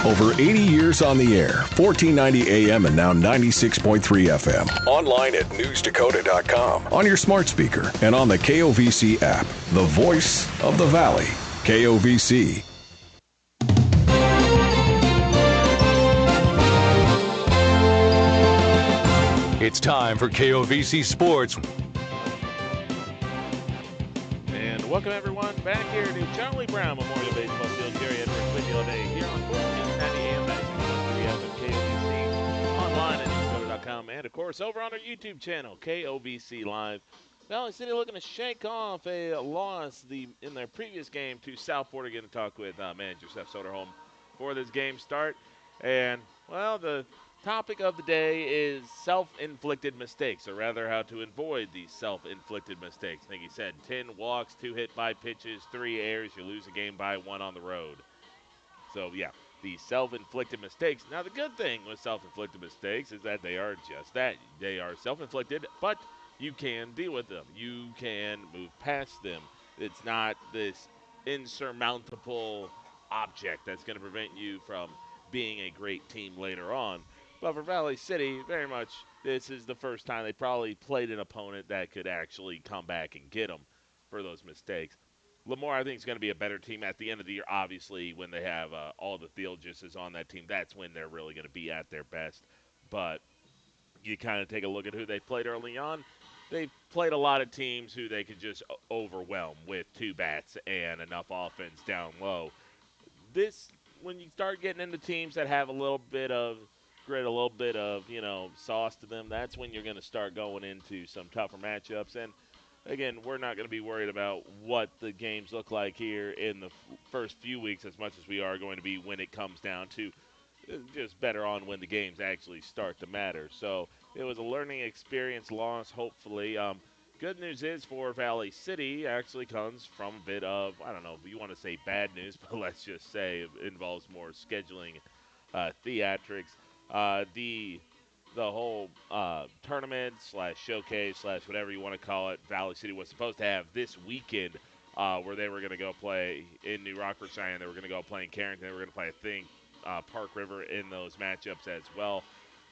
Over 80 years on the air, 1490 AM and now 96.3 FM. Online at newsdakota.com, on your smart speaker, and on the KOVC app. The voice of the Valley. KOVC. It's time for KOVC Sports. And welcome everyone back here to Charlie Brown Memorial Baseball Field. Jerry Edwards with you all day here on 1490 AM, 96.3 FM, KOVC, online at newsdakota.com, and of course over on our YouTube channel, KOVC Live. Valley City looking to shake off a loss in their previous game to Southport. Again, to talk with manager Seth Soderholm for this game start. And, well, the topic of the day is self-inflicted mistakes, or rather how to avoid these self-inflicted mistakes. I think he said 10 walks, 2 hit by pitches, 3 errors. You lose a game by 1 on the road. So, yeah, the self-inflicted mistakes. Now, the good thing with self-inflicted mistakes is that they are just that. They are self-inflicted, but you can deal with them. You can move past them. It's not this insurmountable object that's going to prevent you from being a great team later on. But for Valley City, very much, this is the first time they probably played an opponent that could actually come back and get them for those mistakes. Lemoore, I think, is going to be a better team at the end of the year. Obviously, when they have all the Theologists on that team, that's when they're really going to be at their best. But you kind of take a look at who they played early on. They played a lot of teams who they could just overwhelm with 2 bats and enough offense down low. When you start getting into teams that have a little bit of grit, a little bit of, sauce to them, that's when you're going to start going into some tougher matchups. And, again, we're not going to be worried about what the games look like here in the first few weeks as much as we are going to be when it comes down to just better on when the games actually start to matter. So it was a learning experience loss, hopefully. Good news is for Valley City actually comes from a bit of, I don't know if you want to say bad news, but let's just say it involves more scheduling theatrics. The whole tournament / showcase / whatever you want to call it, Valley City was supposed to have this weekend where they were going to go play in New Rockford, Cheyenne. They were going to go play in Carrington. They were going to play, I think, Park River in those matchups as well.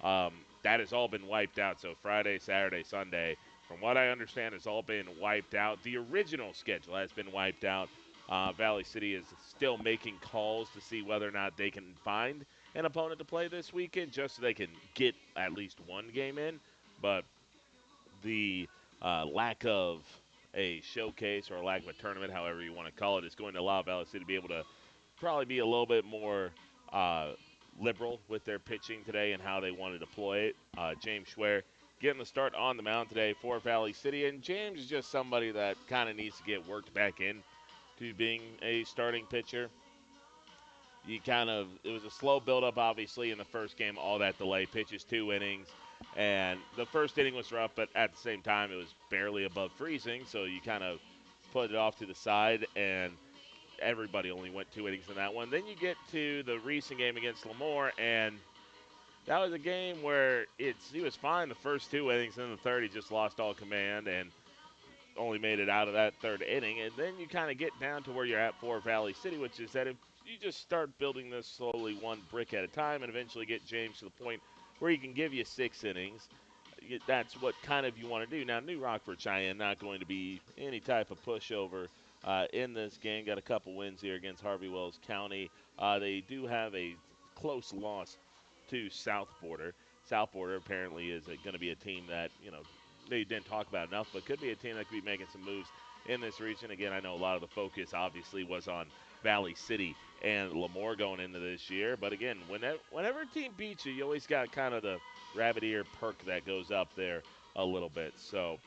That has all been wiped out. So Friday, Saturday, Sunday, from what I understand, has all been wiped out. The original schedule has been wiped out. Valley City is still making calls to see whether or not they can find an opponent to play this weekend just so they can get at least one game in. But the lack of a showcase or lack of a tournament, however you want to call it, is going to allow Valley City to be able to probably be a little bit more liberal with their pitching today and how they want to deploy it. James Schwer getting the start on the mound today for Valley City, and James is just somebody that kind of needs to get worked back in to being a starting pitcher. It was a slow build-up, obviously, in the first game, all that delay, pitches 2 innings, and the first inning was rough, but at the same time, it was barely above freezing, so you kind of put it off to the side, and everybody only went 2 innings in that one. Then you get to the recent game against Lemoore, and that was a game where he was fine the first 2 innings, and in the third he just lost all command and only made it out of that third inning. And then you kind of get down to where you're at for Valley City, which is that if you just start building this slowly one brick at a time and eventually get James to the point where he can give you 6 innings, that's what kind of you want to do. Now, New Rockford, Cheyenne, not going to be any type of pushover in this game. Got a couple wins here against Harvey Wells County. They do have a close loss to South Border. South Border apparently is going to be a team that, they didn't talk about enough, but could be a team that could be making some moves in this region. Again, I know a lot of the focus obviously was on Valley City and Lemoore going into this year. But again, whenever a team beats you, you always got kind of the rabbit ear perk that goes up there a little bit. So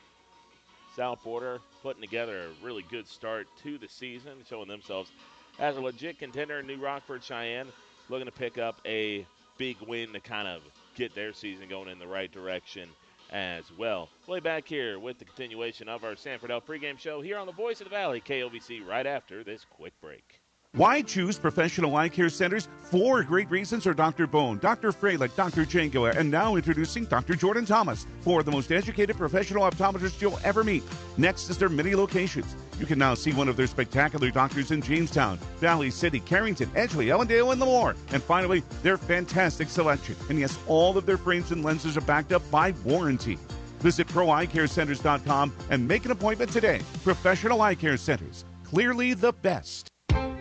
South Border putting together a really good start to the season, showing themselves as a legit contender. New Rockford, Cheyenne looking to pick up a big win to kind of get their season going in the right direction as well. We'll be back here with the continuation of our Sanford Health pregame show here on the Voice of the Valley, KOVC, right after this quick break. Why choose professional eye care centers? 4 great reasons are Dr. Bone, Dr. Freilich, Dr. Jangler, and now introducing Dr. Jordan Thomas. 4 of the most educated professional optometrists you'll ever meet. Next is their many locations. You can now see one of their spectacular doctors in Jamestown, Valley City, Carrington, Edgeley, Ellendale, and more. And finally, their fantastic selection. And yes, all of their frames and lenses are backed up by warranty. Visit ProEyeCareCenters.com and make an appointment today. Professional Eye Care Centers, clearly the best.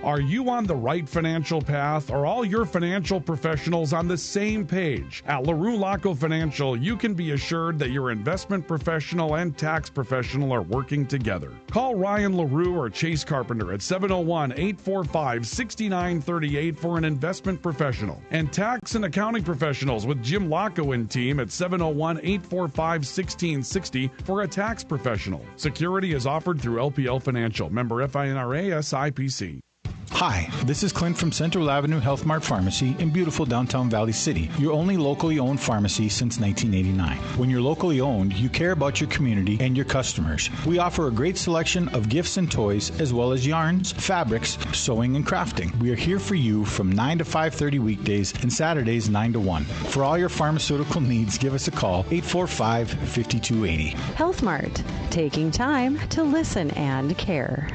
Are you on the right financial path? Are all your financial professionals on the same page? At LaRue Laco Financial, you can be assured that your investment professional and tax professional are working together. Call Ryan LaRue or Chase Carpenter at 701-845-6938 for an investment professional. And tax and accounting professionals with Jim Laco and team at 701-845-1660 for a tax professional. Security is offered through LPL Financial. Member FINRA SIPC. Hi, this is Clint from Central Avenue Health Mart Pharmacy in beautiful downtown Valley City, your only locally owned pharmacy since 1989. When you're locally owned, you care about your community and your customers. We offer a great selection of gifts and toys, as well as yarns, fabrics, sewing, and crafting. We are here for you from 9 to 5:30 weekdays and Saturdays 9 to 1. For all your pharmaceutical needs, give us a call, 845-5280. Health Mart, taking time to listen and care.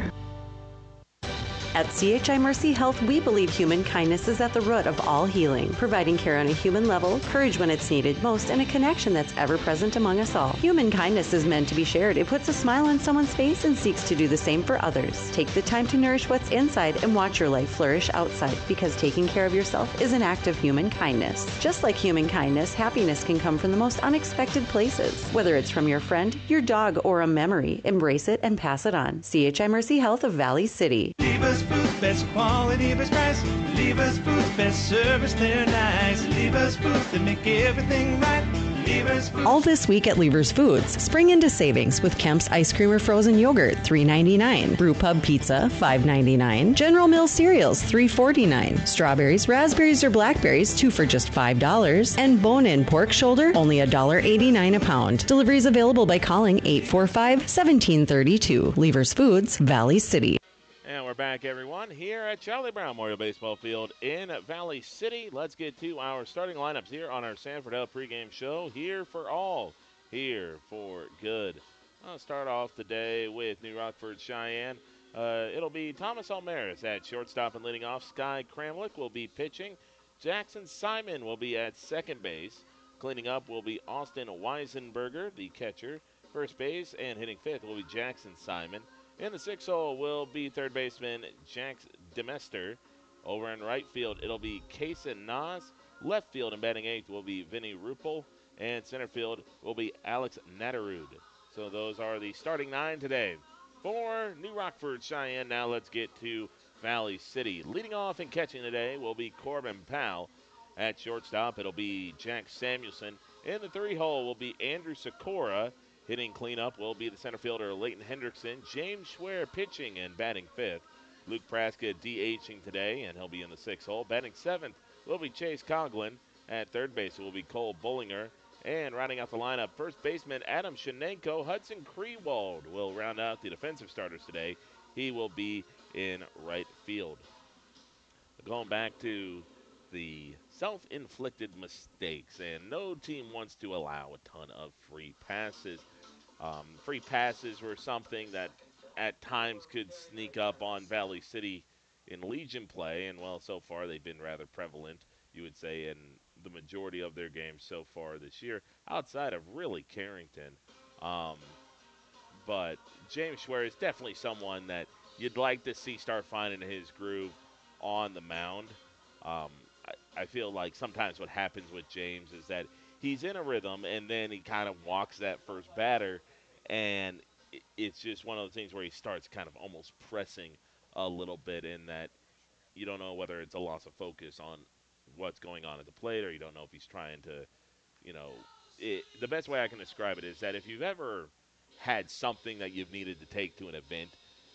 At CHI Mercy Health, we believe human kindness is at the root of all healing, providing care on a human level, courage when it's needed most, and a connection that's ever present among us all. Human kindness is meant to be shared. It puts a smile on someone's face and seeks to do the same for others. Take the time to nourish what's inside and watch your life flourish outside, because taking care of yourself is an act of human kindness. Just like human kindness, happiness can come from the most unexpected places. Whether it's from your friend, your dog, or a memory, embrace it and pass it on. CHI Mercy Health of Valley City. Lever's Foods, best quality, best price. Lever's Foods, best service, they're nice. Lever's Foods, they make everything right. Lever's Foods. All this week at Lever's Foods. Spring into savings with Kemp's Ice Cream or Frozen Yogurt, $3.99. Brew Pub Pizza, $5.99. General Mills cereals, $3.49. Strawberries, raspberries, or blackberries, 2 for just $5. And bone-in pork shoulder, only $1.89 a pound. Deliveries available by calling 845-1732. Lever's Foods, Valley City. And we're back, everyone, here at Charlie Brown Memorial Baseball Field in Valley City. Let's get to our starting lineups here on our Sanford Health pregame show. Here for all, here for good. I'll start off today with New Rockford Cheyenne. It'll be Thomas Almaris at shortstop and leading off. Sky Kramlich will be pitching. Jackson Simon will be at second base. Cleaning up will be Austin Weisenberger, the catcher. First base and hitting fifth will be Jackson Simon. In the 6th hole will be third baseman Jax Demester. Over in right field, it'll be Kason Nas. Left field and batting eighth will be Vinny Ruppel. And center field will be Alex Natterud. So those are the starting 9 today. For New Rockford Cheyenne, now let's get to Valley City. Leading off and catching today will be Corbin Powell. At shortstop, it'll be Jack Samuelson. In the 3 hole will be Andrew Sikora. Hitting cleanup will be the center fielder Leighton Hendrickson. James Schwer pitching and batting fifth. Luke Praska DHing today, and he'll be in the 6th hole. Batting seventh will be Chase Coughlin. At third base, it will be Cole Bullinger. And rounding out the lineup, first baseman Adam Shenenko. Hudson Krewald will round out the defensive starters today. He will be in right field. Going back to the self-inflicted mistakes, and no team wants to allow a ton of free passes. Free passes were something that at times could sneak up on Valley City in Legion play, and well, so far they've been rather prevalent, you would say, in the majority of their games so far this year, outside of really Carrington. But James Schwer is definitely someone that you'd like to see start finding his groove on the mound. I feel like sometimes what happens with James is that he's in a rhythm, and then he kind of walks that first batter, and it's just one of those things where he starts kind of almost pressing a little bit, in that you don't know whether it's a loss of focus on what's going on at the plate, or you don't know if he's trying to, the best way I can describe it is that if you've ever had something that you've needed to take to an event,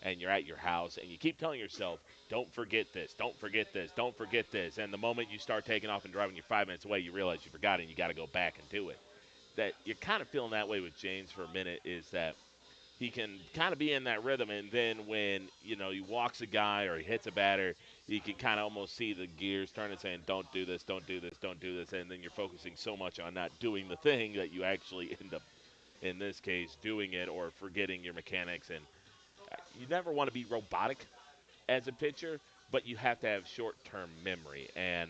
and you're at your house, and you keep telling yourself, don't forget this, don't forget this, don't forget this, and the moment you start taking off and driving, you're 5 minutes away, you realize you forgot it, and you got to go back and do it. That you're kind of feeling that way with James for a minute, is that he can kind of be in that rhythm, and then when, he walks a guy or he hits a batter, you can kind of almost see the gears turning, saying, don't do this, don't do this, don't do this, and then you're focusing so much on not doing the thing that you actually end up, in this case, doing it or forgetting your mechanics. And you never want to be robotic as a pitcher, but you have to have short-term memory. And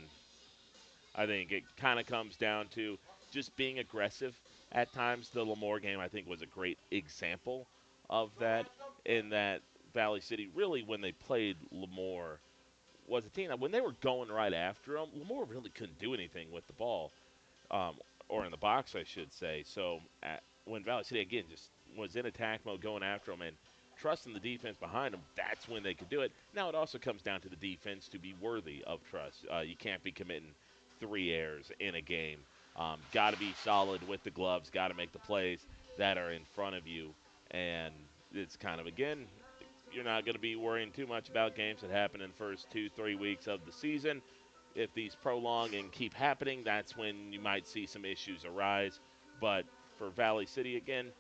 I think it kind of comes down to just being aggressive at times. The Lemoore game, I think, was a great example of that, in that Valley City, really, when they played Lemoore, was a team that when they were going right after them, Lemoore really couldn't do anything with the ball, um, or in the box, I should say. So when Valley City, again, just was in attack mode going after them and trusting the defense behind them, that's when they could do it. Now, it also comes down to the defense to be worthy of trust. You can't be committing 3 errors in a game. Got to be solid with the gloves, got to make the plays that are in front of you. And it's kind of, again, you're not going to be worrying too much about games that happen in the first 2-3 weeks of the season. If these prolong and keep happening, that's when you might see some issues arise. But for Valley City, again,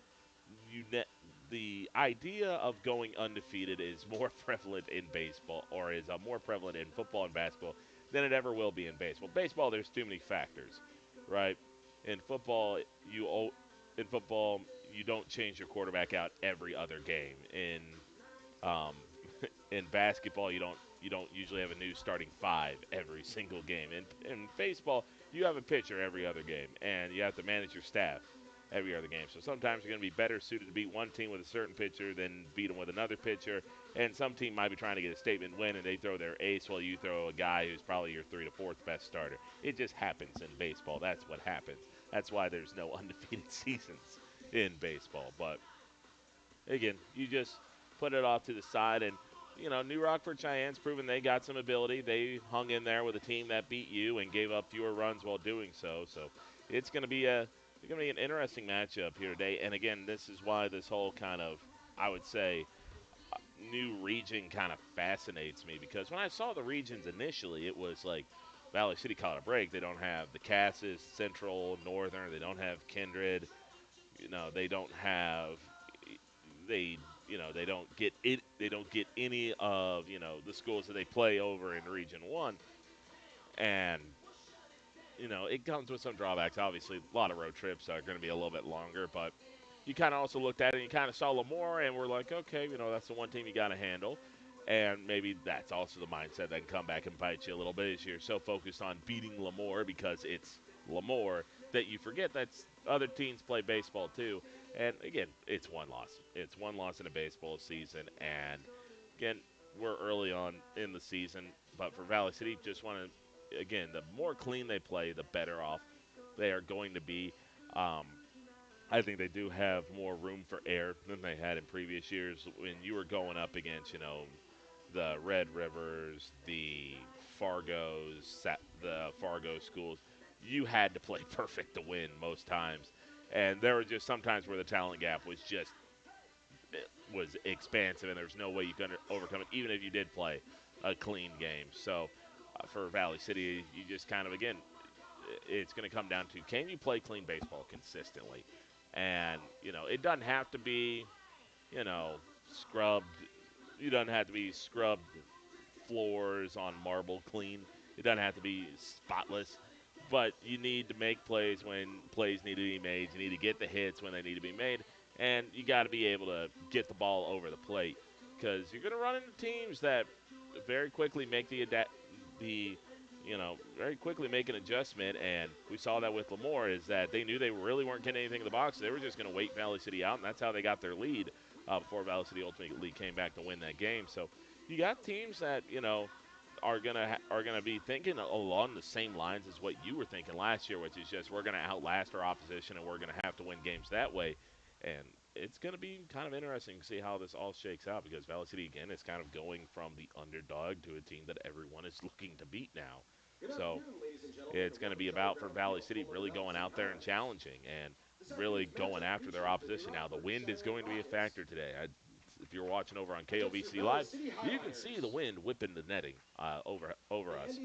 the idea of going undefeated is more prevalent in baseball, or is more prevalent in football and basketball than it ever will be in baseball. Baseball, there's too many factors, right? In football, in football you don't change your quarterback out every other game. Um, in basketball, you don't usually have a new starting 5 every single game. In baseball, you have a pitcher every other game, and you have to manage your staff every other game. So sometimes you're going to be better suited to beat one team with a certain pitcher than beat them with another pitcher. And some team might be trying to get a statement win, and they throw their ace while you throw a guy who's probably your 3rd to 4th best starter. It just happens in baseball. That's what happens. That's why there's no undefeated seasons in baseball. But again, you just put it off to the side. And, New Rockford Cheyenne's proven they got some ability. They hung in there with a team that beat you and gave up fewer runs while doing so. So it's going to be an interesting matchup here today. And, again, this is why this whole kind of, I would say, new region kind of fascinates me. Because when I saw the regions initially, it was like Valley City caught a break. They don't have the Cassis, Central, Northern. They don't have Kindred. They don't have they they don't get it. They don't get any of the schools that they play over in Region 1. And it comes with some drawbacks. Obviously, a lot of road trips are going to be a little bit longer, but you kind of also looked at it and you kind of saw Lemoore, and we're like, okay, that's the one team you got to handle. And maybe that's also the mindset that can come back and bite you a little bit, as you're so focused on beating Lemoore because it's Lemoore that you forget that other teams play baseball too. And again, it's one loss. It's one loss in a baseball season. And again, we're early on in the season, but for Valley City, just want to, again, the more clean they play, the better off they are going to be. I think they do have more room for error than they had in previous years when you were going up against, the Red Rivers, the the Fargo schools. You had to play perfect to win most times. And there were just sometimes where the talent gap was expansive, and there was no way you could overcome it, even if you did play a clean game. So for Valley City, you just kind of, again, it's going to come down to, can you play clean baseball consistently? And, it doesn't have to be, scrubbed. You doesn't have to be scrubbed floors on marble clean. It doesn't have to be spotless. But you need to make plays when plays need to be made. You need to get the hits when they need to be made. And you got to be able to get the ball over the plate, because you're going to run into teams that very quickly make very quickly make an adjustment. And we saw that with Lemoore, is that they knew they really weren't getting anything in the box. They were just going to wait Valley City out, and that's how they got their lead before Valley City ultimately came back to win that game. So you got teams that, are gonna be thinking along the same lines as what you were thinking last year, which is just, we're gonna outlast our opposition and we're gonna have to win games that way. And it's gonna be kind of interesting to see how this all shakes out, because Valley City, again, is kind of going from the underdog to a team that everyone is looking to beat now. So it's going to be about, for Valley City, really going out there and challenging and really going after their opposition. Now, the wind is going to be a factor today. If you're watching over on KOVC Live, you can see the wind whipping the netting over us.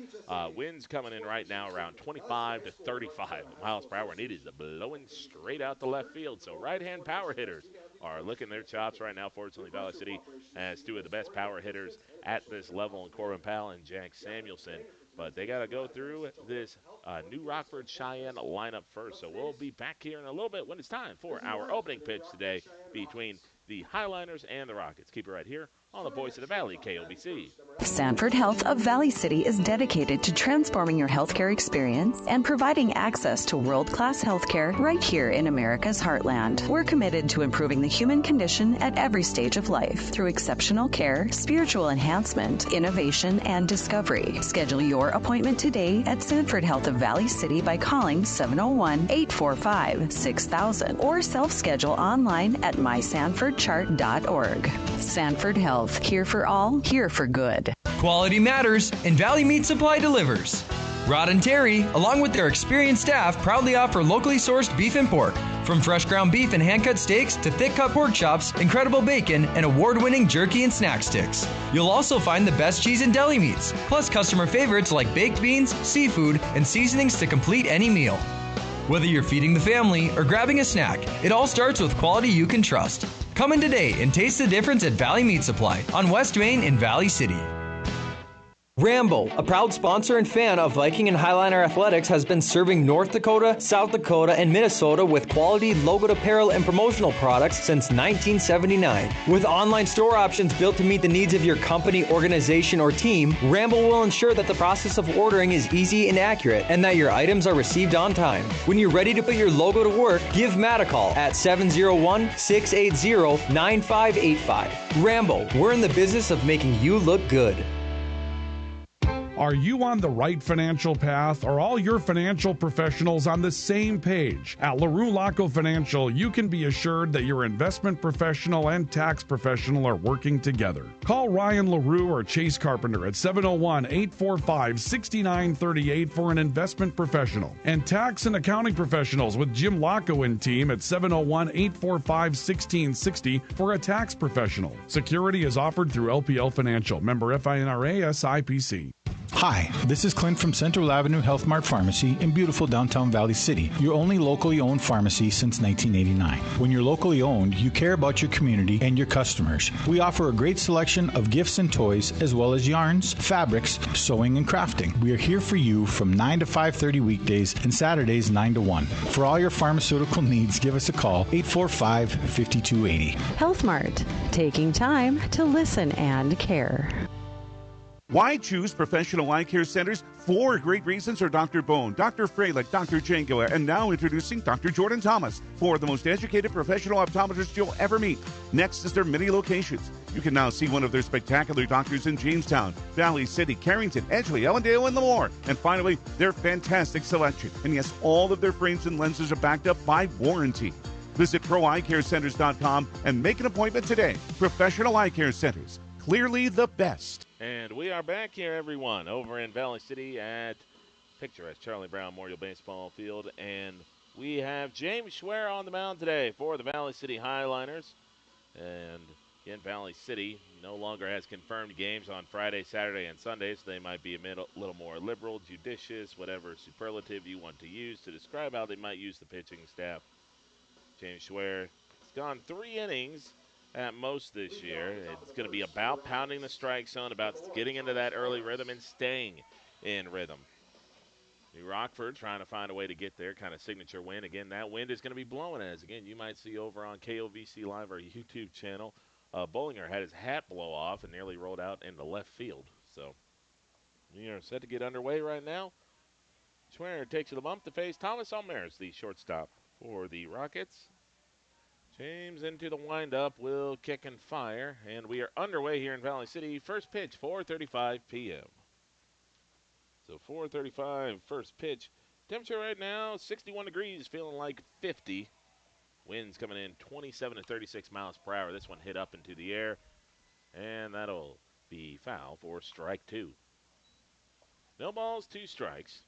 Wind's coming in right now around 25 to 35 miles per hour, and it is blowing straight out the left field. So right-hand power hitters are licking their chops right now. Fortunately, Valley City has 2 of the best power hitters at this level in Corbin Powell and Jack Samuelson. But they got to go through this New Rockford Cheyenne lineup first. So we'll be back here in a little bit when it's time for our opening pitch today between the Highliners and the Rockets. Keep it right here on the Voice of the Valley, KOBC. Sanford Health of Valley City is dedicated to transforming your healthcare experience and providing access to world-class healthcare right here in America's heartland. We're committed to improving the human condition at every stage of life through exceptional care, spiritual enhancement, innovation, and discovery. Schedule your appointment today at Sanford Health of Valley City by calling 701-845-6000 or self-schedule online at mysanfordchart.org. Sanford Health, here for all, here for good. Quality matters, and Valley Meat Supply delivers. Rod and Terry, along with their experienced staff, proudly offer locally sourced beef and pork. From fresh ground beef and hand-cut steaks to thick-cut pork chops, incredible bacon, and award-winning jerky and snack sticks. You'll also find the best cheese and deli meats, plus customer favorites like baked beans, seafood, and seasonings to complete any meal. Whether you're feeding the family or grabbing a snack, it all starts with quality you can trust. Come in today and taste the difference at Valley Meat Supply on West Main in Valley City. Rambo, a proud sponsor and fan of Viking and Highliner Athletics, has been serving North Dakota, South Dakota, and Minnesota with quality logoed apparel and promotional products since 1979. With online store options built to meet the needs of your company, organization, or team, Rambo will ensure that the process of ordering is easy and accurate and that your items are received on time. When you're ready to put your logo to work, give Matt a call at 701-680-9585. Rambo, we're in the business of making you look good. Are you on the right financial path? Are all your financial professionals on the same page? At LaRue Laco Financial, you can be assured that your investment professional and tax professional are working together. Call Ryan LaRue or Chase Carpenter at 701-845-6938 for an investment professional. And tax and accounting professionals with Jim Laco and team at 701-845-1660 for a tax professional. Security is offered through LPL Financial. Member FINRA SIPC. Hi, this is Clint from Central Avenue Health Mart Pharmacy in beautiful downtown Valley City, your only locally owned pharmacy since 1989. When you're locally owned, you care about your community and your customers. We offer a great selection of gifts and toys, as well as yarns, fabrics, sewing, and crafting. We are here for you from 9 to 5:30 weekdays and Saturdays 9 to 1. For all your pharmaceutical needs, give us a call, 845-5280. Health Mart, taking time to listen and care. Why choose professional eye care centers? 4 great reasons are Dr. Bone, Dr. Freilich, Dr. Jangela, and now introducing Dr. Jordan Thomas, 4 of the most educated professional optometrists you'll ever meet. Next is their many locations. You can now see one of their spectacular doctors in Jamestown, Valley City, Carrington, Edgeley, Ellendale, and Lemoore. And finally, their fantastic selection. And yes, all of their frames and lenses are backed up by warranty. Visit ProEyeCareCenters.com and make an appointment today. Professional Eye Care Centers, clearly the best. And we are back here, everyone, over in Valley City at picturesque Charlie Brown Memorial Baseball Field. And we have James Schwer on the mound today for the Valley City Highliners. And again, Valley City no longer has confirmed games on Friday, Saturday, and Sunday, so they might be a little more liberal, judicious, whatever superlative you want to use to describe how they might use the pitching staff. James Schwer has gone 3 innings at most this year. It's going to be about pounding the strike zone, about getting into that early rhythm and staying in rhythm. New Rockford trying to find a way to get their kind of signature win. Again, that wind is going to be blowing as, again, you might see over on KOVC Live, our YouTube channel, Bollinger had his hat blow off and nearly rolled out into left field. So we are set to get underway right now. Schwer takes the bump to face Thomas Almaris, the shortstop for the Rockets. James into the windup, will kick and fire, and we are underway here in Valley City. First pitch, 4:35 p.m. So 4:35, first pitch. Temperature right now, 61 degrees, feeling like 50. Winds coming in 27 to 36 miles per hour. This one hit up into the air, and that'll be foul for strike 2. No balls, 2 strikes.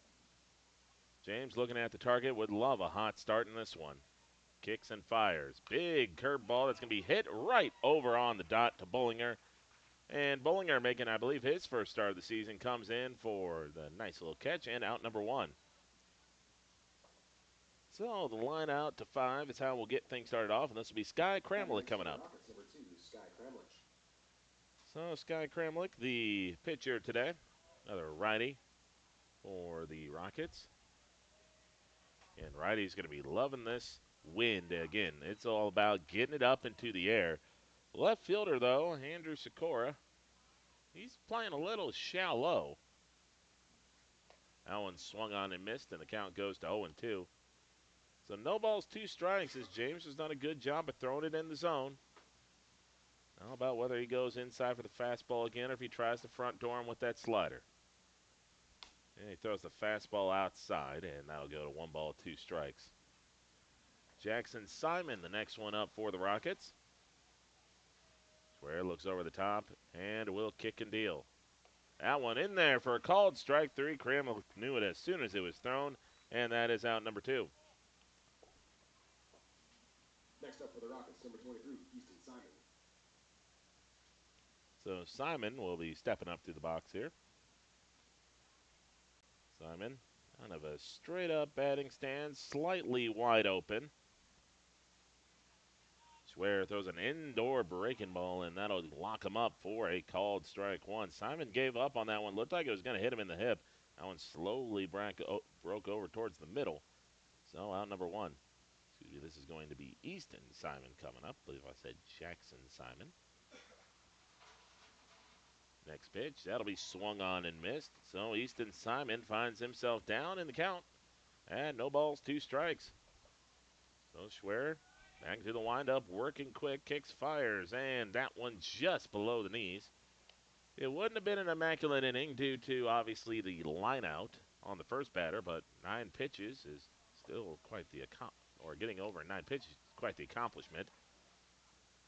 James looking at the target, would love a hot start in this one. Kicks and fires. Big curveball that's going to be hit right over on the dot to Bollinger. And Bollinger making, I believe, his first start of the season, comes in for the nice little catch and out number 1. So the line out to 5 is how we'll get things started off, and this will be Sky Kramlich coming up. So Sky Kramlich, the pitcher today, another righty for the Rockets. And righty's going to be loving this wind again. It's all about getting it up into the air. Left fielder, though, Andrew Sikora, he's playing a little shallow. That one swung on and missed, and the count goes to 0-2. So no balls, 2 strikes, as James has done a good job of throwing it in the zone. How about whether he goes inside for the fastball again or if he tries the front door with that slider. And he throws the fastball outside, and that'll go to 1 ball, 2 strikes. Jackson Simon, the next one up for the Rockets. Square looks over the top and will kick and deal. That one in there for a called strike 3. Crammel knew it as soon as it was thrown, and that is out number 2. Next up for the Rockets, number 23, Easton Simon. So Simon will be stepping up to the box here. Simon, kind of a straight-up batting stance, slightly wide open. Swear throws an indoor breaking ball, and that'll lock him up for a called strike 1. Simon gave up on that one. Looked like it was going to hit him in the hip. That one slowly broke over towards the middle. So out number 1. Excuse me, this is going to be Easton Simon coming up. I believe I said Jackson Simon. Next pitch, that'll be swung on and missed. So Easton Simon finds himself down in the count. And no balls, 2 strikes. So Schwer back to the windup, working quick, kicks, fires, and that one just below the knees. It wouldn't have been an immaculate inning due to, obviously, the line out on the first batter, but 9 pitches is still quite the or getting over 9 pitches is quite the accomplishment.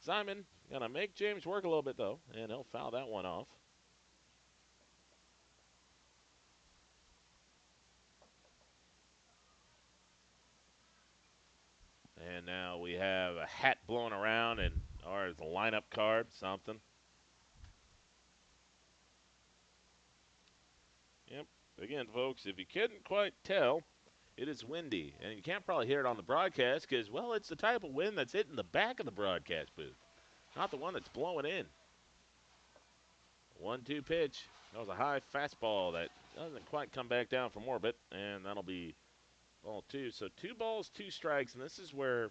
Simon going to make James work a little bit, though, and he'll foul that one off. And now we have a hat blowing around, or the lineup card, something. Yep. Again, folks, if you couldn't quite tell, it is windy. And you can't probably hear it on the broadcast because, well, it's the type of wind that's hitting the back of the broadcast booth, not the one that's blowing in. 1-2 pitch. That was a high fastball that doesn't quite come back down from orbit, and that'll be ball 2. So 2 balls, 2 strikes, and this is where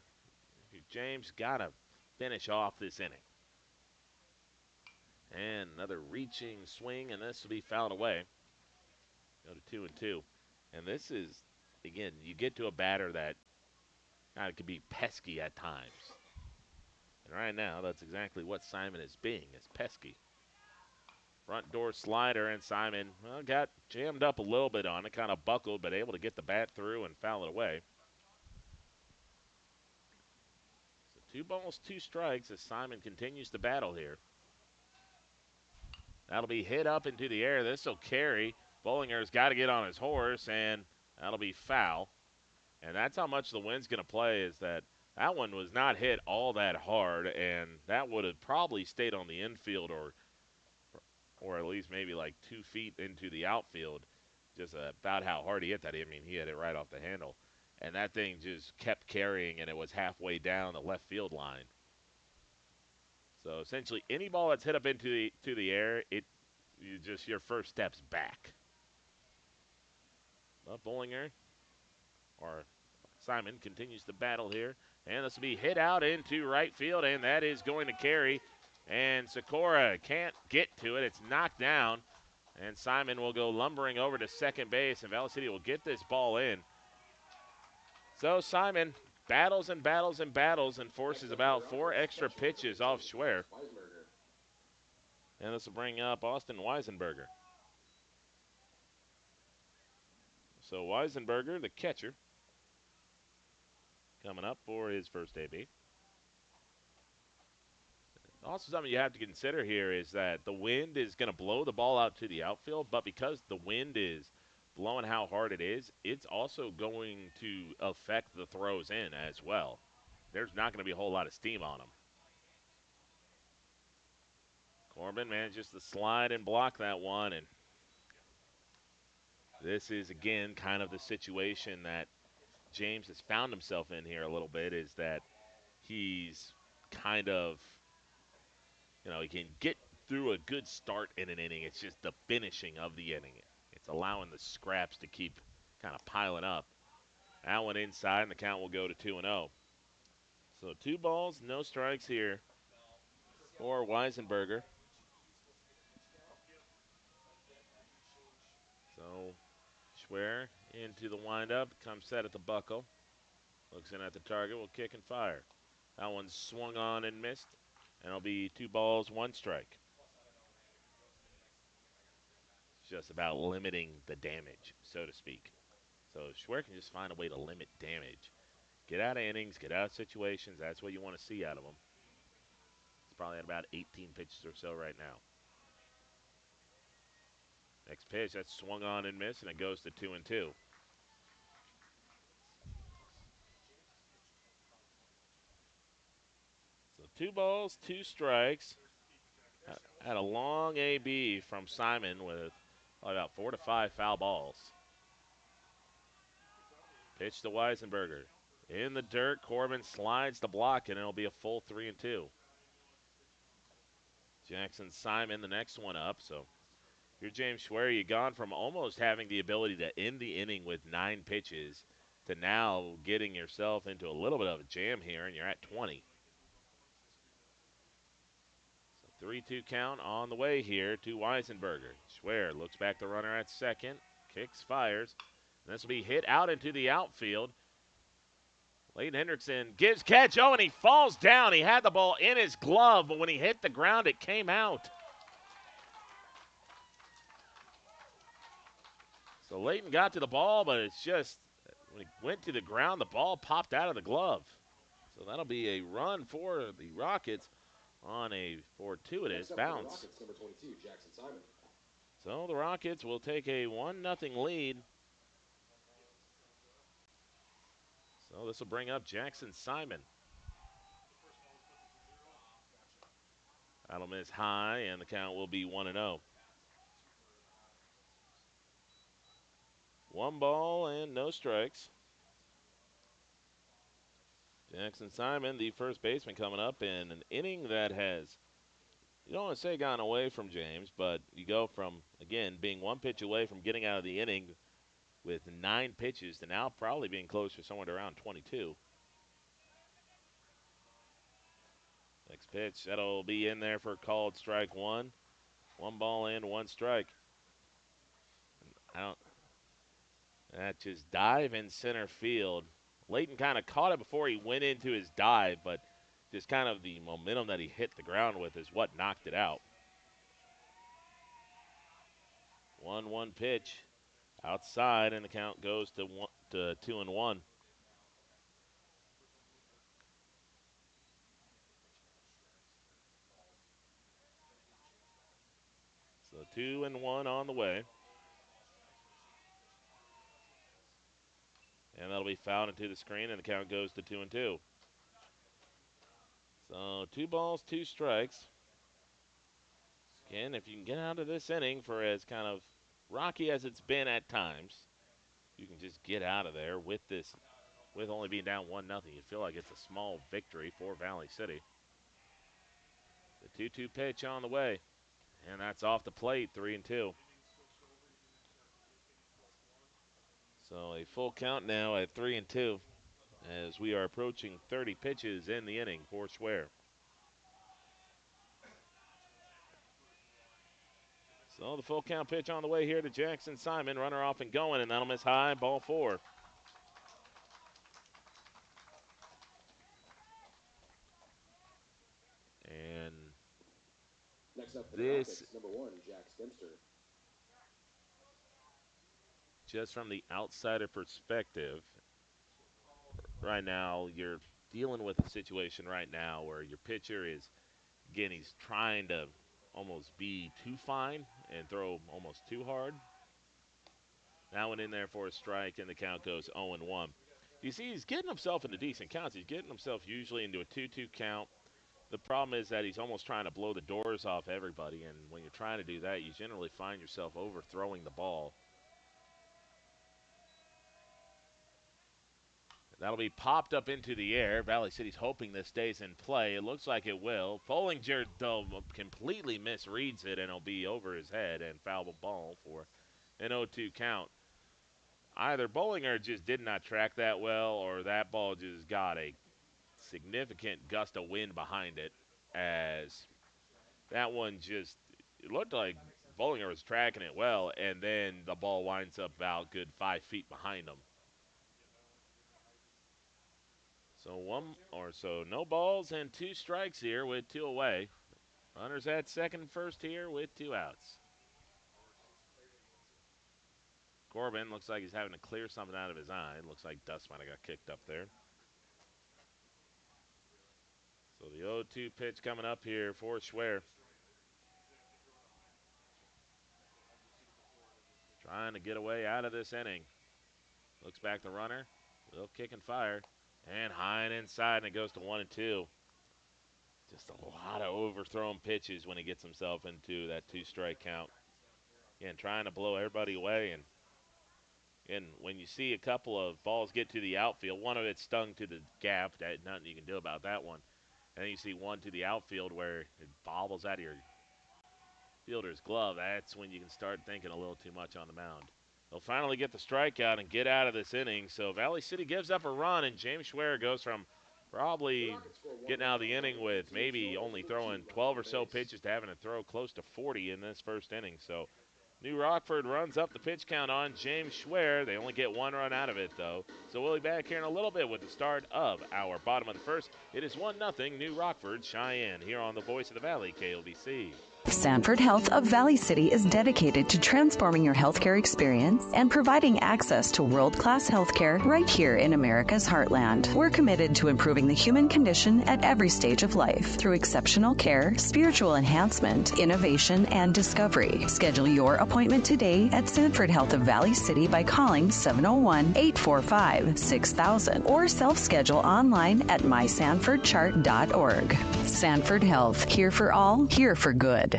James got to finish off this inning. And another reaching swing, and this will be fouled away. Go to 2-2. And this is, again, you get to a batter that it can be pesky at times. And right now, that's exactly what Simon is being, is pesky. Front door slider, and Simon, well, got jammed up a little bit on it, kind of buckled, but able to get the bat through and foul it away. So 2 balls, 2 strikes as Simon continues to battle here. That'll be hit up into the air. This will carry. Bollinger's got to get on his horse, and that'll be foul. And that's how much the wind's going to play, is that one was not hit all that hard, and that would have probably stayed on the infield or at least maybe like 2 feet into the outfield, just about how hard he hit that. I mean, he hit it right off the handle. And that thing just kept carrying, and it was halfway down the left field line. So essentially, any ball that's hit up into the air, your first step's back. But Bollinger, or Simon, continues to battle here. And this will be hit out into right field, and that is going to carry. And Sikora can't get to it. It's knocked down. And Simon will go lumbering over to second base, and Valley City will get this ball in. So Simon battles and battles and battles and forces about 4 extra pitches off Schwer. And this will bring up Austin Weisenberger. So Weisenberger, the catcher, coming up for his first AB. Also, something you have to consider here is that the wind is going to blow the ball out to the outfield, but because the wind is blowing how hard it is, it's also going to affect the throws in as well. There's not going to be a whole lot of steam on them. Corbin manages to slide and block that one, and this is, again, kind of the situation that James has found himself in here a little bit, is that he's kind of, he can get through a good start in an inning. It's just the finishing of the inning. It's allowing the scraps to keep kind of piling up. That one inside, and the count will go to 2-0. So 2 balls, no strikes here for Weisenberger. So Schwer into the windup, comes set at the buckle. Looks in at the target, will kick and fire. That one swung on and missed, and it'll be 2 balls, 1 strike. It's just about limiting the damage, so to speak. So Schwer can just find a way to limit damage. Get out of innings, get out of situations. That's what you want to see out of him. It's probably at about 18 pitches or so right now. Next pitch, that's swung on and missed, and it goes to 2-2. So 2 balls, 2 strikes. Had a long AB from Simon with about 4 to 5 foul balls. Pitch to Weisenberger. In the dirt, Corbin slides the block, and it'll be a full 3-2. Jackson Simon, the next one up. So you're James Schwer. You gone from almost having the ability to end the inning with 9 pitches to now getting yourself into a little bit of a jam here, and you're at 20. So 3-2 count on the way here to Weisenberger. Schwer looks back the runner at second, kicks, fires. And this will be hit out into the outfield. Leighton Hendrickson gives catch. Oh, and he falls down. He had the ball in his glove, but when he hit the ground, it came out. So Leighton got to the ball, but it's just when he went to the ground, the ball popped out of the glove. So that'll be a run for the Rockets on a fortuitous bounce. Rockets, number 22, Jackson Simon. So the Rockets will take a 1-0 lead. So this will bring up Jackson Simon. That'll miss high, and the count will be 1-0. 1 ball and no strikes. Jackson Simon, the first baseman, coming up in an inning that has, you don't want to say gone away from James, but you go from, again, being 1 pitch away from getting out of the inning with 9 pitches to now probably being closer somewhere to around 22. Next pitch, that'll be in there for called strike 1. 1 ball and 1 strike. That just dive in center field. Leighton kind of caught it before he went into his dive, but just kind of the momentum that he hit the ground with is what knocked it out. 1-1 pitch outside, and the count goes to 2-1. So 2-1 on the way. And that'll be fouled into the screen, and the count goes to 2-2. So 2 balls, 2 strikes. Again, if you can get out of this inning for as kind of rocky as it's been at times, you can just get out of there with this, with only being down 1-0. You feel like it's a small victory for Valley City. The 2-2 pitch on the way, and that's off the plate, 3-2. So a full count now at 3-2 as we are approaching 30 pitches in the inning for Schwer. So the full count pitch on the way here to Jackson Simon. Runner off and going, and that'll miss high, ball 4. And next up for the Rockets, number 1, Jack Dempster. Just from the outsider perspective, right now you're dealing with a situation right now where your pitcher is, again, he's trying to almost be too fine and throw almost too hard. That one in there for a strike, and the count goes 0-1. You see, he's getting himself into decent counts. He's getting himself usually into a 2-2 count. The problem is that he's almost trying to blow the doors off everybody, and when you're trying to do that, you generally find yourself overthrowing the ball. That'll be popped up into the air. Valley City's hoping this stays in play. It looks like it will. Bollinger, though, completely misreads it, and it'll be over his head and foul ball for an 0-2 count. Either Bollinger just did not track that well, or that ball just got a significant gust of wind behind it as that one just, it looked like Bollinger was tracking it well, and then the ball winds up about good 5 feet behind him. So no balls and 2 strikes here with 2 away. Runners at second and first here with 2 outs. Corbin looks like he's having to clear something out of his eye. It looks like dust might have got kicked up there. So the 0-2 pitch coming up here for Schwer. Trying to get away out of this inning. Looks back the runner. Will kick and fire. And high and inside, and it goes to 1-2. Just a lot of overthrown pitches when he gets himself into that 2-strike count. Again, trying to blow everybody away. And when you see a couple of balls get to the outfield, one of it stung to the gap. Nothing you can do about that one. And then you see one to the outfield where it bobbles out of your fielder's glove. That's when you can start thinking a little too much on the mound. They'll finally get the strikeout and get out of this inning. So Valley City gives up a run, and James Schwer goes from probably getting out of the inning with maybe only throwing 12 or so pitches to having to throw close to 40 in this first inning. So New Rockford runs up the pitch count on James Schwer. They only get 1 run out of it, though. So we'll be back here in a little bit with the start of our bottom of the first. It is 1-0 New Rockford Cheyenne here on the Voice of the Valley, KOVC. Sanford Health of Valley City is dedicated to transforming your healthcare experience and providing access to world-class healthcare right here in America's heartland. We're committed to improving the human condition at every stage of life through exceptional care, spiritual enhancement, innovation, and discovery. Schedule your appointment today at Sanford Health of Valley City by calling 701-845-6000 or self-schedule online at mysanfordchart.org. Sanford Health, here for all, here for good.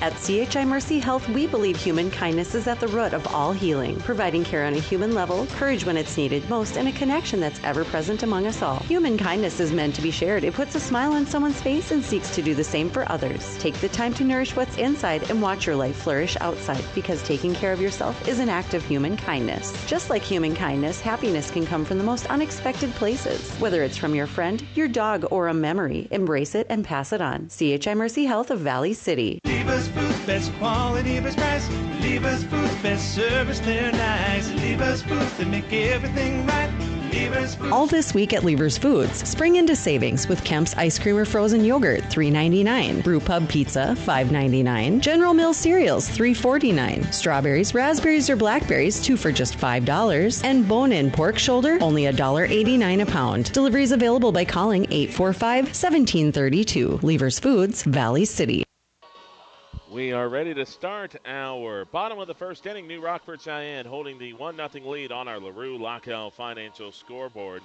At CHI Mercy Health, we believe human kindness is at the root of all healing, providing care on a human level, courage when it's needed most, and a connection that's ever present among us all. Human kindness is meant to be shared. It puts a smile on someone's face and seeks to do the same for others. Take the time to nourish what's inside and watch your life flourish outside, because taking care of yourself is an act of human kindness. Just like human kindness, happiness can come from the most unexpected places. Whether it's from your friend, your dog, or a memory, embrace it and pass it on. CHI Mercy Health of Valley City. Lever's Foods, best quality, best price. Lever's Foods, best service, they're nice. Lever's Foods, they make everything right. Lever's Foods. All this week at Lever's Foods, spring into savings with Kemp's Ice Cream or Frozen Yogurt, $3.99. Brew Pub Pizza, $5.99. General Mills cereals, $3.49. Strawberries, raspberries, or blackberries, 2 for just $5. And bone-in pork shoulder, only $1.89 a pound. Deliveries available by calling 845-1732. Lever's Foods, Valley City. We are ready to start our bottom of the first inning. New Rockford Cheyenne holding the 1-0 lead on our LaRue Lockout Financial scoreboard.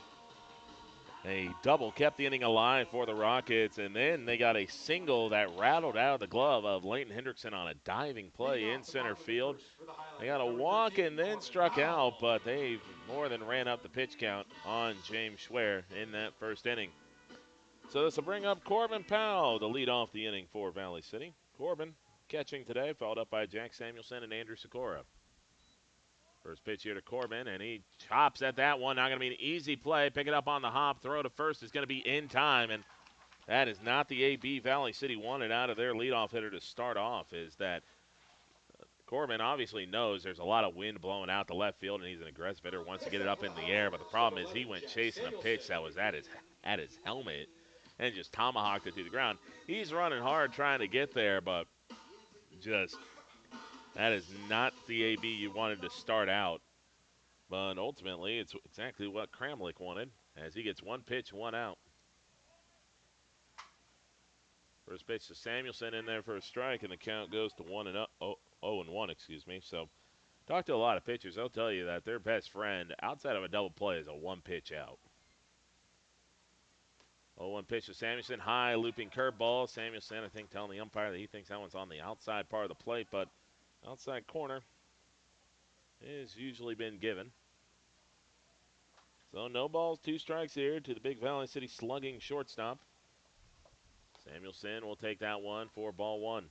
A double kept the inning alive for the Rockets, and then they got a single that rattled out of the glove of Leighton Hendrickson on a diving play in center field. They got a walk and then struck out, but they more than ran up the pitch count on James Schwer in that first inning. So this will bring up Corbin Powell to lead off the inning for Valley City. Corbin catching today, followed up by Jack Samuelson and Andrew Sikora. First pitch here to Corbin, and he chops at that one. Not going to be an easy play. Pick it up on the hop. Throw to first is going to be in time, and that is not the AB Valley City wanted out of their leadoff hitter to start off. Is that Corbin obviously knows there's a lot of wind blowing out the left field, and he's an aggressive hitter, wants to get it up in the air. But the problem is he went chasing a pitch that was at his helmet and just tomahawked it to the ground. He's running hard trying to get there, but just that is not the AB you wanted to start out. But ultimately, it's exactly what Kramlich wanted, as he gets 1 pitch, 1 out. First pitch to Samuelson in there for a strike, and the count goes to 0-1, excuse me. So, talk to a lot of pitchers. They'll tell you that their best friend, outside of a double play, is a 1 pitch out. 0-1 pitch to Samuelson, high looping curveball. Samuelson, I think, telling the umpire that he thinks that one's on the outside part of the plate, but outside corner is usually been given. So no balls, 2 strikes here to the big Valley City slugging shortstop. Samuelson will take that one for ball 1.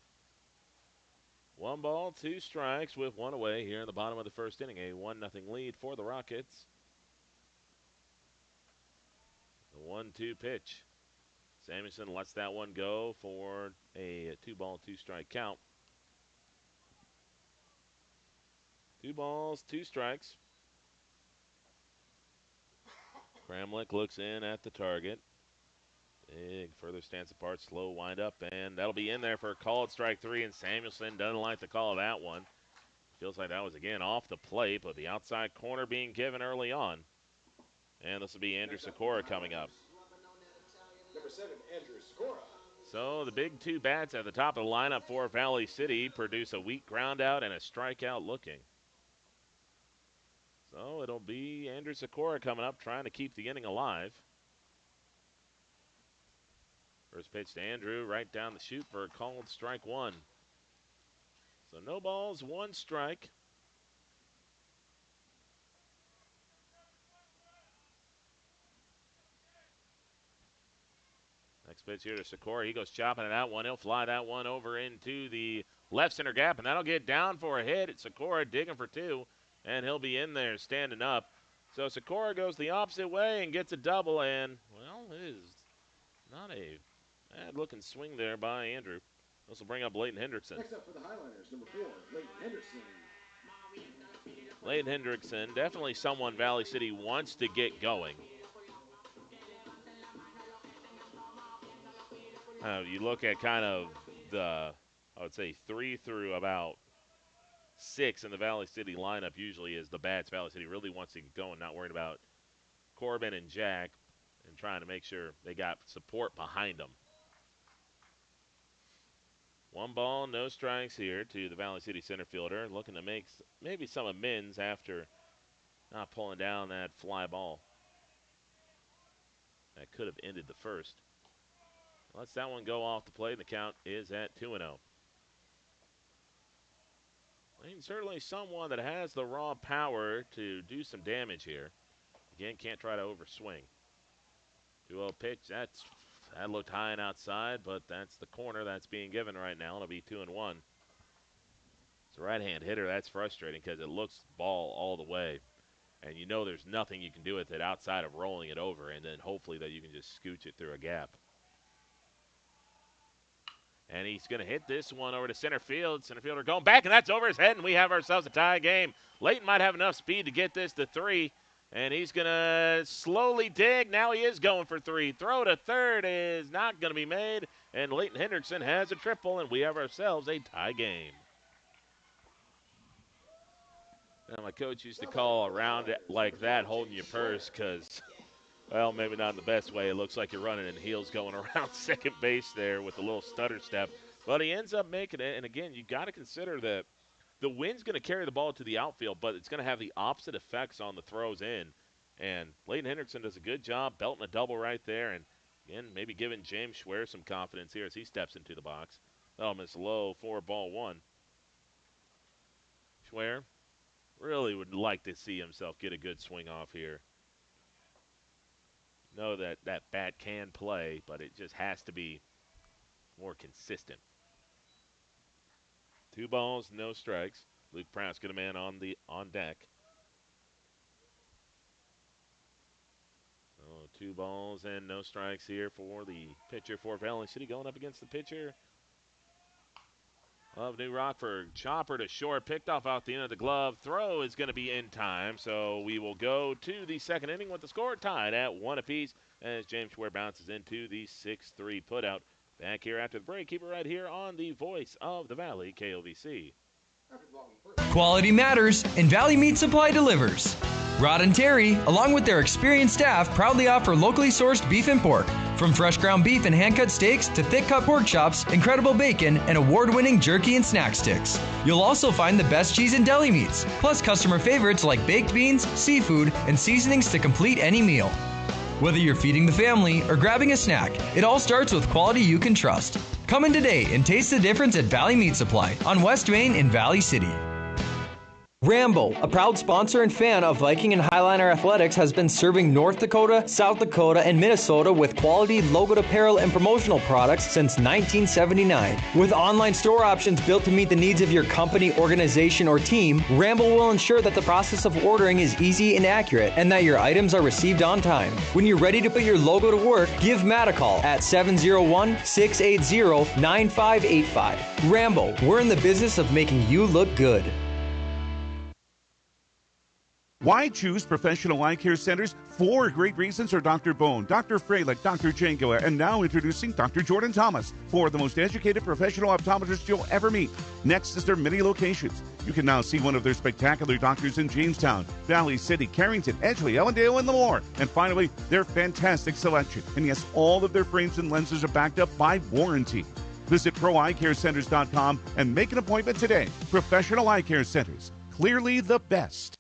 1 ball, 2 strikes with 1 away here in the bottom of the first inning. A 1-0 lead for the Rockets. The 1-2 pitch. Samuelson lets that one go for a 2-ball 2-ball, 2-strike count. 2 balls, 2 strikes. Kramlich looks in at the target. Big further stance apart, slow wind up, and that'll be in there for a called strike 3, and Samuelson doesn't like the call of that one. Feels like that was, again, off the plate, but the outside corner being given early on. And this will be Andrew Sikora coming up. Number 7, Andrew Sikora. So the big 2 bats at the top of the lineup for Valley City produce a weak ground out and a strikeout looking. So it'll be Andrew Sikora coming up, trying to keep the inning alive. First pitch to Andrew, right down the chute for a called strike 1. So no balls, 1 strike. Next pitch here to Sikora. He goes chopping it out one. He'll fly that one over into the left center gap, and that'll get down for a hit. It's Sikora digging for 2, and he'll be in there standing up. So Sikora goes the opposite way and gets a double, and, well, it is not a bad-looking swing there by Andrew. This will bring up Leighton Hendrickson. Next up for the Highliners, number 4, Leighton Henderson. Leighton Hendrickson, definitely someone Valley City wants to get going. You look at kind of the, I would say, 3 through about 6 in the Valley City lineup usually is the bats Valley City really wants to get going, not worried about Corbin and Jack and trying to make sure they got support behind them. 1 ball, no strikes here to the Valley City center fielder, looking to make maybe some amends after not pulling down that fly ball. That could have ended the first. Lets that one go off the plate, and the count is at 2-0. And certainly someone that has the raw power to do some damage here. Again, can't try to overswing. 2-0 pitch, that looked high and outside, but that's the corner that's being given right now. It'll be 2-1. It's a right-hand hitter. That's frustrating because it looks ball all the way. And you know there's nothing you can do with it outside of rolling it over, and then hopefully that you can just scooch it through a gap. And he's going to hit this one over to center field. Center fielder going back, and that's over his head, and we have ourselves a tie game. Leighton might have enough speed to get this to 3, and he's going to slowly dig. Now he is going for 3. Throw to third is not going to be made, and Leighton Hendrickson has a triple, and we have ourselves a tie game. Now, my coach used to call around it like that, holding your purse, because, well, maybe not in the best way. It looks like you're running in heels going around second base there with a little stutter step. But he ends up making it. And, again, you got to consider that the wind's going to carry the ball to the outfield, but it's going to have the opposite effects on the throws in. And Leighton Hendrickson does a good job belting a double right there. And, again, maybe giving James Schwer some confidence here as he steps into the box. That'll miss low for ball 1. Schwer really would like to see himself get a good swing off here. Know that that bat can play, but it just has to be more consistent. 2 balls, no strikes. Luke Prouse get a man on deck. So 2 balls and no strikes here for the pitcher for Valley City, going up against the pitcher of New Rockford. Chopper to short, picked off out the end of the glove. Throw is going to be in time, so we will go to the second inning with the score tied at 1 apiece as James Schwer bounces into the 6-3 putout. Back here after the break. Keep it right here on the Voice of the Valley, KOVC. Quality matters, and Valley Meat Supply delivers. Rod and Terry, along with their experienced staff, proudly offer locally sourced beef and pork. From fresh ground beef and hand-cut steaks to thick-cut pork chops, incredible bacon, and award-winning jerky and snack sticks. You'll also find the best cheese and deli meats, plus customer favorites like baked beans, seafood, and seasonings to complete any meal. Whether you're feeding the family or grabbing a snack, it all starts with quality you can trust. Come in today and taste the difference at Valley Meat Supply on West Main in Valley City. Rambo, a proud sponsor and fan of Viking and Highliner Athletics, has been serving North Dakota, South Dakota, and Minnesota with quality logoed apparel and promotional products since 1979. With online store options built to meet the needs of your company, organization, or team, Rambo will ensure that the process of ordering is easy and accurate and that your items are received on time. When you're ready to put your logo to work, give Matt a call at 701-680-9585. Rambo, we're in the business of making you look good. Why choose professional eye care centers? 4 great reasons are Dr. Bone, Dr. Freilich, Dr. Jangela, and now introducing Dr. Jordan Thomas, 4 of the most educated professional optometrists you'll ever meet. Next is their many locations. You can now see one of their spectacular doctors in Jamestown, Valley City, Carrington, Edgeley, Ellendale, and Lemoore. And finally, their fantastic selection. And yes, all of their frames and lenses are backed up by warranty. Visit ProEyeCareCenters.com and make an appointment today. Professional Eye Care Centers, clearly the best.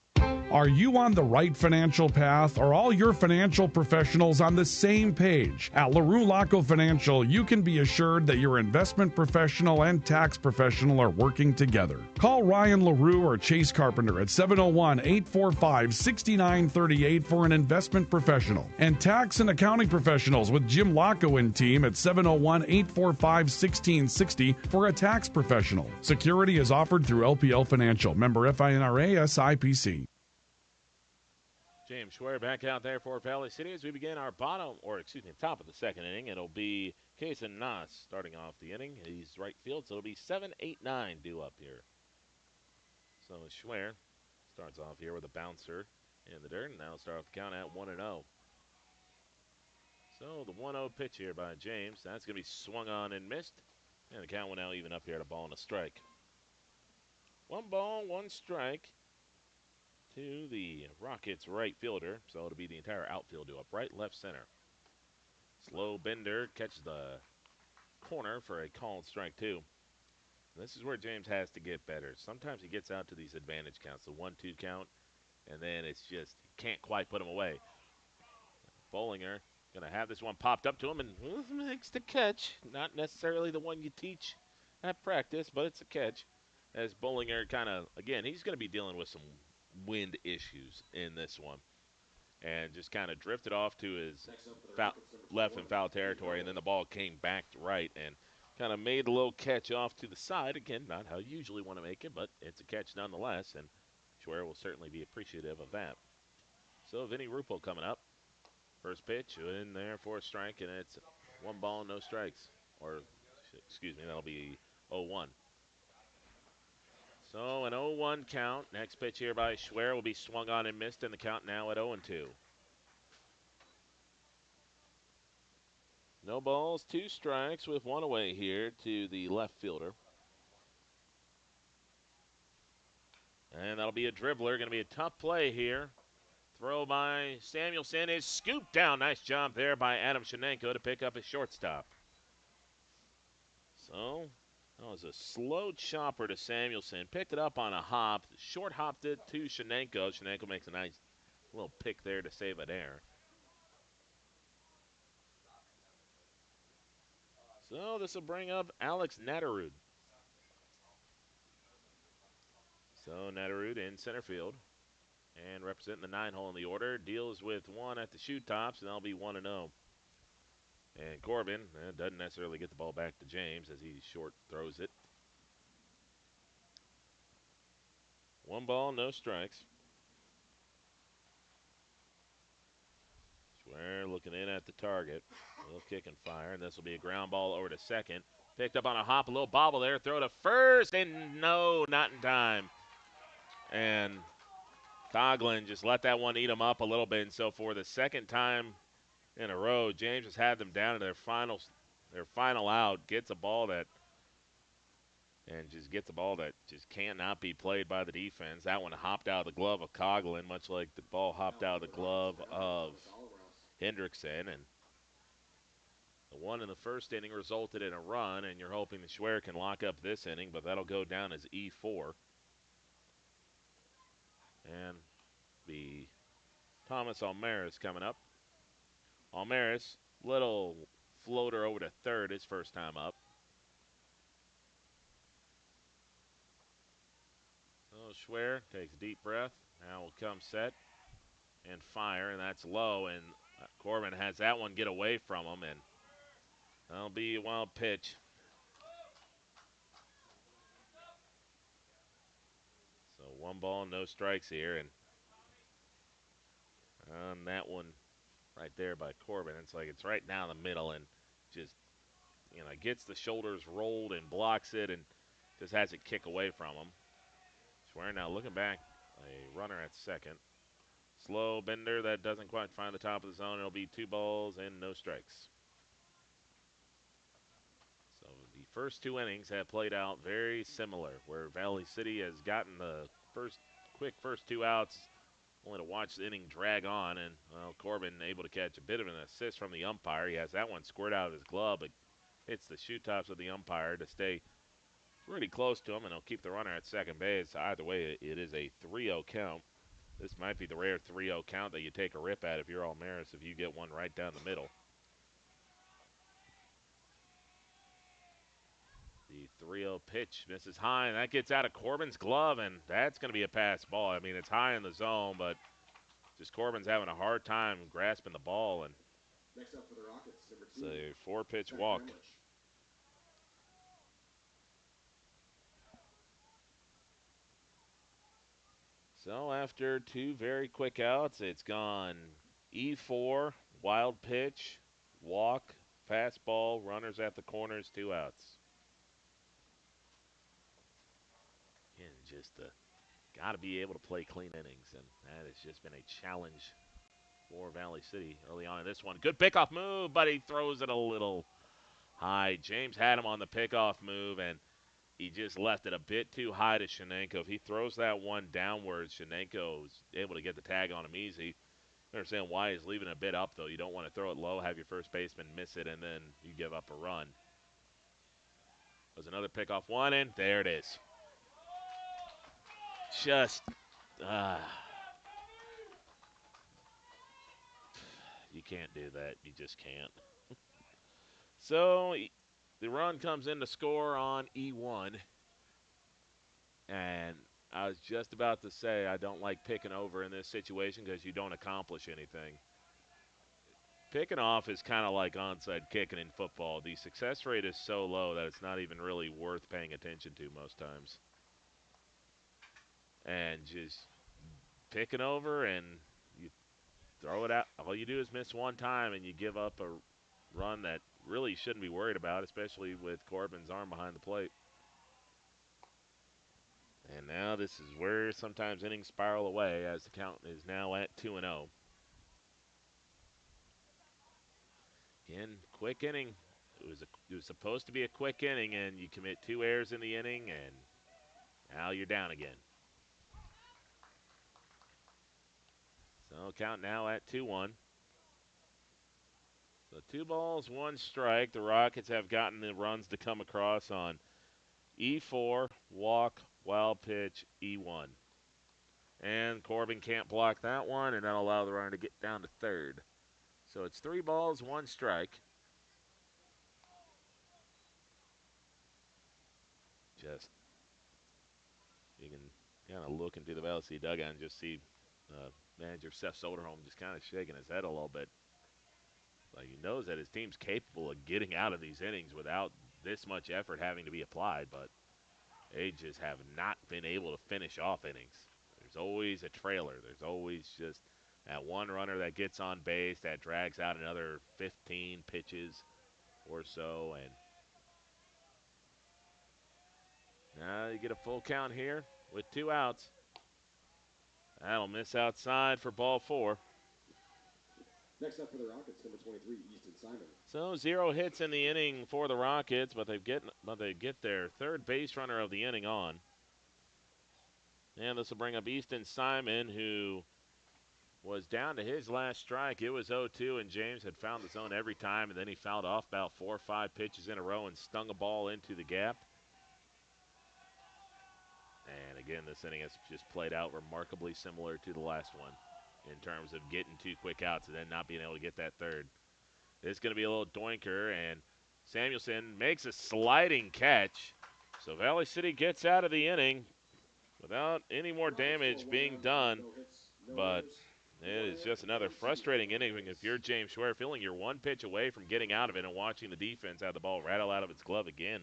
Are you on the right financial path? Are all your financial professionals on the same page? At LaRue Laco Financial, you can be assured that your investment professional and tax professional are working together. Call Ryan LaRue or Chase Carpenter at 701-845-6938 for an investment professional. And tax and accounting professionals with Jim Laco and team at 701-845-1660 for a tax professional. Security is offered through LPL Financial. Member FINRA SIPC. James Schwer back out there for Valley City as we begin our top of the second inning. It'll be Kason Nas starting off the inning. He's right field, so it'll be 7-8-9 due up here. So Schwer starts off here with a bouncer in the dirt, and now start off the count at 1-0. So the 1-0 pitch here by James. That's going to be swung on and missed, and the count will now even up here at a ball and a strike. 1 ball, 1 strike to the Rockets right fielder. So it'll be the entire outfield due up right, left, center. Slow bender catches the corner for a called strike 2. This is where James has to get better. Sometimes he gets out to these advantage counts, the 1-2 count, and then it's just can't quite put him away. Bollinger going to have this one popped up to him and makes the catch. Not necessarily the one you teach at practice, but it's a catch. As Bollinger kind of, again, he's going to be dealing with some wind issues in this one, and just kind of drifted off to his left and foul territory, and then the ball came back to right and kind of made a little catch off to the side. Again, not how you usually want to make it, but it's a catch nonetheless, and Schwer will certainly be appreciative of that. So Vinny Ruppel coming up. First pitch in there for a strike, and it's 1 ball, no strikes. Or, excuse me, that'll be 0-1. So an 0-1 count. Next pitch here by Schwer will be swung on and missed, and the count now at 0-2. No balls, 2 strikes with 1 away here to the left fielder. And that'll be a dribbler. Going to be a tough play here. Throw by Samuelson is scooped down. Nice job there by Adam Shenenko to pick up his shortstop. So that was a slow chopper to Samuelson. Picked it up on a hop. Short hopped it to Shenenko. Shenenko makes a nice little pick there to save it air. So this will bring up Alex Natterud. So Natterud in center field. And representing the 9-hole in the order. Deals with 1 at the shoe tops, and that'll be 1-0. And Corbin doesn't necessarily get the ball back to James as he short throws it. 1 ball, no strikes. Schwer looking in at the target. A little kick and fire, and this will be a ground ball over to second. Picked up on a hop, a little bobble there. Throw to first, and no, not in time. And Coughlin just let that one eat him up a little bit. And so for the second time in a row, James has had them down to their final out. Gets a ball that just cannot be played by the defense. That one hopped out of the glove of Coughlin, much like the ball hopped out of the glove of Hendrickson. And the one in the first inning resulted in a run, and you're hoping that Schwer can lock up this inning, but that'll go down as E4. And the Thomas Almaris coming up. Almaris, little floater over to third, his first time up. So Schwer takes a deep breath. Now will come set and fire, and that's low. And Corbin has that one get away from him, and that'll be a wild pitch. So 1 ball, no strikes here, and on that one right there by Corbin, it's like it's right down the middle and just, gets the shoulders rolled and blocks it and just has it kick away from him. Schwer now looking back, a runner at second. Slow bender that doesn't quite find the top of the zone. It'll be 2 balls and no strikes. So the first 2 innings have played out very similar, where Valley City has gotten the first 2 outs, only to watch the inning drag on. And, Corbin able to catch a bit of an assist from the umpire. He has that one squared out of his glove, but hits the shoe tops of the umpire to stay pretty close to him, and he'll keep the runner at second base. Either way, it is a 3-0 count. This might be the rare 3-0 count that you take a rip at if you're Almaris, if you get one right down the middle. The 3-0 pitch misses high, and that gets out of Corbin's glove, and that's going to be a pass ball. I mean, it's high in the zone, but just Corbin's having a hard time grasping the ball, and Next up for the Rockets, number 2. it's a 4-pitch walk. So after 2 very quick outs, it's gone E4, wild pitch, walk, fastball, runners at the corners, 2 outs. And just got to be able to play clean innings, and that has just been a challenge for Valley City early on in this one. Good pickoff move, but he throws it a little high. James had him on the pickoff move, and he just left it a bit too high to Shenenko. If he throws that one downwards, Shenenko's able to get the tag on him easy. I understand why he's leaving it a bit up, though. You don't want to throw it low, have your first baseman miss it, and then you give up a run. There's another pickoff one, and there it is. Just, you can't do that. You just can't. So the run comes in to score on E1. And I was just about to say I don't like picking over in this situation because you don't accomplish anything. Picking off is kind of like onside kicking in football. The success rate is so low that it's not even really worth paying attention to most times. And just picking over and you throw it out. All you do is miss one time and you give up a run that really shouldn't be worried about, especially with Corbin's arm behind the plate. And now this is where sometimes innings spiral away as the count is now at 2-0. Again, quick inning. It was supposed to be a quick inning, and you commit 2 errors in the inning, and now you're down again. So count now at 2-1. So 2 balls, 1 strike. The Rockets have gotten the runs to come across on E4, walk, wild pitch, E1. And Corbin can't block that one, and that'll allow the runner to get down to third. So it's 3 balls, 1 strike. Just, you can kind of look into the Valley City dugout and just see manager Seth Soderholm just kind of shaking his head a little bit. Like he knows that his team's capable of getting out of these innings without this much effort having to be applied, but they just have not been able to finish off innings. There's always a trailer. There's always just that one runner that gets on base that drags out another 15 pitches or so, and now you get a full count here with 2 outs. That'll miss outside for ball 4. Next up for the Rockets, number 23, Easton Simon. So 0 hits in the inning for the Rockets, but they get their third base runner of the inning on. And this will bring up Easton Simon, who was down to his last strike. It was 0-2, and James had found the zone every time, and then he fouled off about 4 or 5 pitches in a row and stung a ball into the gap. And again, this inning has just played out remarkably similar to the last one in terms of getting 2 quick outs and then not being able to get that third. It's going to be a little doinker, and Samuelson makes a sliding catch. So Valley City gets out of the inning. without any more damage being done. But it is just another frustrating inning if you're James Schwer, feeling you're one pitch away from getting out of it and watching the defense have the ball rattle out of its glove again.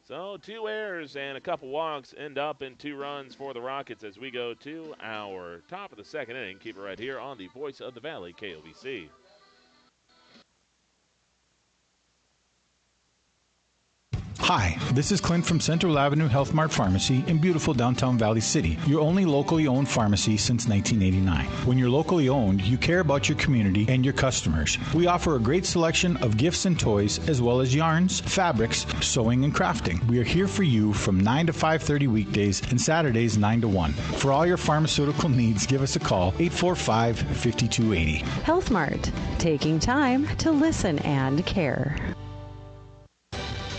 So 2 errors and a couple walks end up in 2 runs for the Rockets as we go to our top of the second inning. Keep it right here on the Voice of the Valley, KOVC. Hi, this is Clint from Central Avenue Health Mart Pharmacy in beautiful downtown Valley City, your only locally owned pharmacy since 1989. When you're locally owned, you care about your community and your customers. We offer a great selection of gifts and toys, as well as yarns, fabrics, sewing, and crafting. We are here for you from 9 to 5:30 weekdays and Saturdays 9 to 1. For all your pharmaceutical needs, give us a call, 845-5280. Health Mart, taking time to listen and care.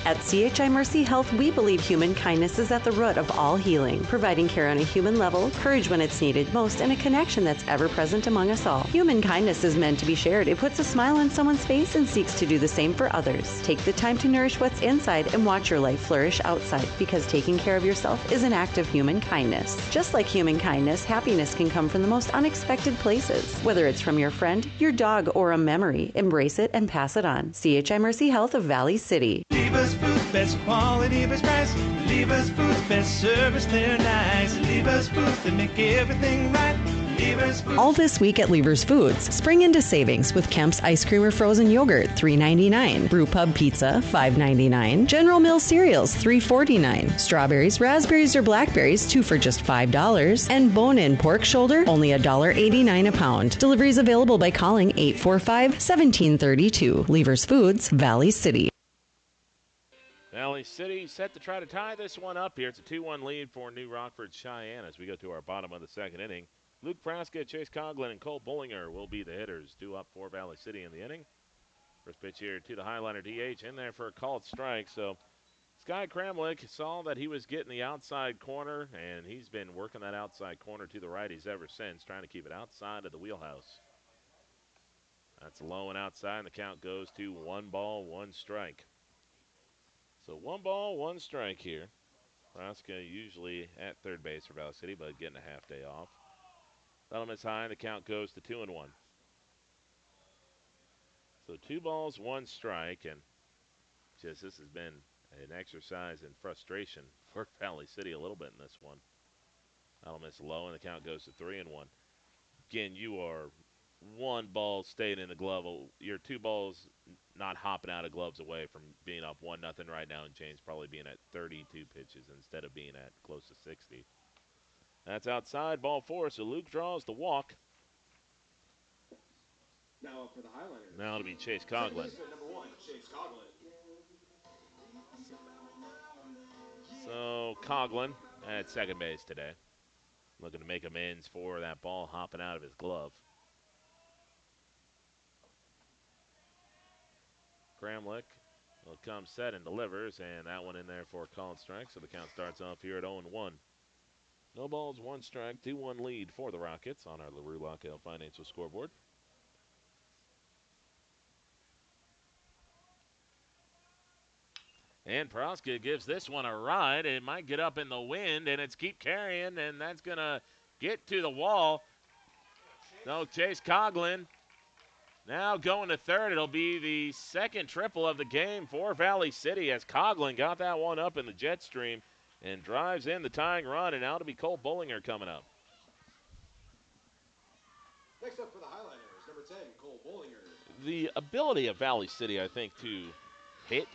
At CHI Mercy Health, we believe human kindness is at the root of all healing, providing care on a human level, courage when it's needed most, and a connection that's ever present among us all. Human kindness is meant to be shared. It puts a smile on someone's face and seeks to do the same for others. Take the time to nourish what's inside and watch your life flourish outside, because taking care of yourself is an act of human kindness. Just like human kindness, happiness can come from the most unexpected places. Whether it's from your friend, your dog, or a memory, embrace it and pass it on. CHI Mercy Health of Valley City. Lever's Foods, best quality, best price. Lever's Foods, best service, they're nice. Lever's Foods, they make everything right. Lever's Foods. All this week at Lever's Foods, spring into savings with Kemp's Ice Cream or Frozen Yogurt, $3.99. Brew Pub Pizza, $5.99. General Mills cereals, $3.49. Strawberries, raspberries, or blackberries, 2 for just $5. And bone-in pork shoulder, only $1.89 a pound. Deliveries available by calling 845-1732. Lever's Foods, Valley City. Valley City set to try to tie this one up here. It's a 2-1 lead for New Rockford Cheyenne as we go to our bottom of the second inning. Luke Praska, Chase Coughlin, and Cole Bullinger will be the hitters. 2 up for Valley City in the inning. First pitch here to the Highliner DH in there for a called strike. So Sky Kramlich saw that he was getting the outside corner, and he's been working that outside corner to the righties ever since, trying to keep it outside of the wheelhouse. That's low and outside, and the count goes to 1 ball, 1 strike. So 1 ball, 1 strike here. Praska usually at third base for Valley City, but getting a half day off. That'll miss high, and the count goes to 2-1. So 2 balls, 1 strike, and just this has been an exercise in frustration for Valley City a little bit in this one. That'll miss low, and the count goes to 3-1. Again, you are 1 ball staying in the glove. You're 2 balls not hopping out of gloves away from being up 1-0 right now, and James probably being at 32 pitches instead of being at close to 60. That's outside, ball 4, so Luke draws the walk. Now up for the Highlanders. Now it'll be Chase Coughlin. Number 1, Chase Coughlin. So Coughlin at second base today, looking to make amends for that ball hopping out of his glove. Kramlich will come set and delivers, and that one in there for a called strike, so the count starts off here at 0-1. No balls, 1 strike, 2-1 lead for the Rockets on our LaRue Lockhale Financial scoreboard. And Praska gives this one a ride. It might get up in the wind, and it's keep carrying, and that's going to get to the wall. No, Chase Coughlin now going to third. It'll be the second triple of the game for Valley City as Coughlin got that one up in the jet stream and drives in the tying run, and now it'll be Cole Bullinger coming up. Next up for the Highlanders, number 10, Cole Bullinger. The ability of Valley City, I think, to hit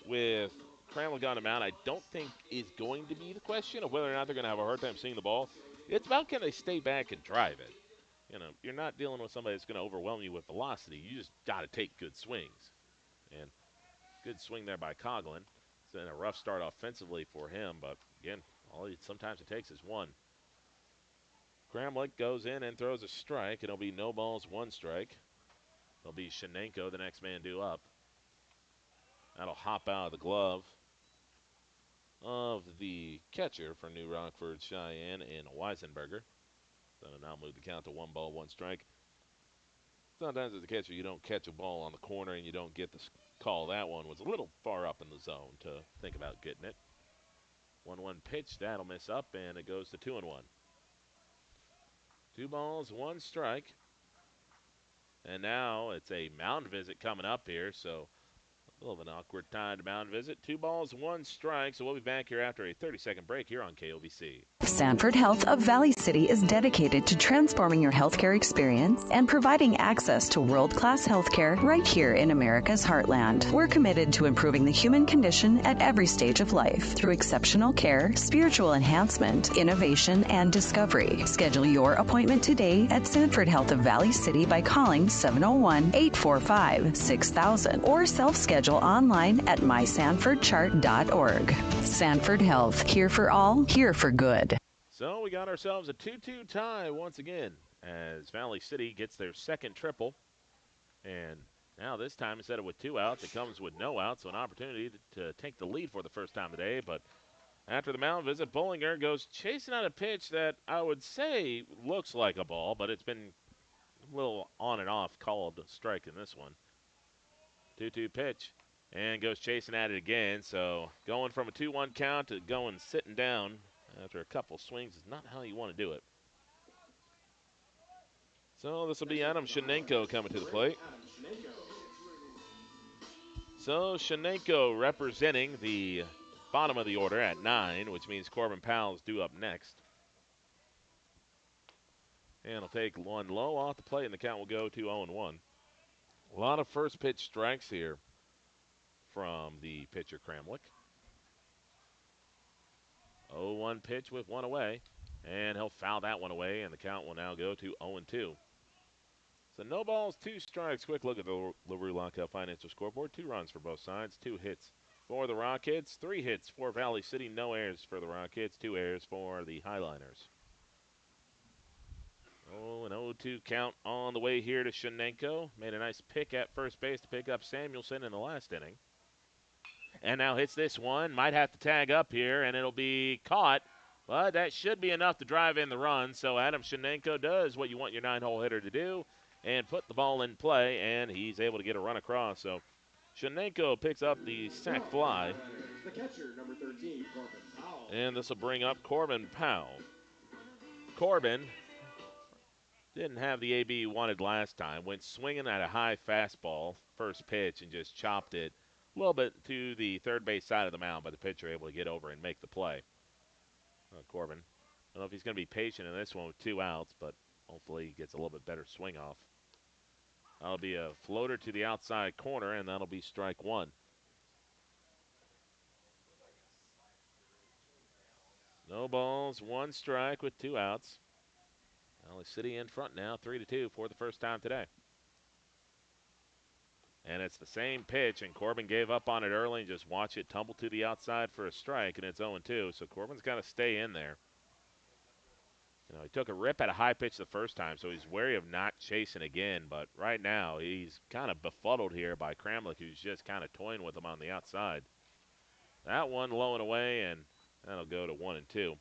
with Kramlich on the mound, I don't think is going to be the question of whether or not they're going to have a hard time seeing the ball. It's about can they stay back and drive it. You know, you're not dealing with somebody that's going to overwhelm you with velocity. You just got to take good swings. And good swing there by Coughlin. It's been a rough start offensively for him, but again, sometimes it takes is 1. Kramlich goes in and throws a strike. It'll be no balls, 1 strike. It'll be Shenenko, the next man due up. That'll hop out of the glove of the catcher for New Rockford Cheyenne in Weisenberger. That'll now move the count to 1 ball, 1 strike. Sometimes as a catcher, you don't catch a ball on the corner and you don't get the call. That one was a little far up in the zone to think about getting it. 1-1 pitch. That'll miss up, and it goes to 2-1. 2 balls, 1 strike. And now it's a mound visit coming up here, so a little of an awkward time to mound visit. 2 balls, 1 strike. So we'll be back here after a 30-second break here on KOVC. Sanford Health of Valley City is dedicated to transforming your healthcare experience and providing access to world-class healthcare right here in America's heartland. We're committed to improving the human condition at every stage of life through exceptional care, spiritual enhancement, innovation, and discovery. Schedule your appointment today at Sanford Health of Valley City by calling 701-845-6000 or self-schedule online at mysanfordchart.org. Sanford Health, here for all, here for good. So we got ourselves a 2-2 tie once again as Valley City gets their second triple. And now this time, instead of with 2 outs, it comes with no outs, so an opportunity to take the lead for the first time today. But after the mound visit, Bollinger goes chasing out a pitch that I would say looks like a ball, but it's been a little on and off called a strike in this one. 2-2 pitch. And goes chasing at it again. So going from a 2-1 count to going sitting down after a couple swings is not how you want to do it. So this will be Adam Shenenko coming to the plate. So Shenenko representing the bottom of the order at 9, which means Corbin Powell's due up next. And he'll take one low off the plate, and the count will go to 0-1. A lot of first pitch strikes here from the pitcher Kramlich. 0-1 pitch with 1 away, and he'll foul that one away, and the count will now go to 0-2. So no balls, 2 strikes. Quick look at the LaRue Lockout Financial scoreboard. 2 runs for both sides, 2 hits for the Rockets, 3 hits for Valley City, no errors for the Rockets, 2 errors for the Highliners. Oh, an 0-2 count on the way here to Shenenko. Made a nice pick at first base to pick up Samuelson in the last inning. And now hits this one. Might have to tag up here, and it'll be caught. But that should be enough to drive in the run. So Adam Shenenko does what you want your 9-hole hitter to do and put the ball in play, and he's able to get a run across. So Shenenko picks up the sac fly. The catcher, number 13, Corbin Powell. And this will bring up Corbin Powell. Corbin didn't have the AB he wanted last time. Went swinging at a high fastball, first pitch, and just chopped it a little bit to the third base side of the mound, but the pitcher able to get over and make the play. Corbin, I don't know if he's going to be patient in this one with 2 outs, but hopefully he gets a little bit better swing off. That'll be a floater to the outside corner, and that'll be strike 1. No balls, 1 strike with 2 outs. Valley City in front now, 3-2 for the first time today. And it's the same pitch, and Corbin gave up on it early and just watch it tumble to the outside for a strike, and it's 0-2. So Corbin's got to stay in there. You know, he took a rip at a high pitch the first time, so he's wary of not chasing again. But right now, he's kind of befuddled here by Kramlich, who's just kind of toying with him on the outside. That one low and away, and that'll go to 1-2.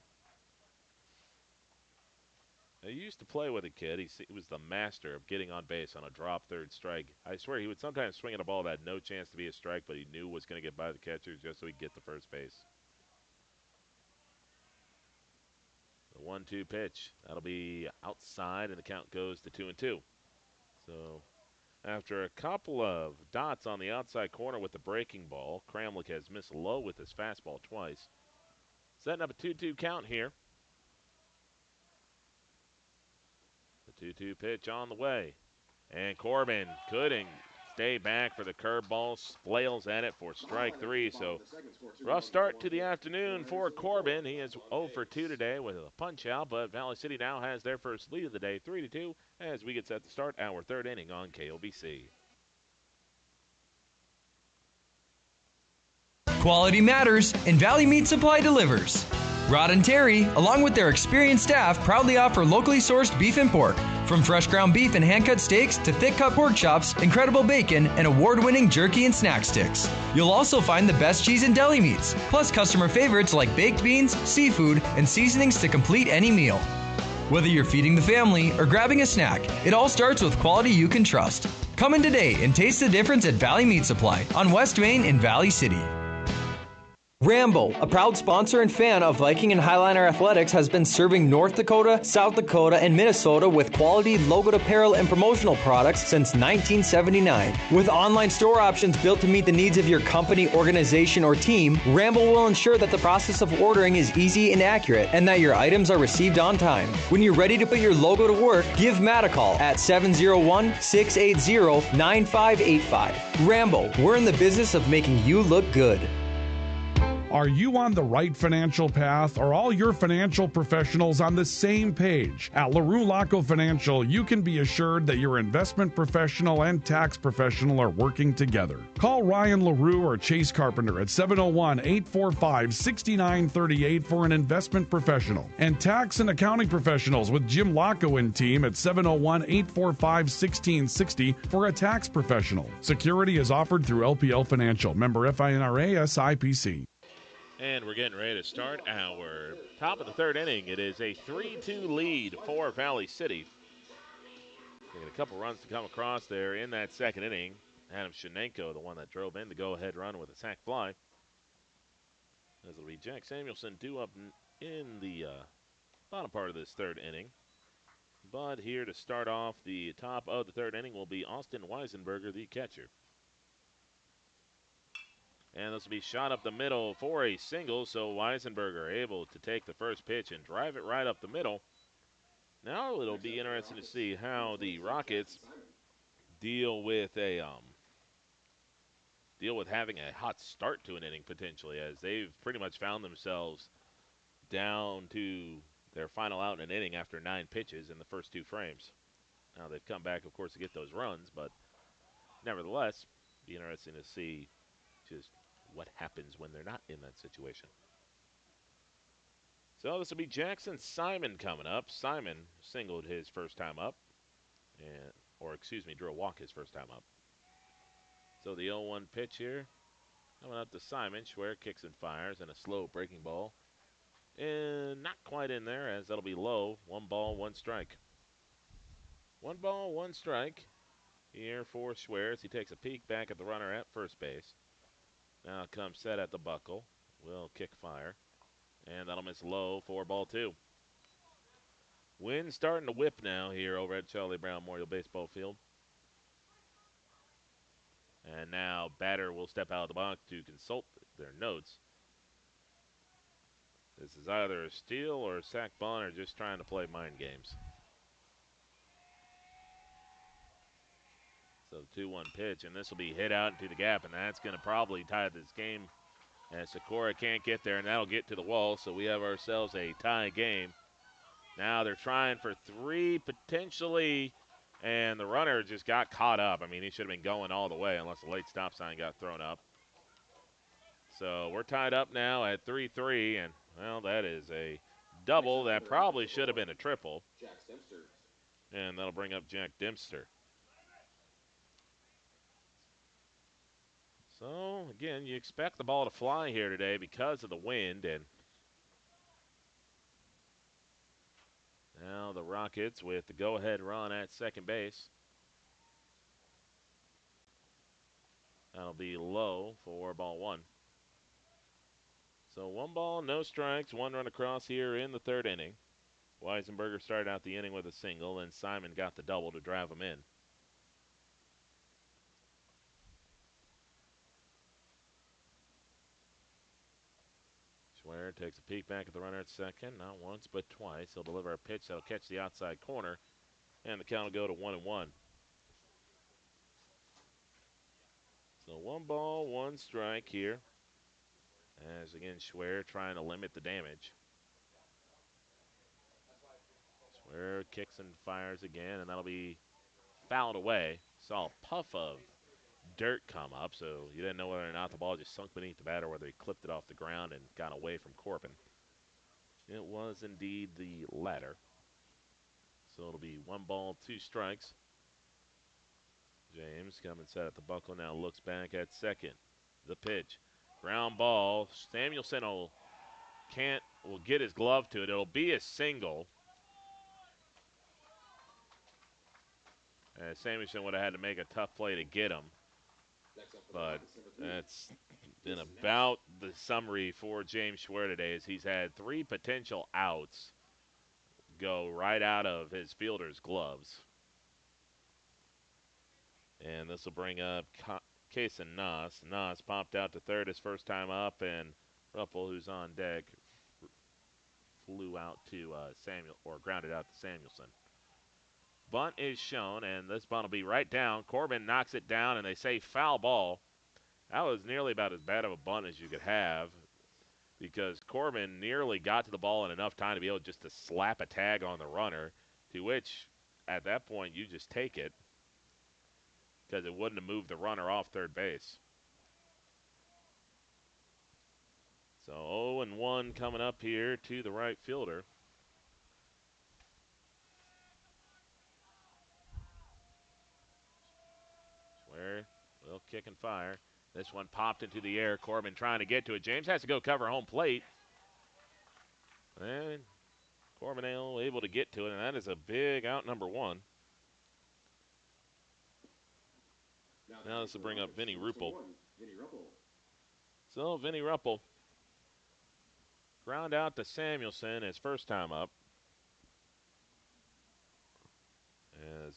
I used to play with a kid. He was the master of getting on base on a drop third strike. I swear he would sometimes swing at a ball that had no chance to be a strike, but he knew was going to get by the catcher just so he'd get to first base. The 1-2 pitch. That'll be outside, and the count goes to 2-2. So after a couple of dots on the outside corner with the breaking ball, Kramlich has missed low with his fastball twice. Setting up a 2-2 count here. The 2-2 pitch on the way. And Corbin couldn't stay back for the curveball. Flails at it for strike 3. So rough start to the afternoon for Corbin. He is 0 for 2 today with a punch out, but Valley City now has their first lead of the day, 3-2, as we get set to start our 3rd inning on KOBC. Quality matters, and Valley Meat Supply delivers. Rod and Terry, along with their experienced staff, proudly offer locally sourced beef and pork. From fresh ground beef and hand-cut steaks to thick-cut pork chops, incredible bacon, and award-winning jerky and snack sticks. You'll also find the best cheese and deli meats, plus customer favorites like baked beans, seafood, and seasonings to complete any meal. Whether you're feeding the family or grabbing a snack, it all starts with quality you can trust. Come in today and taste the difference at Valley Meat Supply on West Main in Valley City. Rambo, a proud sponsor and fan of Viking and Highliner Athletics, has been serving North Dakota, South Dakota, and Minnesota with quality logoed apparel and promotional products since 1979. With online store options built to meet the needs of your company, organization, or team, Rambo will ensure that the process of ordering is easy and accurate and that your items are received on time. When you're ready to put your logo to work, give Matt a call at 701-680-9585. Rambo, we're in the business of making you look good. Are you on the right financial path? Are all your financial professionals on the same page? At LaRue Laco Financial, you can be assured that your investment professional and tax professional are working together. Call Ryan LaRue or Chase Carpenter at 701-845-6938 for an investment professional. And tax and accounting professionals with Jim Laco and team at 701-845-1660 for a tax professional. Security is offered through LPL Financial. Member FINRA SIPC. And we're getting ready to start our top of the third inning. It is a 3-2 lead for Valley City. Taking a couple runs to come across there in that second inning. Adam Shenenko, the one that drove in the go-ahead run with a sac fly. As it'll be Jack Samuelson due up in the bottom part of this third inning. But here to start off the top of the third inning will be Austin Weisenberger, the catcher. And this will be shot up the middle for a single, so Weisenberger able to take the first pitch and drive it right up the middle. Now it'll be interesting to see how the Rockets deal with having a hot start to an inning potentially, as they've pretty much found themselves down to their final out in an inning after 9 pitches in the first 2 frames. Now they've come back, of course, to get those runs, but nevertheless, be interesting to see just what happens when they're not in that situation. So this will be Jackson Simon coming up. Simon singled his first time up, drew a walk his first time up. So the 0-1 pitch here, coming up to Simon. Schwer kicks and fires, and a slow breaking ball. And not quite in there, as that'll be low. 1 ball, 1 strike. 1 ball, 1 strike here for Schwer as he takes a peek back at the runner at first base. Now comes set at the buckle. Will kick fire. And that'll miss low for ball 2. Wind starting to whip now here over at Charlie Brown Memorial Baseball Field. And now batter will step out of the box to consult their notes. This is either a steal or a sac bunt or just trying to play mind games. So the 2-1 pitch, and this will be hit out into the gap, and that's going to probably tie this game as Sikora can't get there, and that'll get to the wall. So we have ourselves a tie game. Now they're trying for 3 potentially, and the runner just got caught up. I mean, he should have been going all the way unless the late stop sign got thrown up. So we're tied up now at 3-3, and, well, that is a double. That probably should have been a triple. And that'll bring up Jack Dempster. So, again, you expect the ball to fly here today because of the wind, and now the Rockets with the go-ahead run at second base. That'll be low for ball 1. So 1 ball, no strikes, 1 run across here in the third inning. Weisenberger started out the inning with a single, and Simon got the double to drive him in. Schwer takes a peek back at the runner at second, not once but twice. He'll deliver a pitch that'll catch the outside corner, and the count will go to 1-1. So 1 ball, 1 strike here. As again, Schwer trying to limit the damage. Schwer kicks and fires again, and that'll be fouled away. Saw a puff of dirt come up, so you didn't know whether or not the ball just sunk beneath the bat or whether he clipped it off the ground and got away from Corbin. It was indeed the latter. So it'll be 1 ball, 2 strikes. James coming set at the buckle now, looks back at second. The pitch. Ground ball. Samuelson will get his glove to it. It'll be a single. Samuelson would have had to make a tough play to get him. But that's been about the summary for James Schwer today, is he's had 3 potential outs go right out of his fielder's gloves. And this will bring up Kason Noss. Noss popped out to third his first time up, and Ruppel, who's on deck, flew out to grounded out to Samuelson. Bunt is shown, and this bunt will be right down. Corbin knocks it down, and they say foul ball. That was nearly about as bad of a bunt as you could have, because Corbin nearly got to the ball in enough time to be able just to slap a tag on the runner, to which, at that point, you just take it, because it wouldn't have moved the runner off third base. So 0-1 coming up here to the right fielder. Schwer will kick and fire. This one popped into the air. Corbin trying to get to it. James has to go cover home plate. And Corbin able to get to it, and that is a big out, number 1. Now this will bring up Vinny Ruppel. So Vinny Ruppel ground out to Samuelson his first time up. As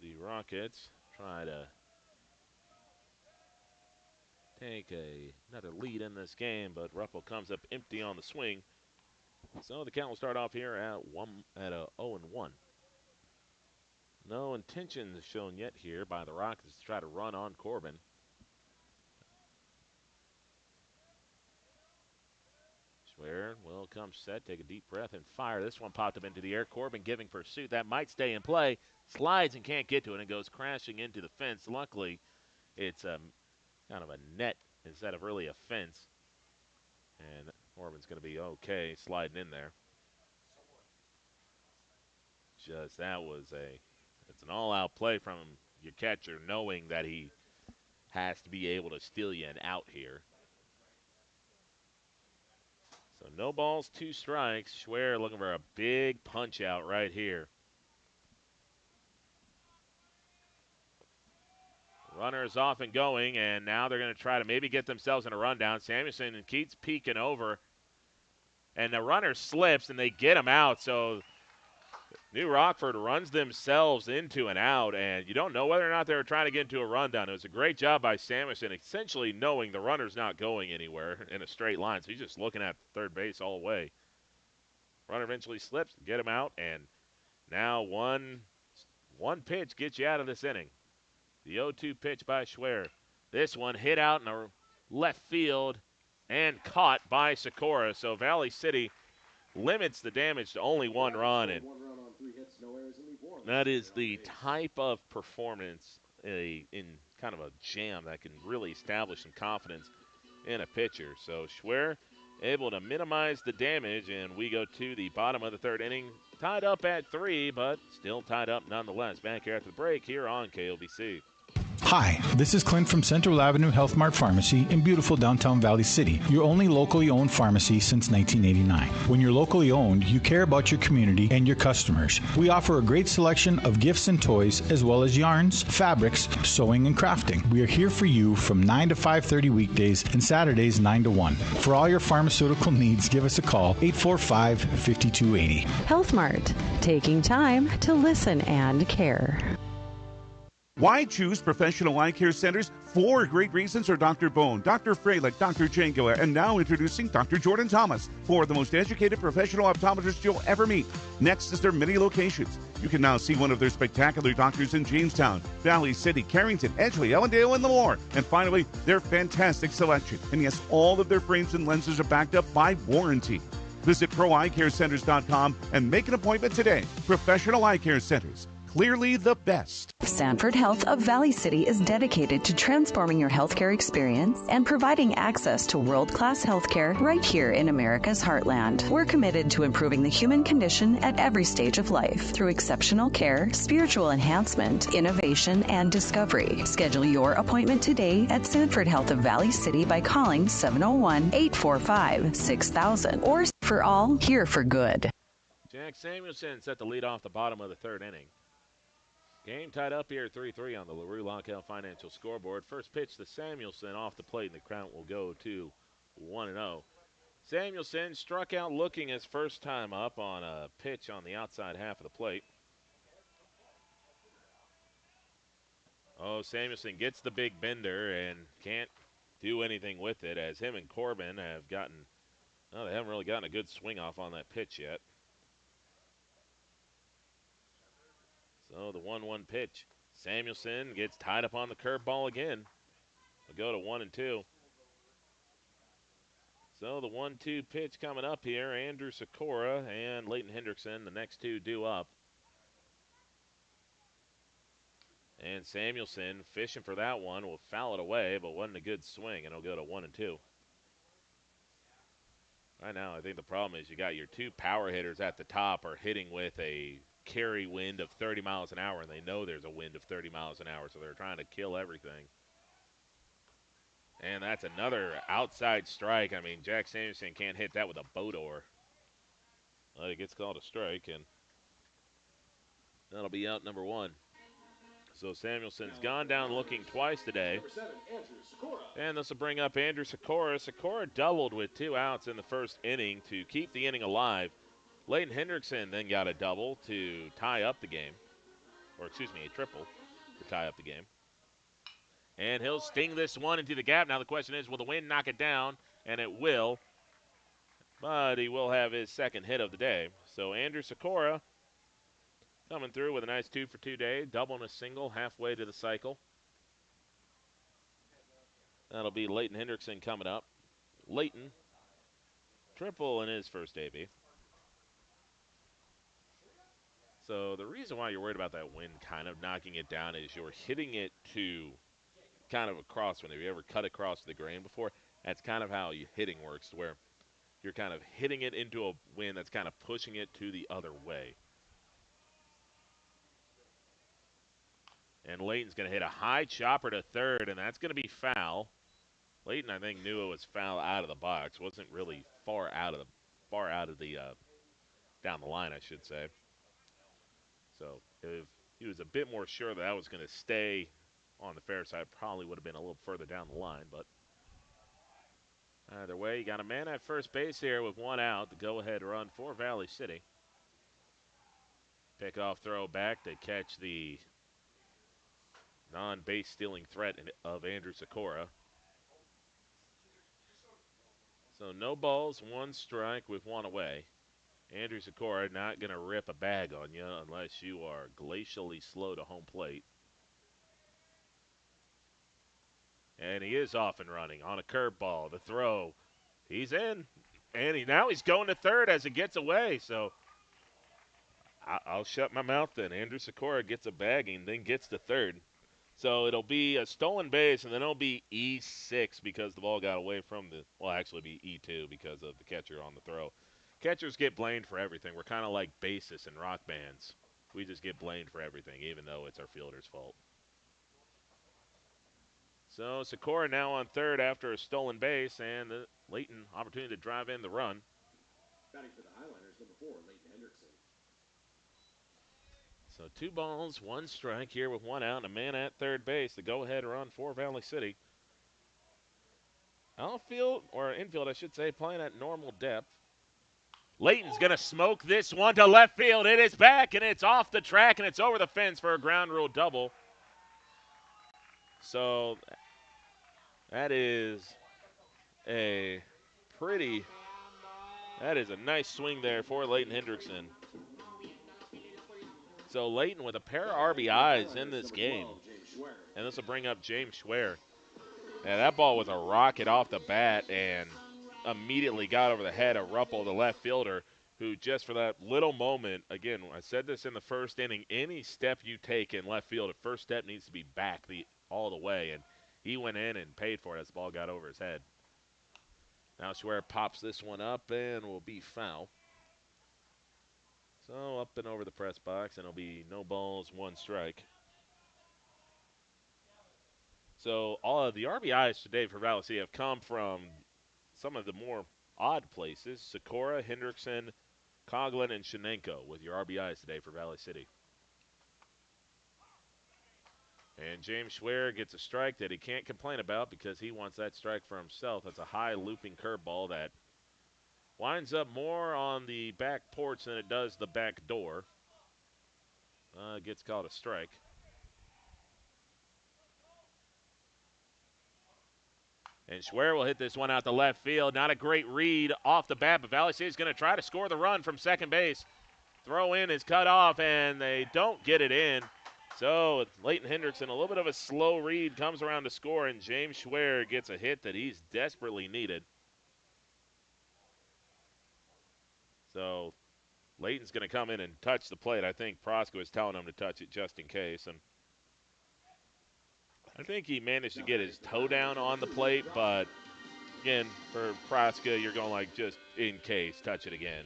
the Rockets try to take another lead in this game, but Ruppel comes up empty on the swing. So the count will start off here at 0-1. No intentions shown yet here by the Rockets to try to run on Corbin. Schwer will come set, take a deep breath, and fire. This one popped up into the air. Corbin giving pursuit. That might stay in play. Slides and can't get to it and goes crashing into the fence. Luckily, it's kind of a net instead of really a fence. And Corbin's going to be okay sliding in there. It's an all-out play from your catcher, knowing that he has to be able to steal you an out here. So no balls, 2 strikes. Schwer looking for a big punch out right here. Runner is off and going, and now they're going to try to maybe get themselves in a rundown. Samuelson and Keats peeking over, and the runner slips, and they get him out. So New Rockford runs themselves into an out, and you don't know whether or not they were trying to get into a rundown. It was a great job by Samuelson, essentially knowing the runner's not going anywhere in a straight line, so he's just looking at third base all the way. Runner eventually slips, get him out, and now one pitch gets you out of this inning. The 0-2 pitch by Schwer. This one hit out in the left field and caught by Sikora. So Valley City limits the damage to only 1 run, and that is the type of performance in kind of a jam that can really establish some confidence in a pitcher. So Schwer able to minimize the damage, and we go to the bottom of the 3rd inning, tied up at 3, but still tied up nonetheless. Back here after the break here on KOVC. Hi, this is Clint from Central Avenue Health Mart Pharmacy in beautiful downtown Valley City, your only locally owned pharmacy since 1989. When you're locally owned, you care about your community and your customers. We offer a great selection of gifts and toys, as well as yarns, fabrics, sewing, and crafting. We are here for you from 9 to 5:30 weekdays and Saturdays 9 to 1. For all your pharmaceutical needs, give us a call, 845-5280. Health Mart, taking time to listen and care. Why choose professional eye care centers? 4 great reasons are Dr. Bone, Dr. Freilich, Dr. Jangula, and now introducing Dr. Jordan Thomas, 4 of the most educated professional optometrists you'll ever meet. Next is their many locations. You can now see one of their spectacular doctors in Jamestown, Valley City, Carrington, Edgeley, Ellendale, and Lemoore. And finally, their fantastic selection. And yes, all of their frames and lenses are backed up by warranty. Visit ProEyeCareCenters.com and make an appointment today. Professional Eye Care Centers. Clearly the best. Sanford Health of Valley City is dedicated to transforming your healthcare experience and providing access to world-class healthcare right here in America's heartland. We're committed to improving the human condition at every stage of life through exceptional care, spiritual enhancement, innovation, and discovery. Schedule your appointment today at Sanford Health of Valley City by calling 701-845-6000 or for all, here for good. Jack Samuelson set the lead off the bottom of the 3rd inning. Game tied up here 3-3 on the LaRue Lockout Financial scoreboard. First pitch to Samuelson off the plate, and the count will go to 1-0. Samuelson struck out looking his first time up on a pitch on the outside half of the plate. Oh, Samuelson gets the big bender and can't do anything with it, as him and Corbin have gotten, well, they haven't really gotten a good swing off on that pitch yet. So the 1-1 pitch. Samuelson gets tied up on the curveball again. We'll go to 1-2. So the 1-2 pitch coming up here. Andrew Sikora and Leighton Hendrickson, the next two due up. And Samuelson fishing for that one, will foul it away, but wasn't a good swing, and it'll go to 1-2. Right now, I think the problem is you got your two power hitters at the top are hitting with a carry wind of 30 miles an hour, and they know there's a wind of 30 miles an hour, so they're trying to kill everything. And that's another outside strike. I mean, Jack Samuelson can't hit that with a boat oar. Well, it gets called a strike, and that'll be out number one. So Samuelson's gone down looking twice today. And this will bring up Andrew Sikora. Sikora doubled with 2 outs in the first inning to keep the inning alive. Leighton Hendrickson then got a double to tie up the game. Or, excuse me, a triple to tie up the game. And he'll sting this one into the gap. Now the question is, will the wind knock it down? And it will. But he will have his second hit of the day. So Andrew Sikora coming through with a nice 2-for-2 day. Double and a single halfway to the cycle. That'll be Leighton Hendrickson coming up. Leighton, triple in his first AB. So the reason why you're worried about that wind kind of knocking it down is you're hitting it to kind of a crosswind. Have you ever cut across the grain before? That's kind of how hitting works, where you're kind of hitting it into a wind that's kind of pushing it to the other way. And Leighton's going to hit a high chopper to third, and that's going to be foul. Leighton, I think, knew it was foul out of the box. Wasn't really far out of the down the line, I should say. So if he was a bit more sure that was going to stay on the fair side, probably would have been a little further down the line. But either way, you got a man at first base here with 1 out. The go-ahead run for Valley City. Pickoff throw back to catch the non-base stealing threat of Andrew Sikora. So no balls, 1 strike with 1 away. Andrew Sikora not going to rip a bag on you unless you are glacially slow to home plate. And he is off and running on a curveball. The throw, he's in. And now he's going to third as it gets away. So I'll shut my mouth then. Andrew Sikora gets a bagging, then gets to third. So it'll be a stolen base, and then it'll be E6 because the ball got away from the, well, actually be E2 because of the catcher on the throw. Catchers get blamed for everything. We're kind of like bassists in rock bands. We just get blamed for everything, even though it's our fielder's fault. So Sikora now on third after a stolen base, and the Leighton opportunity to drive in the run. Batting for the Highlanders, number 4, Leighton Hendrickson. So 2 balls, 1 strike here with 1 out and a man at third base. The go-ahead run for Valley City. Outfield, or infield, I should say, playing at normal depth. Leighton's going to smoke this one to left field. It is back, and it's off the track, and it's over the fence for a ground rule double. So that is a nice swing there for Leighton Hendrickson. So Leighton with a pair of RBIs in this game. And this will bring up James Schwer. Yeah, that ball was a rocket off the bat and immediately got over the head of Ruppel, the left fielder, who just for that little moment, again, I said this in the first inning, any step you take in left field, the first step needs to be back all the way. And he went in and paid for it as the ball got over his head. Now Schwer pops this one up and will be foul. So up and over the press box, and it'll be no balls, 1 strike. So all of the RBIs today for Valley City have come from some of the more odd places. Sikora, Hendrickson, Coughlin, and Shenenko with your RBIs today for Valley City. And James Schwer gets a strike that he can't complain about because he wants that strike for himself. That's a high looping curveball that winds up more on the back porch than it does the back door. Gets called a strike. And Schwer will hit this one out to left field. Not a great read off the bat, but Valley City is going to try to score the run from second base. Throw in is cut off, and they don't get it in. So Leighton Hendrickson, a little bit of a slow read, comes around to score, and James Schwer gets a hit that he's desperately needed. So Leighton's going to come in and touch the plate. I think Proska was telling him to touch it just in case. And I think he managed to get his toe down on the plate, but again, for Proska, you're going like just in case, touch it again.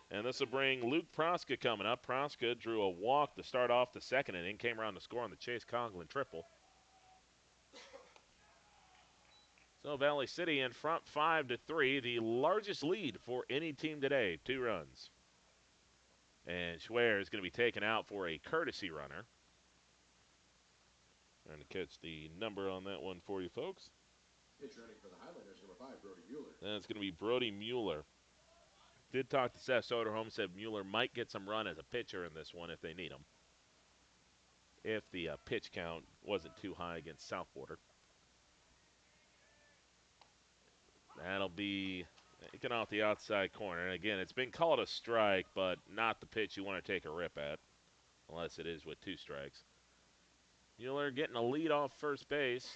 And this will bring Luke Proska coming up. Proska drew a walk to start off the second inning, came around to score on the Chase Conklin triple. So Valley City in front 5-3, the largest lead for any team today, 2 runs. And Schwer is going to be taken out for a courtesy runner. Trying to catch the number on that one for you folks. Pitch running for the Highlanders, number 5, Brody Mueller. That's going to be Brody Mueller. Did talk to Seth Soderholm, said Mueller might get some run as a pitcher in this one if they need him. If the pitch count wasn't too high against South Border. That'll be taken off the outside corner. And again, it's been called a strike, but not the pitch you want to take a rip at, unless it is with 2 strikes. Mueller getting a lead off first base.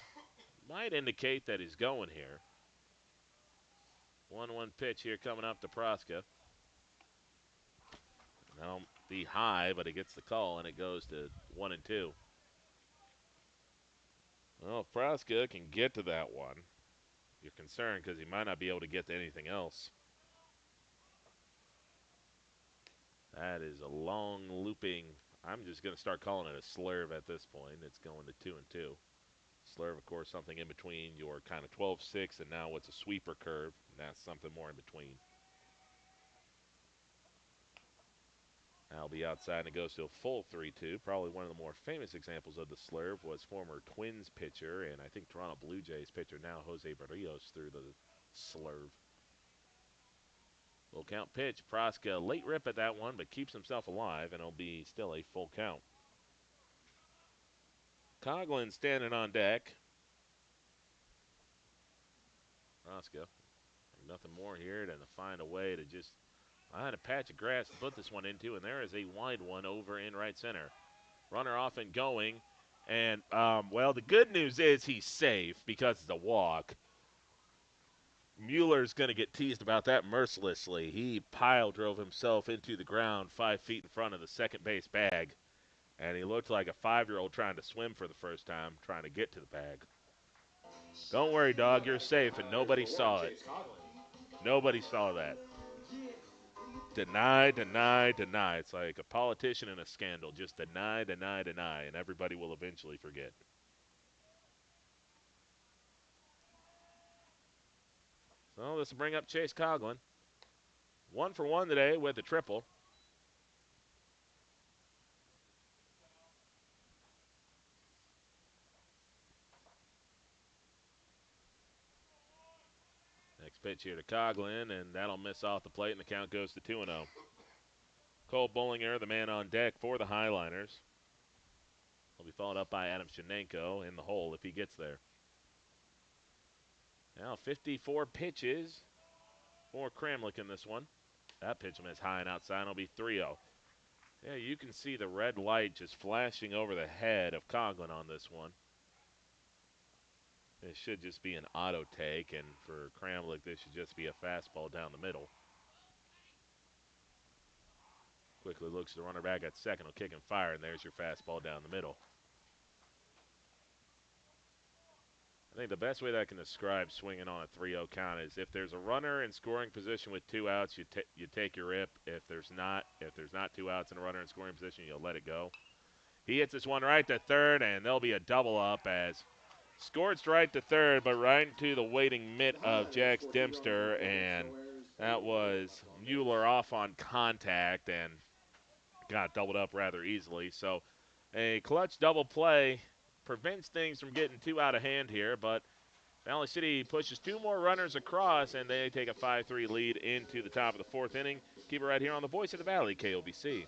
Might indicate that he's going here. 1-1 pitch here coming up to Proska. That'll be high, but it gets the call, and it goes to 1-2. Well, if Proska can get to that one, you're concerned because he might not be able to get to anything else. That is a long looping. I'm just going to start calling it a slurve at this point. It's going to 2-2. Slurve, of course, something in between your kind of 12-6 and now what's a sweeper curve. And that's something more in between. That'll be outside and it goes to a full 3-2. Probably one of the more famous examples of the slurve was former Twins pitcher and I think Toronto Blue Jays pitcher now Jose Barrios through the slurve. Full count pitch. Proska late rip at that one, but keeps himself alive, and it'll be still a full count. Coughlin standing on deck. Proska, nothing more here than to find a way to just find a patch of grass to put this one into, and there is a wide one over in right center. Runner off and going, and, well, the good news is he's safe because it's a walk. Mueller's going to get teased about that mercilessly. He pile drove himself into the ground 5 feet in front of the second base bag, and he looked like a 5-year-old trying to swim for the first time, trying to get to the bag. Don't worry, dog, you're safe, and nobody saw it. Nobody saw that. Deny, deny, deny. It's like a politician in a scandal. Just deny, deny, deny, and everybody will eventually forget. So this will bring up Chase Coughlin. 1 for 1 today with a triple. Next pitch here to Coughlin, and that'll miss off the plate, and the count goes to 2-0. Cole Bollinger, the man on deck for the Highliners. Will be followed up by Adam Shenenko in the hole if he gets there. Now 54 pitches for Kramlich in this one. That pitch missed high and outside, and it'll be 3-0. Yeah, you can see the red light just flashing over the head of Coughlin on this one. It should just be an auto take, and for Kramlich, this should just be a fastball down the middle. Quickly looks the runner back at second, will kick and fire, and there's your fastball down the middle. I think the best way that I can describe swinging on a 3-0 count is if there's a runner in scoring position with 2 outs, you take your rip. If there's not 2 outs and a runner in scoring position, you'll let it go. He hits this one right to third, and there'll be a double up as scored right to third, but right into the waiting mitt of Jax Dempster, and that was Mueller off on contact and got doubled up rather easily. So A clutch double play prevents things from getting too out of hand here, but Valley City pushes 2 more runners across, and they take a 5-3 lead into the top of the 4th inning. Keep it right here on the Voice of the Valley, KOVC.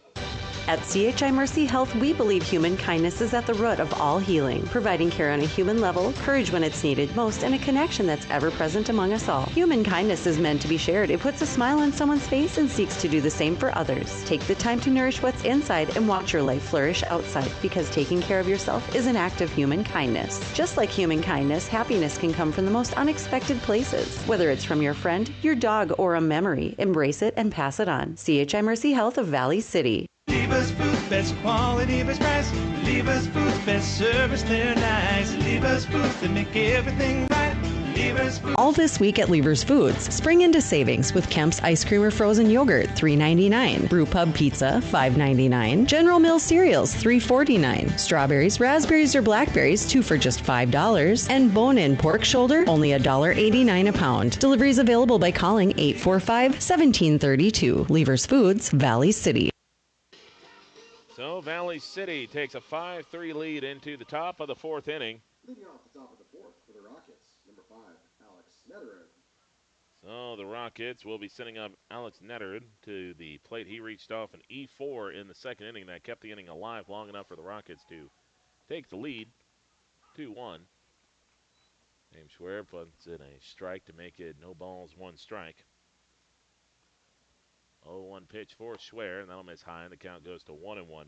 At CHI Mercy Health, we believe human kindness is at the root of all healing, providing care on a human level, courage when it's needed most, and a connection that's ever present among us all. Human kindness is meant to be shared. It puts a smile on someone's face and seeks to do the same for others. Take the time to nourish what's inside and watch your life flourish outside, because taking care of yourself is an act of human kindness. Just like human kindness, happiness can come from the most unexpected places. Whether it's from your friend, your dog, or a memory, embrace it and pass it on. CHI Mercy Health of Valley City. Lever's Foods, best quality, best price. Lever's Foods, best service, they're nice. Lever's Foods, they make everything right. Lever's Foods. All this week at Lever's Foods, spring into savings with Kemp's Ice Cream or Frozen Yogurt, $3.99. Brew Pub Pizza, $5.99. General Mills cereals, $3.49. Strawberries, raspberries, or blackberries, 2 for just $5. And bone-in pork shoulder, only $1.89 a pound. Deliveries available by calling 845-1732. Lever's Foods, Valley City. So Valley City takes a 5-3 lead into the top of the 4th inning. Leading off the top of the 4th for the Rockets, number 5, Alex Netterin. So the Rockets will be sending up Alex Netterin to the plate. He reached off an E4 in the 2nd inning. That kept the inning alive long enough for the Rockets to take the lead, 2-1. James Schwer puts in a strike to make it no balls, 1 strike. 0-1 pitch for Schwer, and that'll miss high, and the count goes to 1-1.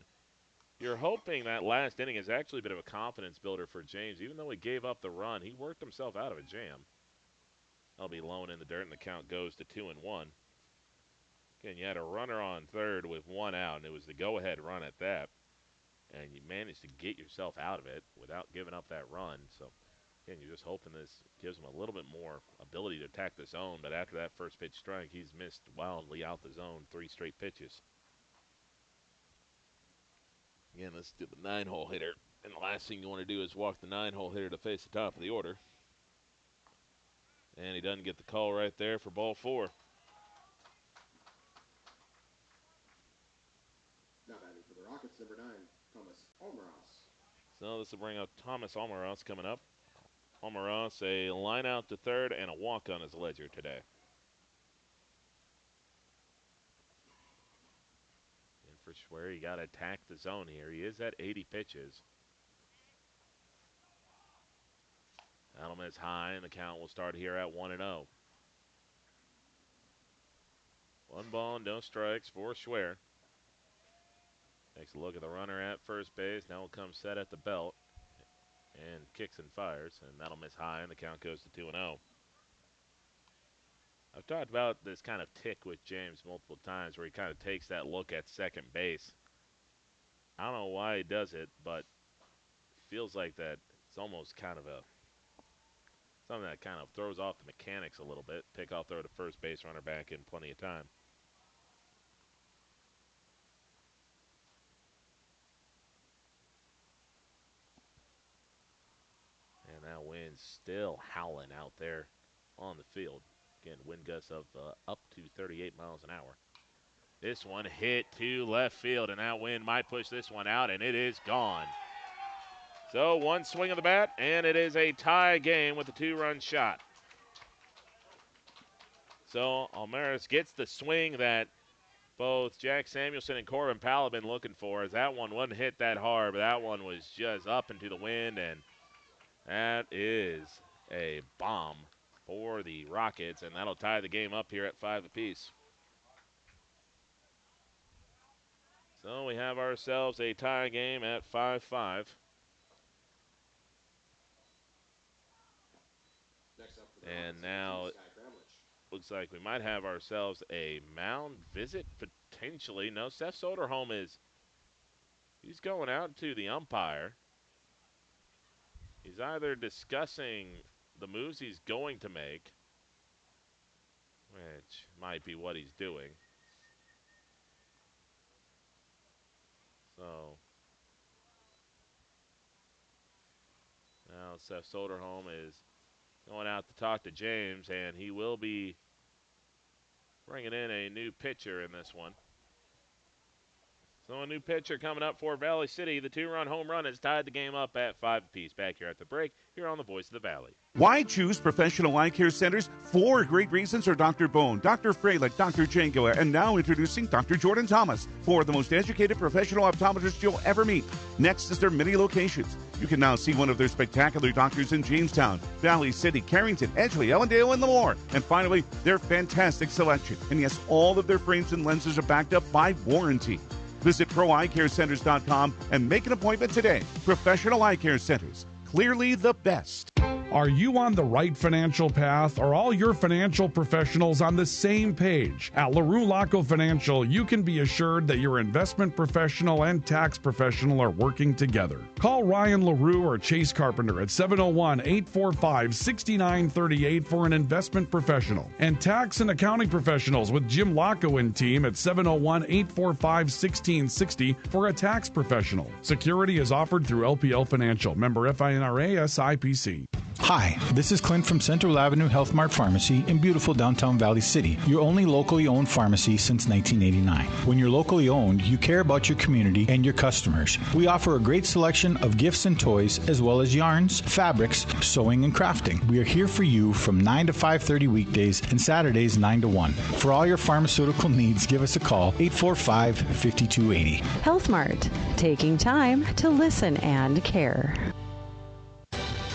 You're hoping that last inning is actually a bit of a confidence builder for James. Even though he gave up the run, he worked himself out of a jam. That'll be low in the dirt, and the count goes to 2-1. Again, you had a runner on third with 1 out, and it was the go-ahead run at that. And you managed to get yourself out of it without giving up that run. So, again, you're just hoping this gives him a little bit more ability to attack the zone. But after that first pitch strike, he's missed wildly out the zone 3 straight pitches. Again, let's do the 9-hole hitter. And the last thing you want to do is walk the 9-hole hitter to face the top of the order. And he doesn't get the call right there for ball 4. Now batting for the Rockets, number 9, Thomas Almaraz. So this will bring up Thomas Almaraz coming up. Almaraz, a line out to third and a walk on his ledger today. And for Schwer, you got to attack the zone here. He is at 80 pitches. That'll miss high, and the count will start here at 1-0. 1 ball, no strikes for Schwer. Takes a look at the runner at first base. Now will come set at the belt and kicks and fires, and that'll miss high, and the count goes to 2-0. I've talked about this kind of tick with James multiple times where he kind of takes that look at second base. I don't know why he does it, but it feels like that it's almost kind of something that kind of throws off the mechanics a little bit. Pickoff throw to first base, runner back in plenty of time. And that wind's still howling out there on the field. Again, wind gusts of up to 38 miles an hour. This one hit to left field, and that wind might push this one out, and it is gone. So 1 swing of the bat, and it is a tie game with a 2-run shot. So Almaraz gets the swing that both Jack Samuelson and Corbin Powell have been looking for, as that one wasn't hit that hard, but that one was just up into the wind, and that is a bomb for the Rockets, and that'll tie the game up here at 5 apiece. So we have ourselves a tie game at 5-5. And now it looks like we might have ourselves a mound visit potentially. No, Seth Soderholm he's going out to the umpire. He's either discussing the moves he's going to make, which might be what he's doing. So now Seth Soderholm is going out to talk to James, and he will be bringing in a new pitcher in this one. So a new pitcher coming up for Valley City. The 2-run home run has tied the game up at 5 apiece. Back here at the break, here on the Voice of the Valley. Why choose professional eye care centers? 4 great reasons are Dr. Bone, Dr. Freilich, Dr. Jango, and now introducing Dr. Jordan Thomas. 4 of the most educated professional optometrists you'll ever meet. Next is their many locations. You can now see one of their spectacular doctors in Jamestown, Valley City, Carrington, Edgeley, Ellendale, and Lemoore. And finally, their fantastic selection. And yes, all of their frames and lenses are backed up by warranty. Visit ProEyeCareCenters.com and make an appointment today. Professional Eye Care Centers. Clearly the best. Are you on the right financial path? Are all your financial professionals on the same page? At LaRue Laco Financial, you can be assured that your investment professional and tax professional are working together. Call Ryan LaRue or Chase Carpenter at 701-845-6938 for an investment professional. And tax and accounting professionals with Jim Laco and team at 701-845-1660 for a tax professional. Security is offered through LPL Financial. Member FINRA SIPC. Hi, this is Clint from Central Avenue Health Mart Pharmacy in beautiful downtown Valley City, your only locally owned pharmacy since 1989. When you're locally owned, you care about your community and your customers. We offer a great selection of gifts and toys, as well as yarns, fabrics, sewing, and crafting. We are here for you from 9 to 5:30 weekdays and Saturdays 9 to 1. For all your pharmaceutical needs, give us a call, 845-5280. Health Mart, taking time to listen and care.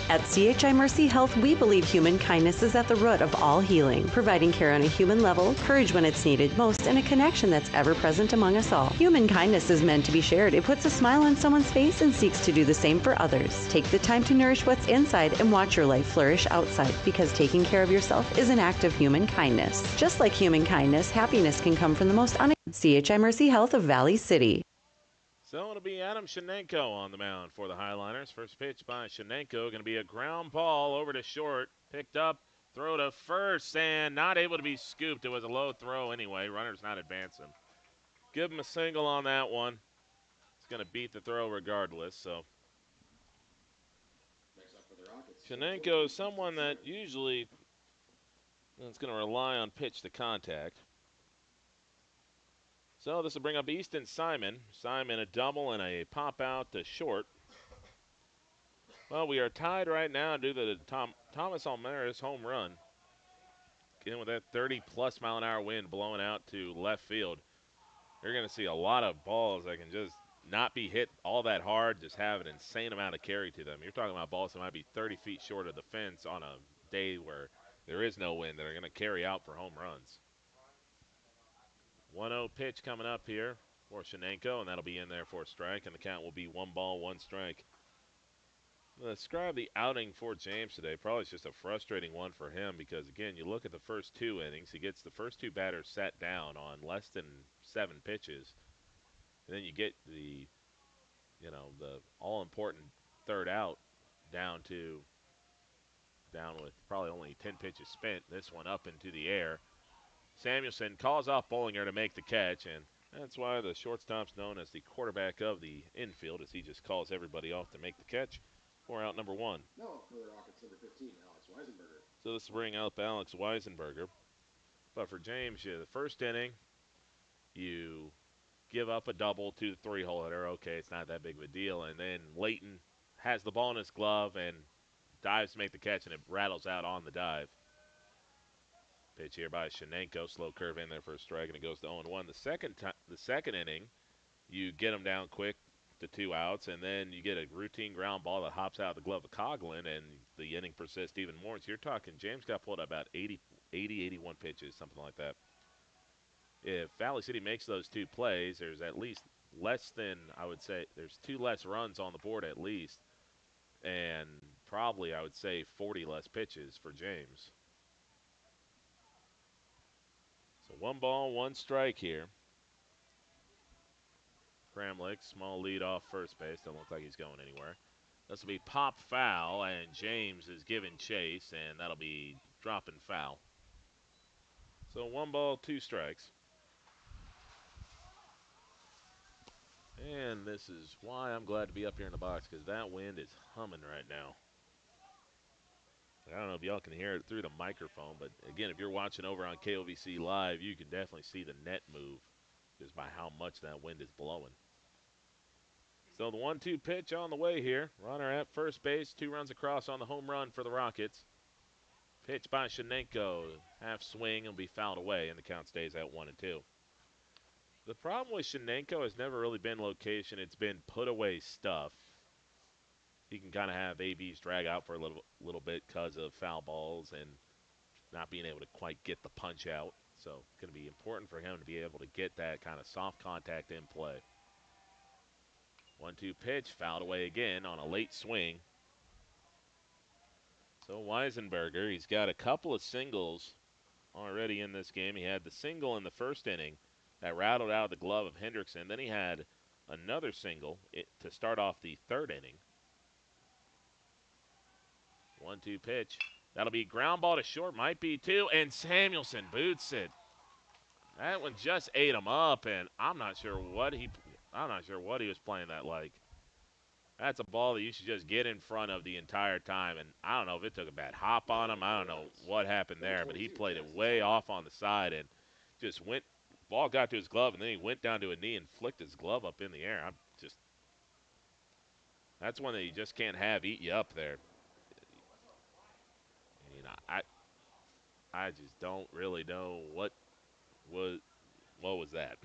At CHI Mercy Health, we believe human kindness is at the root of all healing, providing care on a human level, courage when it's needed most, and a connection that's ever present among us all. Human kindness is meant to be shared. It puts a smile on someone's face and seeks to do the same for others. Take the time to nourish what's inside and watch your life flourish outside, because taking care of yourself is an act of human kindness. Just like human kindness, happiness can come from the most CHI Mercy Health of Valley City. So it'll be Adam Shenenko on the mound for the Highliners. First pitch by Shenenko, going to be a ground ball over to short. Picked up, throw to first, and not able to be scooped. It was a low throw anyway. Runner's not advancing. Give him a single on that one. It's going to beat the throw regardless. So Shenenko is someone that usually is going to rely on pitch to contact. So this will bring up Easton Simon. Simon a double and a pop out to short. Well, we are tied right now due to the Thomas Almaris home run. Again, with that 30-plus mile-an-hour wind blowing out to left field, you're going to see a lot of balls that can just not be hit all that hard, just have an insane amount of carry to them. You're talking about balls that might be 30 feet short of the fence on a day where there is no wind that are going to carry out for home runs. 1-0 pitch coming up here for Shenenko, and that'll be in there for a strike, and the count will be 1 ball, 1 strike. Describe the outing for James today. Probably it's just a frustrating one for him because, again, you look at the first 2 innings. He gets the first 2 batters sat down on less than 7 pitches. And then you get the all-important third out down with probably only 10 pitches spent. This one up into the air. Samuelson calls off Bollinger to make the catch, and that's why the shortstop's known as the quarterback of the infield, as he just calls everybody off to make the catch for out number 1. No, for the Rockets, number 15, Alex Weisenberger. So this will bring up Alex Weisenberger. But for James, the first inning, you give up a double to the 3-hole hitter. Okay, it's not that big of a deal. And then Leighton has the ball in his glove and dives to make the catch, and it rattles out on the dive. Pitch here by Shenenko, slow curve in there for a strike, and it goes to 0-1. The second inning, you get him down quick to 2 outs, and then you get a routine ground ball that hops out of the glove of Coughlin, and the inning persists even more. So you're talking James got pulled about 81 pitches, something like that. If Valley City makes those 2 plays, there's at least less than, I would say, there's 2 less runs on the board at least, and probably, I would say, 40 less pitches for James. So 1 ball, 1 strike here. Kramlich, small lead off first base. Doesn't look like he's going anywhere. This will be pop foul, and James is giving chase, and that'll be dropping foul. So 1 ball, 2 strikes. And this is why I'm glad to be up here in the box, because that wind is humming right now. I don't know if y'all can hear it through the microphone, but again, if you're watching over on KOVC Live, you can definitely see the net move. just by how much that wind is blowing. So the 1-2 pitch on the way here. Runner at first base, 2 runs across on the home run for the Rockets. Pitch by Shenenko, half swing, will be fouled away, and the count stays at 1-2. The problem with Shenenko has never really been location. It's been put away stuff. He can kind of have ABs drag out for a little bit because of foul balls and not being able to quite get the punch out. So it's going to be important for him to be able to get that kind of soft contact in play. 1-2 pitch, fouled away again on a late swing. So Weisenberger, he's got a couple of singles already in this game. He had the single in the first inning that rattled out of the glove of Hendrickson. Then he had another single to start off the third inning. 1-2 pitch. That'll be ground ball to short, might be 2, and Samuelson boots it. That one just ate him up, and I'm not sure what he was playing that like. That's a ball that you should just get in front of the entire time, and I don't know if it took a bad hop on him. I don't know what happened there, but he played it way off on the side and just went. Ball got to his glove, and then he went down to a knee and flicked his glove up in the air. That's one that you just can't have eat you up there. You know, I just don't really know what was that.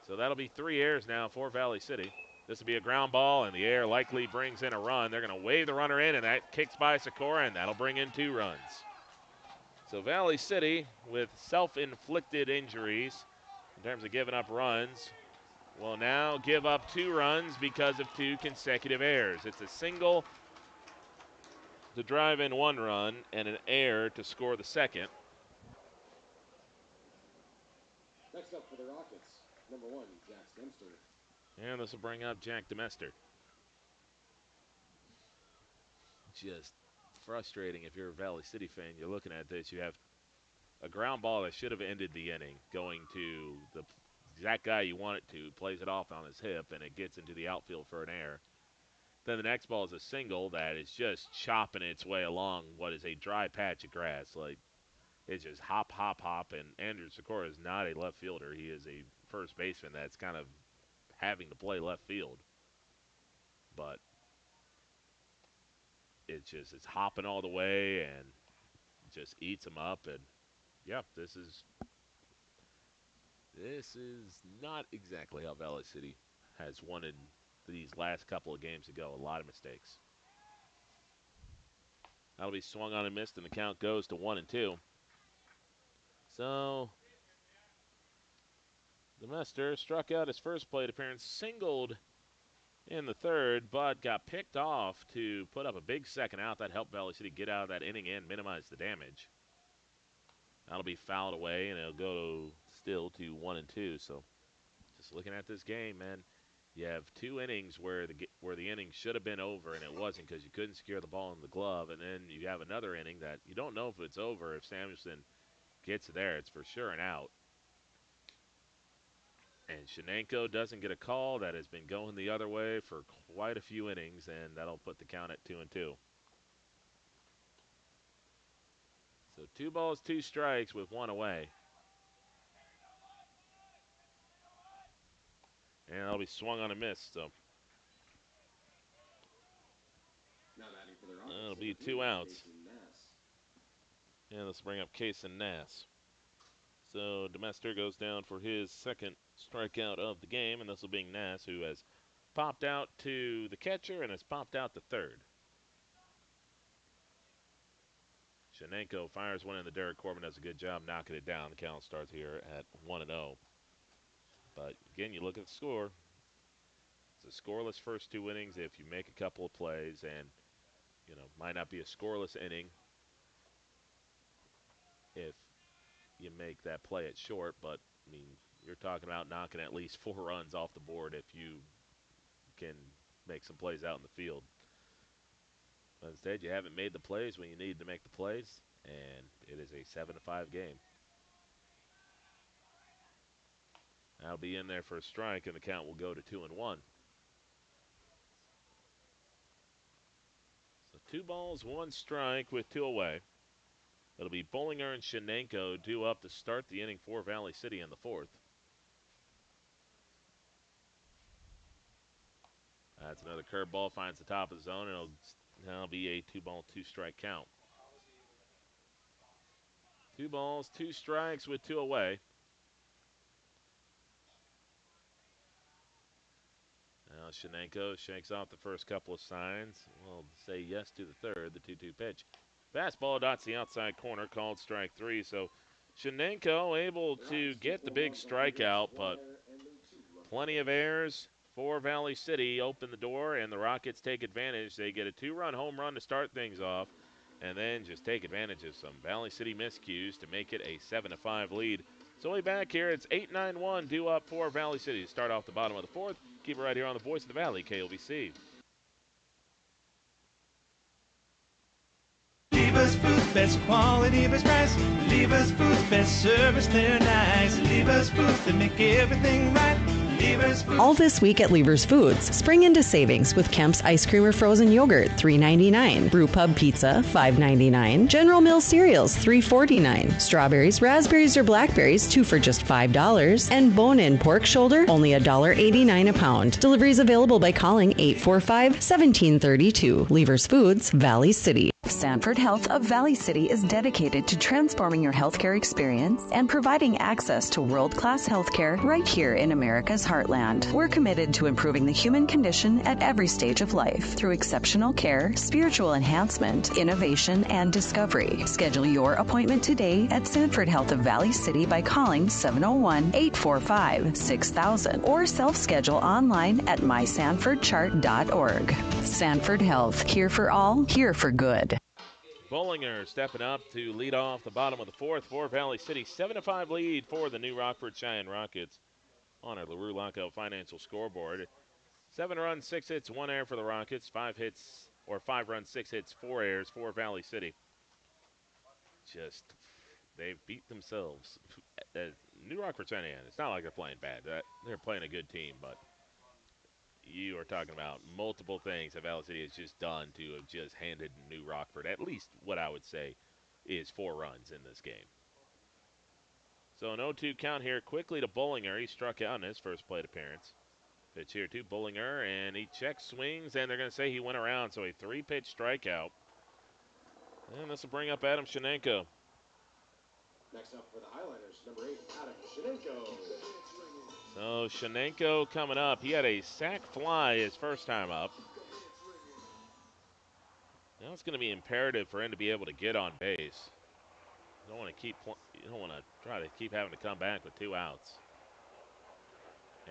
So that'll be 3 errors now for Valley City. This will be a ground ball, and the air likely brings in a run. They're going to wave the runner in, and that kicks by Sikora, and that'll bring in 2 runs. So Valley City, with self-inflicted injuries in terms of giving up runs, will now give up 2 runs because of 2 consecutive errors. It's a single to drive in 1 run and an error to score the second. Next up for the Rockets, number 1, Jack Dempster. And this will bring up Jack Demester. Just frustrating if you're a Valley City fan. You're looking at this. You have a ground ball that should have ended the inning going to the exact guy you want it to, plays it off on his hip, and it gets into the outfield for an error. Then the next ball is a single that is just chopping its way along what is a dry patch of grass. Like, it's just hop, hop, hop, and Andrew Sikora is not a left fielder. He is a first baseman that's kind of having to play left field. But it's hopping all the way and just eats him up. And, yeah, this is not exactly how Valley City has wanted these last couple of games to go. A lot of mistakes. That'll be swung on and missed, and the count goes to 1-2. So Demester struck out his first plate appearance, singled in the third, but got picked off to put up a big second out. That helped Valley City get out of that inning and minimize the damage. That'll be fouled away, and it'll go still to 1-2. So just looking at this game, man, you have 2 innings where the inning should have been over, and it wasn't because you couldn't secure the ball in the glove. And then you have another inning that you don't know if it's over. If Samuelson gets there, it's for sure an out. And Shenenko doesn't get a call. That has been going the other way for quite a few innings, and that'll put the count at 2-2. So 2 balls, 2 strikes with 1 away. And that'll be swung on a miss. So that'll be 2 outs. And let's bring up Case and Nass. So Demester goes down for his second strikeout of the game, and this will be Nass, who has popped out to the catcher and has popped out to third. Shenenko fires one in the dirt. Corbin does a good job knocking it down. The count starts here at 1-0. But again, you look at the score. It's a scoreless first 2 innings. If you make a couple of plays, and might not be a scoreless inning if you make that play at short, but I mean, you're talking about knocking at least 4 runs off the board if you can make some plays out in the field. But instead, you haven't made the plays when you need to make the plays, and it is a 7-5 game. That'll be in there for a strike, and the count will go to 2-1. So 2 balls, 1 strike with 2 away. It'll be Bollinger and Shenenko due up to start the inning for Valley City in the 4th. That's another curveball, finds the top of the zone, and it'll now be a 2-ball, 2-strike count. 2 balls, 2 strikes with 2 away. Now Shenenko shakes off the first couple of signs. We'll say yes to the third, the 2-2 pitch. Fastball dots the outside corner, called strike 3. So Shenenko able to get the big strikeout, but plenty of errors for Valley City. Open the door, and the Rockets take advantage. They get a 2-run home run to start things off, and then just take advantage of some Valley City miscues to make it a 7-5 lead. So way back here, it's 8-9-1 due up for Valley City to start off the bottom of the fourth. Keep it right here on the Voice of the Valley, KOVC. Lever's Foods, best quality, best price. Lever's Foods, best service, they're nice. Lever's Foods, they make everything right. Lever's Foods. All this week at Lever's Foods. Spring into savings with Kemp's Ice Cream or Frozen Yogurt, $3.99. Brew Pub Pizza, $5.99. General Mills Cereals, $3.49. Strawberries, raspberries, or blackberries, 2 for just $5. And bone-in pork shoulder, only $1.89 a pound. Deliveries available by calling 845-1732. Lever's Foods, Valley City. Sanford Health of Valley City is dedicated to transforming your healthcare experience and providing access to world-class healthcare right here in America's heartland. We're committed to improving the human condition at every stage of life through exceptional care, spiritual enhancement, innovation, and discovery. Schedule your appointment today at Sanford Health of Valley City by calling 701-845-6000 or self-schedule online at mysanfordchart.org. Sanford Health, here for all, here for good. Bollinger stepping up to lead off the bottom of the fourth for Valley City. 7-5 lead for the new Rockford Cheyenne Rockets on our LaRue Lockout Financial scoreboard. 7 runs, 6 hits, 1 error for the Rockets. 5 runs, 6 hits, 4 errors for Valley City. They've beat themselves. New Rockford Cheyenne, it's not like they're playing bad. They're playing a good team, but you are talking about multiple things that Valley City has just done to have just handed New Rockford at least what I would say is 4 runs in this game. So an 0-2 count here quickly to Bollinger. He struck out in his first plate appearance. Pitch here to Bollinger, and he checks swings, and they're going to say he went around, so a 3-pitch strikeout. And this will bring up Adam Shenenko. Next up for the Highlanders, number 8, Adam Shenenko. So Shenenko coming up. He had a sac fly his first time up. Now it's going to be imperative for him to be able to get on base. You don't want to try to keep having to come back with 2 outs.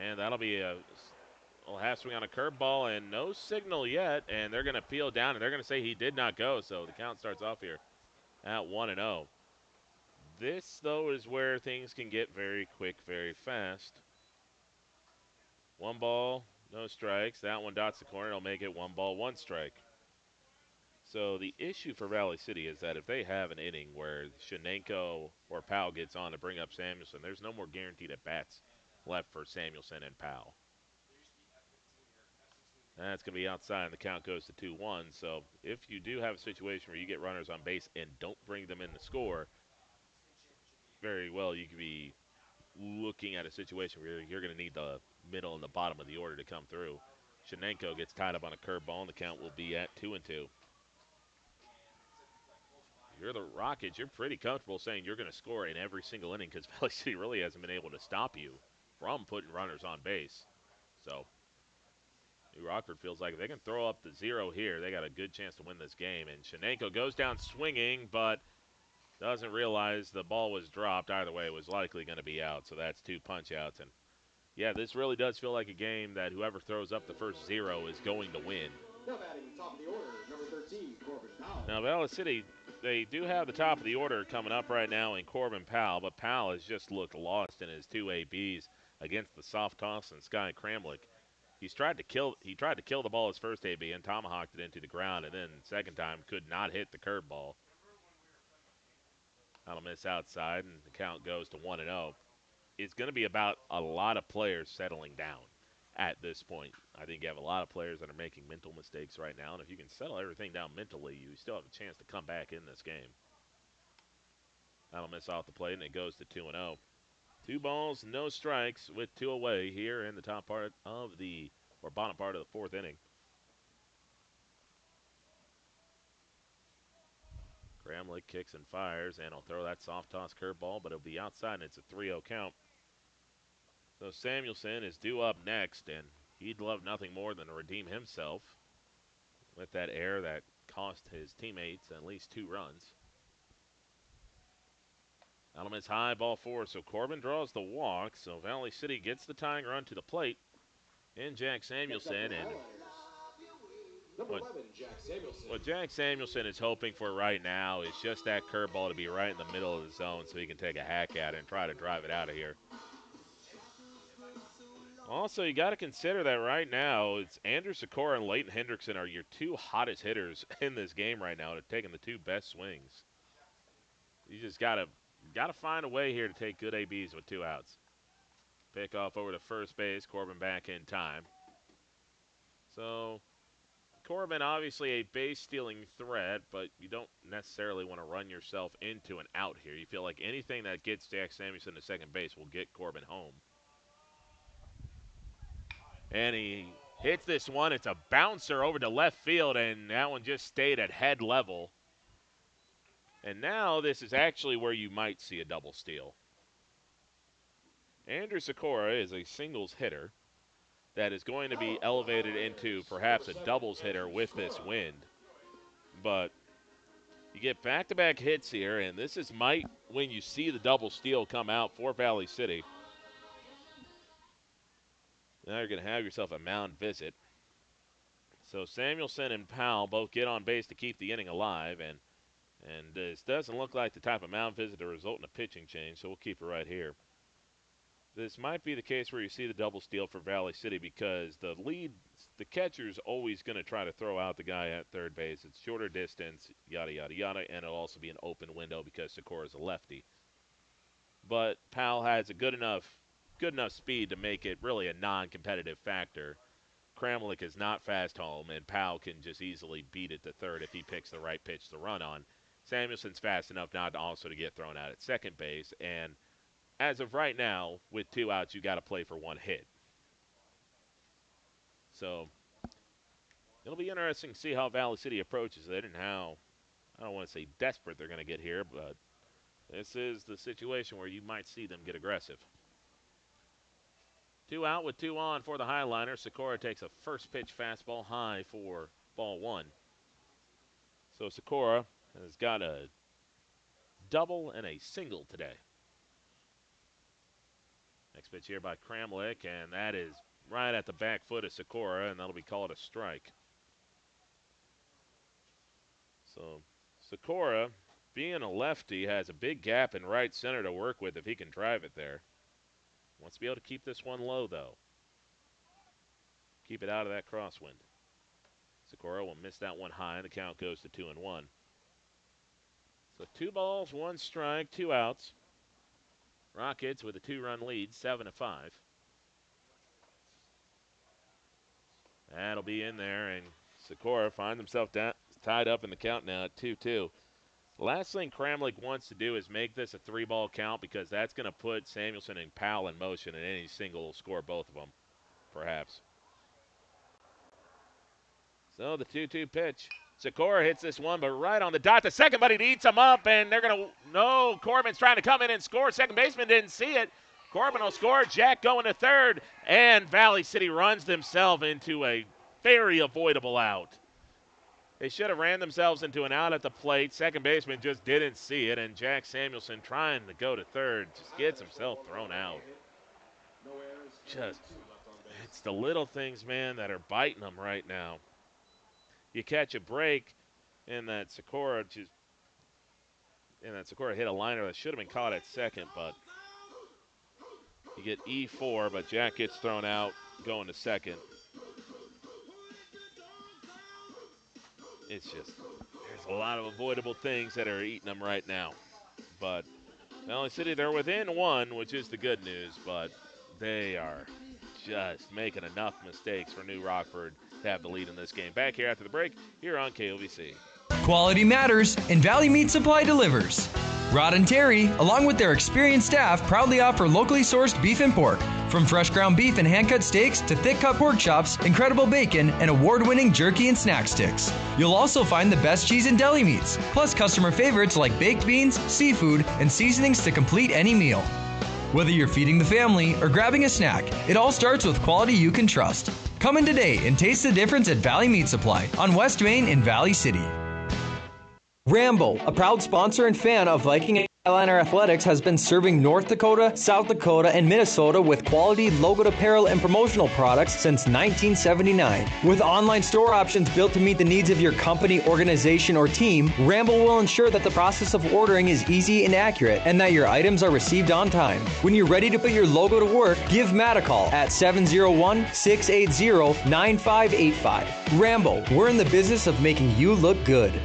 And that'll be a half swing on a curveball and no signal yet. And they're going to peel down and they're going to say he did not go. So the count starts off here at 1-0. This, though, is where things can get very quick, very fast. 1 ball, no strikes. That one dots the corner. It'll make it 1 ball, 1 strike. So the issue for Valley City is that if they have an inning where Shenenko or Powell gets on to bring up Samuelson, there's no more guaranteed at-bats left for Samuelson and Powell. That's going to be outside, and the count goes to 2-1. So if you do have a situation where you get runners on base and don't bring them in to score, very well you could be looking at a situation where you're going to need the middle and the bottom of the order to come through. Shenenko gets tied up on a curveball, and the count will be at 2-2. You're the Rockets, you're pretty comfortable saying you're going to score in every single inning because Valley City really hasn't been able to stop you from putting runners on base. So New Rockford feels like if they can throw up the 0 here, they got a good chance to win this game. And Shenenko goes down swinging, but doesn't realize the ball was dropped. Either way, it was likely going to be out, so that's 2 punch outs. And yeah, this really does feel like a game that whoever throws up the first 0 is going to win. Now batting top of the order, number 13, Corbin Powell. Now, Valley City, they do have the top of the order coming up right now in Corbin Powell, but Powell has just looked lost in his 2 ABs against the soft toss and Sky Kramlich. He tried to kill the ball his first AB and tomahawked it into the ground, and then second time could not hit the curveball. That'll miss outside, and the count goes to 1-0. It's going to be about a lot of players settling down at this point. I think you have a lot of players that are making mental mistakes right now, and if you can settle everything down mentally, you still have a chance to come back in this game. That'll miss off the plate, and it goes to 2-0. 2 balls, no strikes with 2 away here in the top part of the or bottom part of the fourth inning. Kramlich kicks and fires, and he'll throw that soft toss curveball, but it'll be outside, and it's a 3-0 count. So Samuelson is due up next, and he'd love nothing more than to redeem himself with that error that cost his teammates at least 2 runs. Edelman's high, ball 4, so Corbin draws the walk, so Valley City gets the tying run to the plate, and Jack Samuelson, and what Jack Samuelson is hoping for right now is just that curveball to be right in the middle of the zone so he can take a hack at it and try to drive it out of here. Also, you got to consider that right now, it's Andrew Sikora and Leighton Hendrickson are your 2 hottest hitters in this game right now. They're taking the 2 best swings. You just got to find a way here to take good ABs with 2 outs. Pick off over to first base, Corbin back in time. So Corbin, obviously a base-stealing threat, but you don't necessarily want to run yourself into an out here. You feel like anything that gets Jack Samuelson to second base will get Corbin home. And he hits this one. It's a bouncer over to left field, and that one just stayed at head level. And now this is actually where you might see a double steal. Andrew Sikora is a singles hitter that is going to be elevated into perhaps a doubles hitter with this wind. But you get back-to-back hits here, and this is might when you see the double steal come out for Valley City. Now you're going to have yourself a mound visit. So Samuelson and Powell both get on base to keep the inning alive, and this doesn't look like the type of mound visit to result in a pitching change, so we'll keep it right here. This might be the case where you see the double steal for Valley City because the catcher's always going to try to throw out the guy at third base. It's shorter distance, yada, yada, yada, and it'll also be an open window because Sikora's a lefty. But Powell has a good enough speed to make it really a non-competitive factor. Kramlich is not fast home, and Powell can just easily beat it to third if he picks the right pitch to run on. Samuelson's fast enough not also to get thrown out at second base, and as of right now, with 2 outs, you got to play for 1 hit. So it'll be interesting to see how Valley City approaches it and how, I don't want to say desperate they're going to get here, but this is the situation where you might see them get aggressive. 2 out with 2 on for the Highliner. Sikora takes a first pitch fastball high for ball 1. So Sikora has got a double and a single today. Next pitch here by Kramlich, and that is right at the back foot of Sikora, and that'll be called a strike. So Sikora, being a lefty, has a big gap in right center to work with if he can drive it there. Wants to be able to keep this one low, though. Keep it out of that crosswind. Sikora will miss that one high, and the count goes to 2-1. So 2 balls, 1 strike, 2 outs. Rockets with a 2-run lead, 7-5. That'll be in there, and Sikora finds himself tied up in the count now at 2-2. The last thing Kramlich wants to do is make this a 3-ball count because that's going to put Samuelson and Powell in motion, and any single will score both of them, perhaps. So the 2-2 pitch. Sikora hits this one, but right on the dot. The second buddy eats him up, and they're going to – no, Corbin's trying to come in and score. Second baseman didn't see it. Corbin will score. Jack going to third, and Valley City runs themselves into a very avoidable out. They should have ran themselves into an out at the plate. Second baseman just didn't see it, and Jack Samuelson trying to go to third just gets himself thrown out. It's the little things, man, that are biting them right now. You catch a break, and that Sikora hit a liner that should have been caught at second, but you get E4, but Jack gets thrown out going to second. It's just, there's a lot of avoidable things that are eating them right now. But Valley City, they're within 1, which is the good news, but they are just making enough mistakes for New Rockford to have the lead in this game. Back here after the break, here on KOVC. Quality matters, and Valley Meat Supply delivers. Rod and Terry, along with their experienced staff, proudly offer locally sourced beef and pork From fresh ground beef and hand-cut steaks to thick-cut pork chops, incredible bacon, and award-winning jerky and snack sticks. You'll also find the best cheese and deli meats, plus customer favorites like baked beans, seafood, and seasonings to complete any meal. Whether you're feeding the family or grabbing a snack, it all starts with quality you can trust. Come in today and taste the difference at Valley Meat Supply on West Main in Valley City. Rambo, a proud sponsor and fan of Viking Skyliner Athletics, has been serving North Dakota, South Dakota, and Minnesota with quality logoed apparel and promotional products since 1979. With online store options built to meet the needs of your company, organization, or team, Rambo will ensure that the process of ordering is easy and accurate and that your items are received on time. When you're ready to put your logo to work, give Matt a call at 701-680-9585. Rambo, we're in the business of making you look good.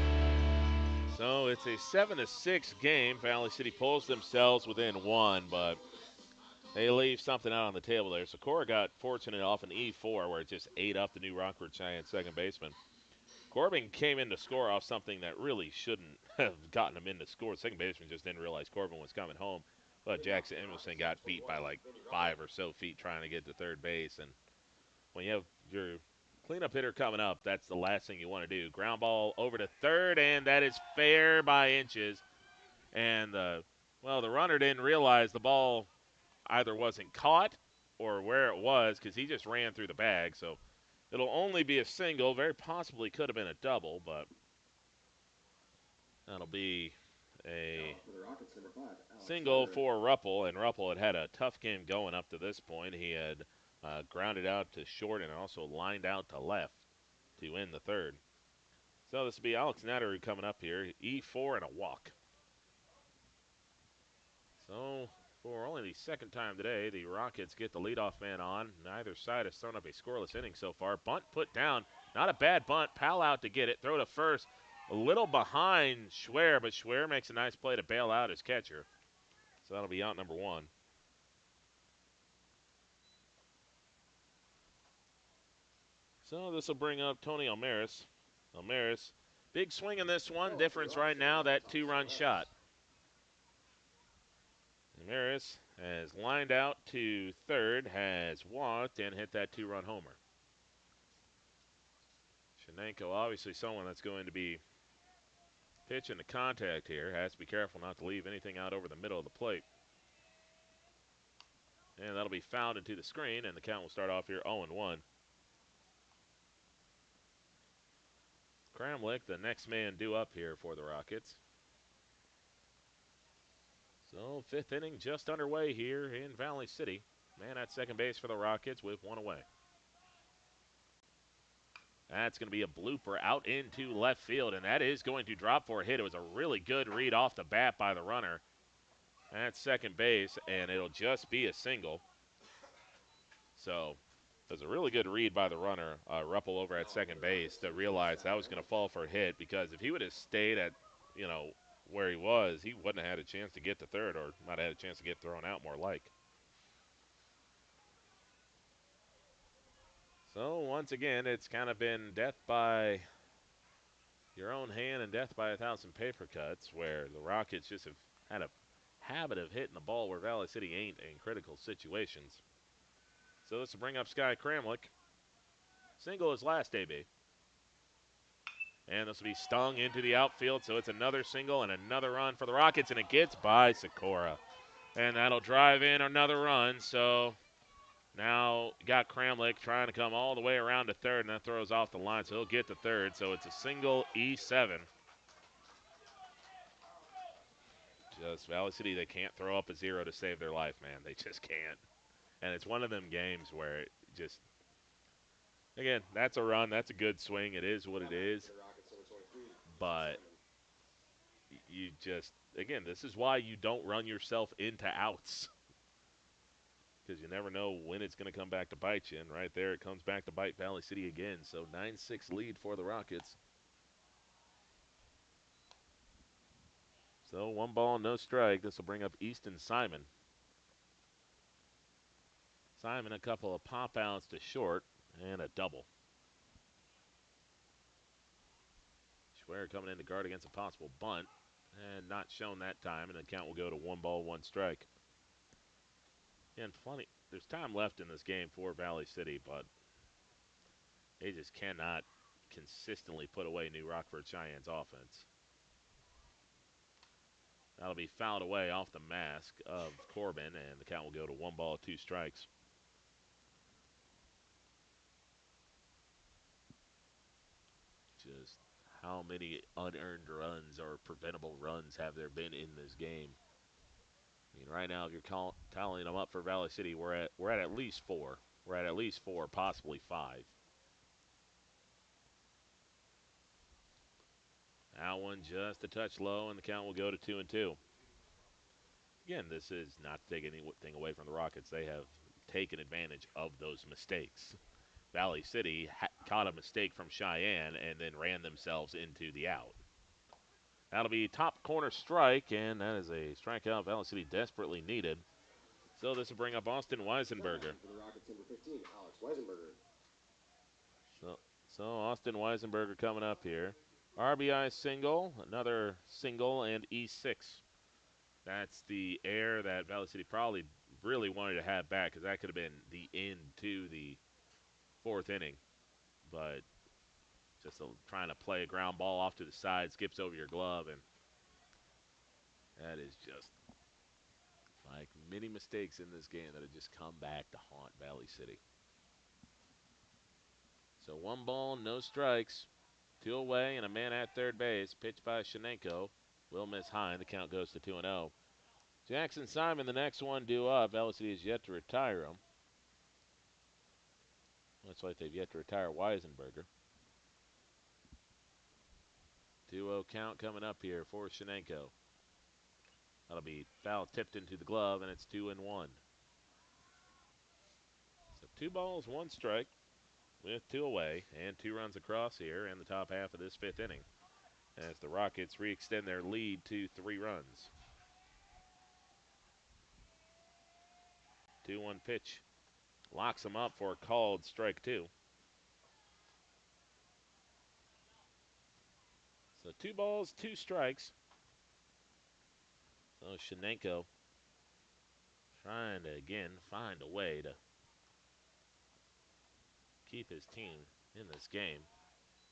So it's a 7-6 game. Valley City pulls themselves within one, but they leave something out on the table there. So Cora got fortunate off an E4 where it just ate up the new Rockford Giants second baseman. Corbin came in to score off something that really shouldn't have gotten him in to score. The second baseman just didn't realize Corbin was coming home. But Jackson Emerson got beat by like 5 or so feet trying to get to third base. And when you have your cleanup hitter coming up, that's the last thing you want to do. Ground ball over to third, and that is fair by inches. And, the runner didn't realize the ball either wasn't caught or where it was because he just ran through the bag. So it'll only be a single. Very possibly could have been a double, but that'll be a single for Ruppel. And Ruppel had a tough game going up to this point. He had grounded out to short and also lined out to left to end the third. So this will be Alex Nattery coming up here, E4 and a walk. So for only the second time today, the Rockets get the leadoff man on. Neither side has thrown up a scoreless inning so far. Bunt put down, not a bad bunt. Powell out to get it, throw to first. A little behind Schwer, but Schwer makes a nice play to bail out his catcher. So that'll be out number one. So this will bring up Tony Almaris. Almaris, big swing in this one. Difference right now, that 2-run shot. Almaris has lined out to third, has walked, and hit that 2-run homer. Shenenko, obviously someone that's going to be pitching to contact here. Has to be careful not to leave anything out over the middle of the plate. And that'll be fouled into the screen, and the count will start off here 0-1. Kramlich, the next man due up here for the Rockets. So fifth inning just underway here in Valley City. Man at second base for the Rockets with one away. That's going to be a blooper out into left field, and that is going to drop for a hit. It was a really good read off the bat by the runner at second base, and it'll just be a single. So it was a really good read by the runner, Ruppel over at second base, to realize that was going to fall for a hit, because if he would have stayed at, where he was, he wouldn't have had a chance to get to third, or might have had a chance to get thrown out more like. So once again, it's kind of been death by your own hand and death by 1,000 paper cuts, where the Rockets just have had a habit of hitting the ball where Valley City ain't in critical situations. So this will bring up Sky Kramlich. Single his last AB. And this will be stung into the outfield, so it's another single and another run for the Rockets, and it gets by Sikora. And that'll drive in another run, so now you got Kramlich trying to come all the way around to third, and that throws off the line, so he'll get to third. So it's a single E7. Just Valley City, they can't throw up a zero to save their life, man. They just can't. And it's one of them games where it just, again, that's a run. That's a good swing. It is what it is. But you just, again, this is why you don't run yourself into outs. Because you never know when it's going to come back to bite you. And right there, it comes back to bite Valley City again. So 9-6 lead for the Rockets. So 1 ball, no strike. This will bring up Easton Simon. Simon, a couple of pop outs to short and a double. Schwer coming in to guard against a possible bunt, and not shown that time, and the count will go to 1 ball, 1 strike. And there's time left in this game for Valley City, but they just cannot consistently put away New Rockford Cheyenne's offense. That'll be fouled away off the mask of Corbin, and the count will go to 1 ball, 2 strikes. Just how many unearned runs or preventable runs have there been in this game? I mean, right now, if you're tallying them up for Valley City, we're at least 4. We're at least 4, possibly 5. That one just a touch low, and the count will go to 2-2. Again, this is not to take anything away from the Rockets. They have taken advantage of those mistakes. Valley City caught a mistake from Cheyenne and then ran themselves into the out. That'll be top corner strike, and that is a strikeout Valley City desperately needed. So this will bring up Austin Weisenberger. For the Rockets, number 15, Alex Weisenberger. So Austin Weisenberger coming up here. RBI single, another single, and E6. That's the air that Valley City probably really wanted to have back, because that could have been the end to the 4th inning. But just trying to play a ground ball off to the side, skips over your glove, and that is just like many mistakes in this game that have just come back to haunt Valley City. So 1 ball, no strikes, 2 away, and a man at third base. Pitched by Shenenko. Will miss high, and the count goes to 2-0. Jackson Simon, the next one due up. Valley City has yet to retire him. Looks like they've yet to retire Weisenberger. 2-0 count coming up here for Shenenko. That'll be foul tipped into the glove, and it's 2-1. So 2 balls, 1 strike with 2 away and 2 runs across here in the top half of this 5th inning, as the Rockets re-extend their lead to 3 runs. 2-1 pitch. Locks them up for a called strike 2. So 2 balls, 2 strikes. So Shenenko trying to, again, find a way to keep his team in this game.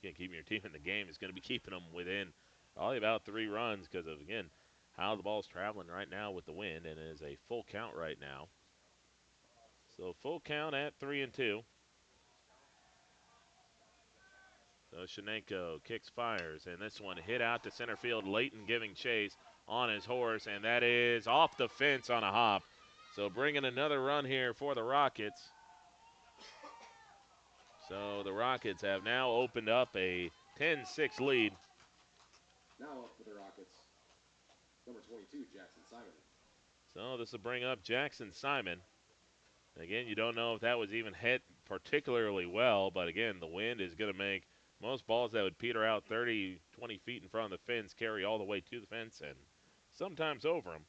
Again, keeping your team in the game is going to be keeping them within probably about 3 runs because of, again, how the ball's traveling right now with the wind, and it is a full count right now. So full count at 3-2. So Shenenko kicks, fires, and this one hit out to center field. Layton giving chase on his horse, and that is off the fence on a hop. So bringing another run here for the Rockets. So the Rockets have now opened up a 10-6 lead. Now up for the Rockets, number 22, Jackson Simon. So this will bring up Jackson Simon. Again, you don't know if that was even hit particularly well, but again, the wind is going to make most balls that would peter out 30, 20 feet in front of the fence carry all the way to the fence and sometimes over them.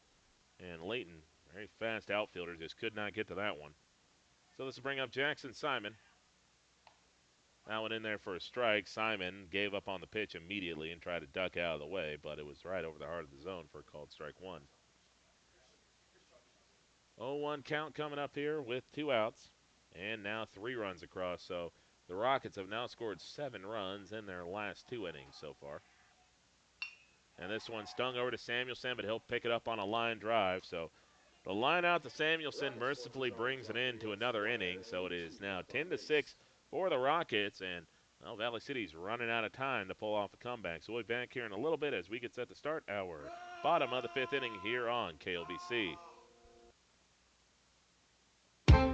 And Layton, very fast outfielder, just could not get to that one. So this will bring up Jackson Simon. That one in there for a strike. Simon gave up on the pitch immediately and tried to duck out of the way, but it was right over the heart of the zone for a called strike 1. 0-1 count coming up here with 2 outs, and now 3 runs across. So the Rockets have now scored 7 runs in their last 2 innings so far. And this one stung over to Samuelson, but he'll pick it up on a line drive. So the line out to Samuelson mercifully brings it into another inning. So it is now 10-6 for the Rockets, and well, Valley City's running out of time to pull off a comeback. So we'll be back here in a little bit as we get set to start our bottom of the 5th inning here on KLVC.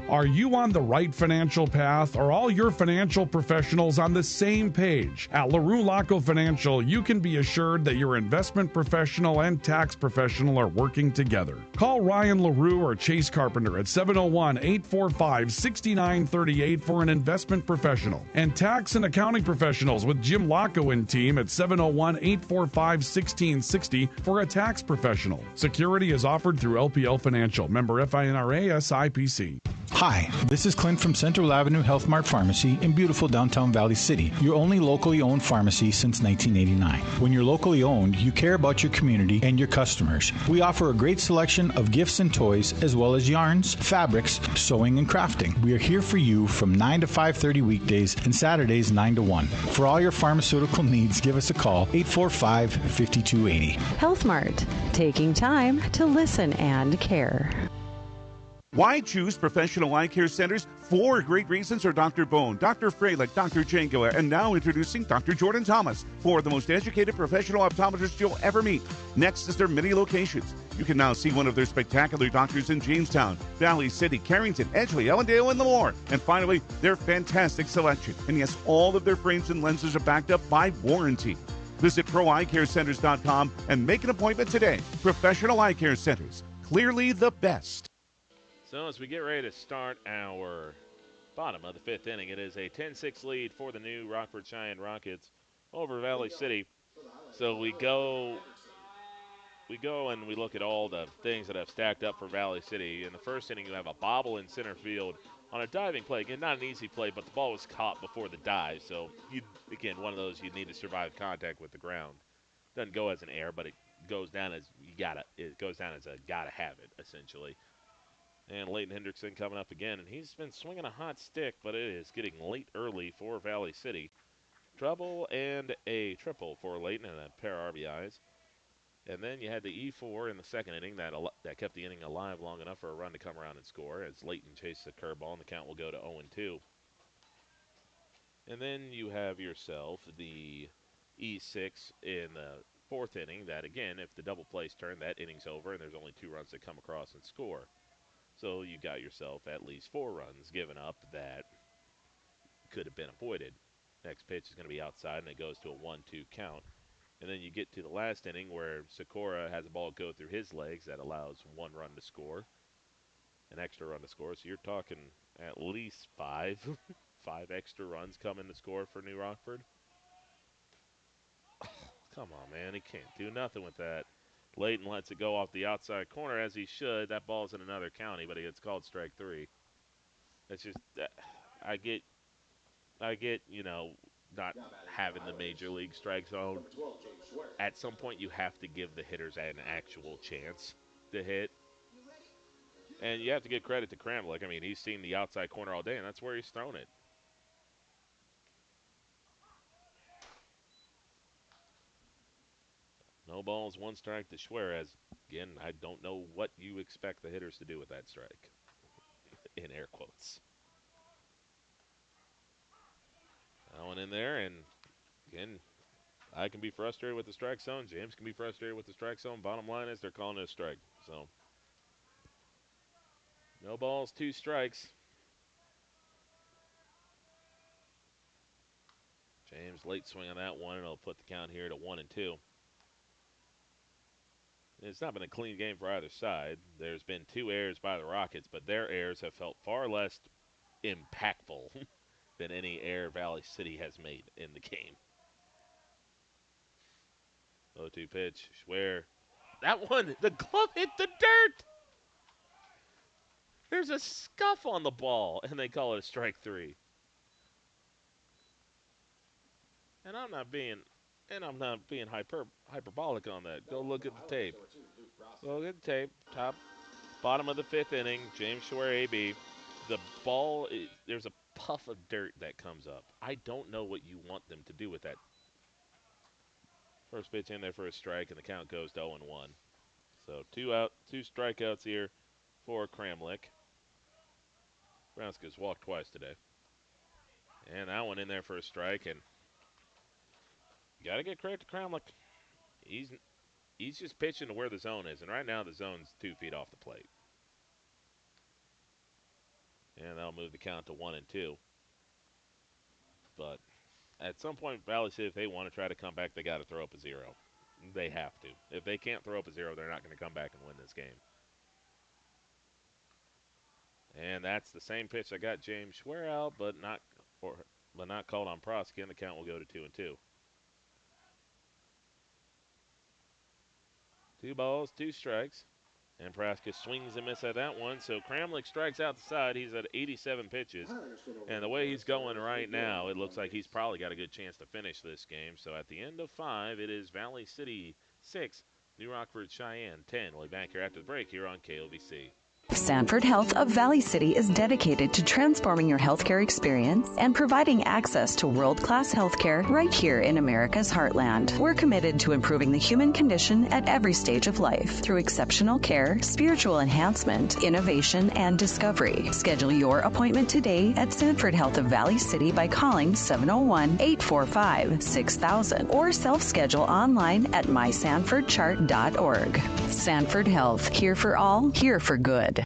Are you on the right financial path? Are all your financial professionals on the same page? At LaRue Laco Financial, you can be assured that your investment professional and tax professional are working together. Call Ryan LaRue or Chase Carpenter at 701-845-6938 for an investment professional, and tax and accounting professionals with Jim Laco and team at 701-845-1660 for a tax professional. Security is offered through LPL Financial, member FINRA SIPC. Hi, this is Clint from Central Avenue Health Mart Pharmacy in beautiful downtown Valley City, your only locally owned pharmacy since 1989. When you're locally owned, you care about your community and your customers. We offer a great selection of gifts and toys, as well as yarns, fabrics, sewing, and crafting. We are here for you from 9 to 5:30 weekdays and Saturdays 9 to 1. For all your pharmaceutical needs, give us a call, 845-5280. Health Mart, taking time to listen and care. Why choose professional eye care centers? 4 great reasons are Dr. Bone, Dr. Freilich, Dr. Jangela, and now introducing Dr. Jordan Thomas, 4 of the most educated professional optometrists you'll ever meet. Next is their many locations. You can now see one of their spectacular doctors in Jamestown, Valley City, Carrington, Edgeley, Ellendale, and Lemoore. And finally, their fantastic selection. And yes, all of their frames and lenses are backed up by warranty. Visit ProEyeCareCenters.com and make an appointment today. Professional Eye Care Centers, clearly the best. So as we get ready to start our bottom of the 5th inning, it is a 10-6 lead for the new Rockford Cheyenne Rockets over Valley City. So we go and we look at all the things that have stacked up for Valley City. In the first inning, you have a bobble in center field on a diving play. Again, not an easy play, but the ball was caught before the dive. So, again, one of those you need to survive contact with the ground. Doesn't go as an error, but it goes down as it goes down as a gotta have it, essentially. And Leighton Hendrickson coming up again, and he's been swinging a hot stick, but it is getting late early for Valley City. Trouble and a triple for Leighton and a pair of RBIs. And then you had the E4 in the second inning that kept the inning alive long enough for a run to come around and score as Leighton chases a curveball, and the count will go to 0-2. And then you have yourself the E6 in the fourth inning that, again, if the double plays turn, that inning's over, and there's only 2 runs that come across and score. So you got yourself at least 4 runs given up that could have been avoided. Next pitch is going to be outside, and it goes to a 1-2 count. And then you get to the last inning where Sikora has a ball go through his legs that allows 1 run to score, an extra run to score. So you're talking at least 5 extra runs coming to score for New Rockford. Come on, man. He can't do nothing with that. Leighton lets it go off the outside corner, as he should. That ball's in another county, but it's called strike 3. That's just I get, not having the major league strike zone. At some point, you have to give the hitters an actual chance to hit. And you have to give credit to Kramlich. I mean, he's seen the outside corner all day, and that's where he's thrown it. No balls, 1 strike to Schwerer. Again, I don't know what you expect the hitters to do with that strike, in air quotes. That one in there, and again, I can be frustrated with the strike zone. James can be frustrated with the strike zone. Bottom line is they're calling it a strike. So, no balls, 2 strikes. James late swing on that one, and it'll put the count here to 1-2. It's not been a clean game for either side. There's been 2 errors by the Rockets, but their errors have felt far less impactful than any error Valley City has made in the game. 0-2 pitch, Schwerer. That one, the glove hit the dirt. There's a scuff on the ball, and they call it a strike 3. And I'm not being hyperbolic on that. Go look at the tape. Go look at the tape. Bottom of the 5th inning, James Schwerer, AB. The ball, there's a puff of dirt that comes up. I don't know what you want them to do with that. First pitch in there for a strike, and the count goes to 0-1. So 2 strikeouts here for Kramlich. Brownskis walked twice today. And that one in there for a strike, and you got to get credit to Kramlich. He's just pitching to where the zone is, and right now the zone's 2 feet off the plate. And that'll move the count to 1-2. But at some point, Valley City, if they want to try to come back, they got to throw up a 0. They have to. If they can't throw up a 0, they're not going to come back and win this game. And that's the same pitch that got James Schwerer out, but not called on Prosky, and the count will go to 2-2. 2 balls, 2 strikes. And Praska swings and misses at that one. So Kramlich strikes out the side. He's at 87 pitches. And the way he's going right now, it looks like he's probably got a good chance to finish this game. So at the end of 5, it is Valley City 6, New Rockford Cheyenne 10. We'll be back here after the break here on KOVC. Sanford Health of Valley City is dedicated to transforming your healthcare experience and providing access to world-class healthcare right here in America's heartland. We're committed to improving the human condition at every stage of life through exceptional care, spiritual enhancement, innovation, and discovery. Schedule your appointment today at Sanford Health of Valley City by calling 701-845-6000 or self-schedule online at mysanfordchart.org. Sanford Health, here for all, here for good.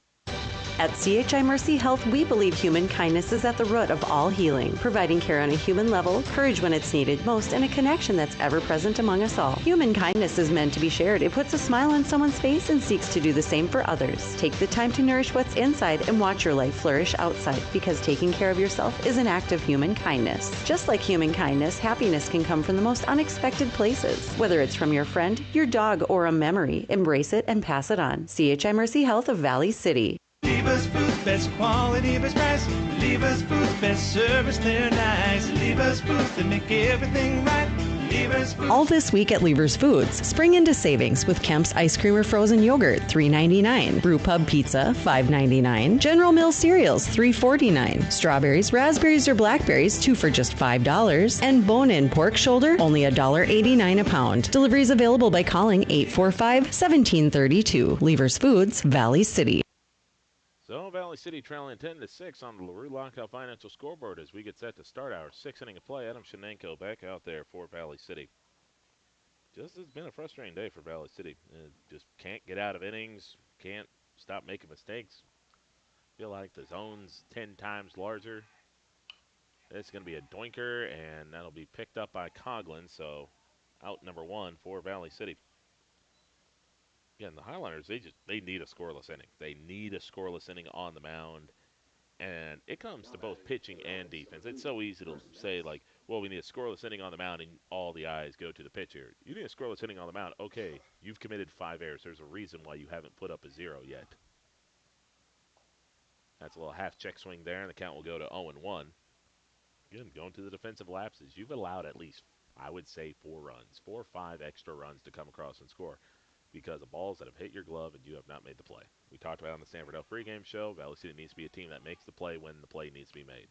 At CHI Mercy Health, we believe human kindness is at the root of all healing, providing care on a human level, courage when it's needed most, and a connection that's ever present among us all. Human kindness is meant to be shared. It puts a smile on someone's face and seeks to do the same for others. Take the time to nourish what's inside and watch your life flourish outside, because taking care of yourself is an act of human kindness. Just like human kindness, happiness can come from the most unexpected places. Whether it's from your friend, your dog, or a memory, embrace it and pass it on. CHI Mercy Health of Valley City. Lever's Foods, best quality, best price. Lever's Foods, best service, they're nice. Lever's Foods, they make everything right. Lever's Foods. All this week at Lever's Foods, spring into savings with Kemp's Ice Cream or Frozen Yogurt, $3.99. Brew Pub Pizza, $5.99. General Mills Cereals, $3.49. Strawberries, raspberries, or blackberries, 2 for just $5. And bone-in pork shoulder, only $1.89 a pound. Deliveries available by calling 845-1732. Lever's Foods, Valley City. So Valley City trailing 10-6 on the LaRue Lockout Financial scoreboard as we get set to start our 6th inning of play. Adam Shenenko back out there for Valley City. Just has been a frustrating day for Valley City. Just can't get out of innings, can't stop making mistakes. Feel like the zone's 10 times larger. It's going to be a doinker, and that'll be picked up by Coughlin. So out number 1 for Valley City. Again, the Highlanders, they need a scoreless inning. They need a scoreless inning on the mound. And it comes to both pitching and defense. It's so easy to say, like, well, we need a scoreless inning on the mound, and all the eyes go to the pitcher. You need a scoreless inning on the mound. Okay, you've committed 5 errors. There's a reason why you haven't put up a 0 yet. That's a little half check swing there, and the count will go to 0-1. Again, going to the defensive lapses. You've allowed at least, I would say, 4 runs, 4 or 5 extra runs to come across and score, because of balls that have hit your glove and you have not made the play. We talked about on the Sanford Health pregame show, Valley City needs to be a team that makes the play when the play needs to be made.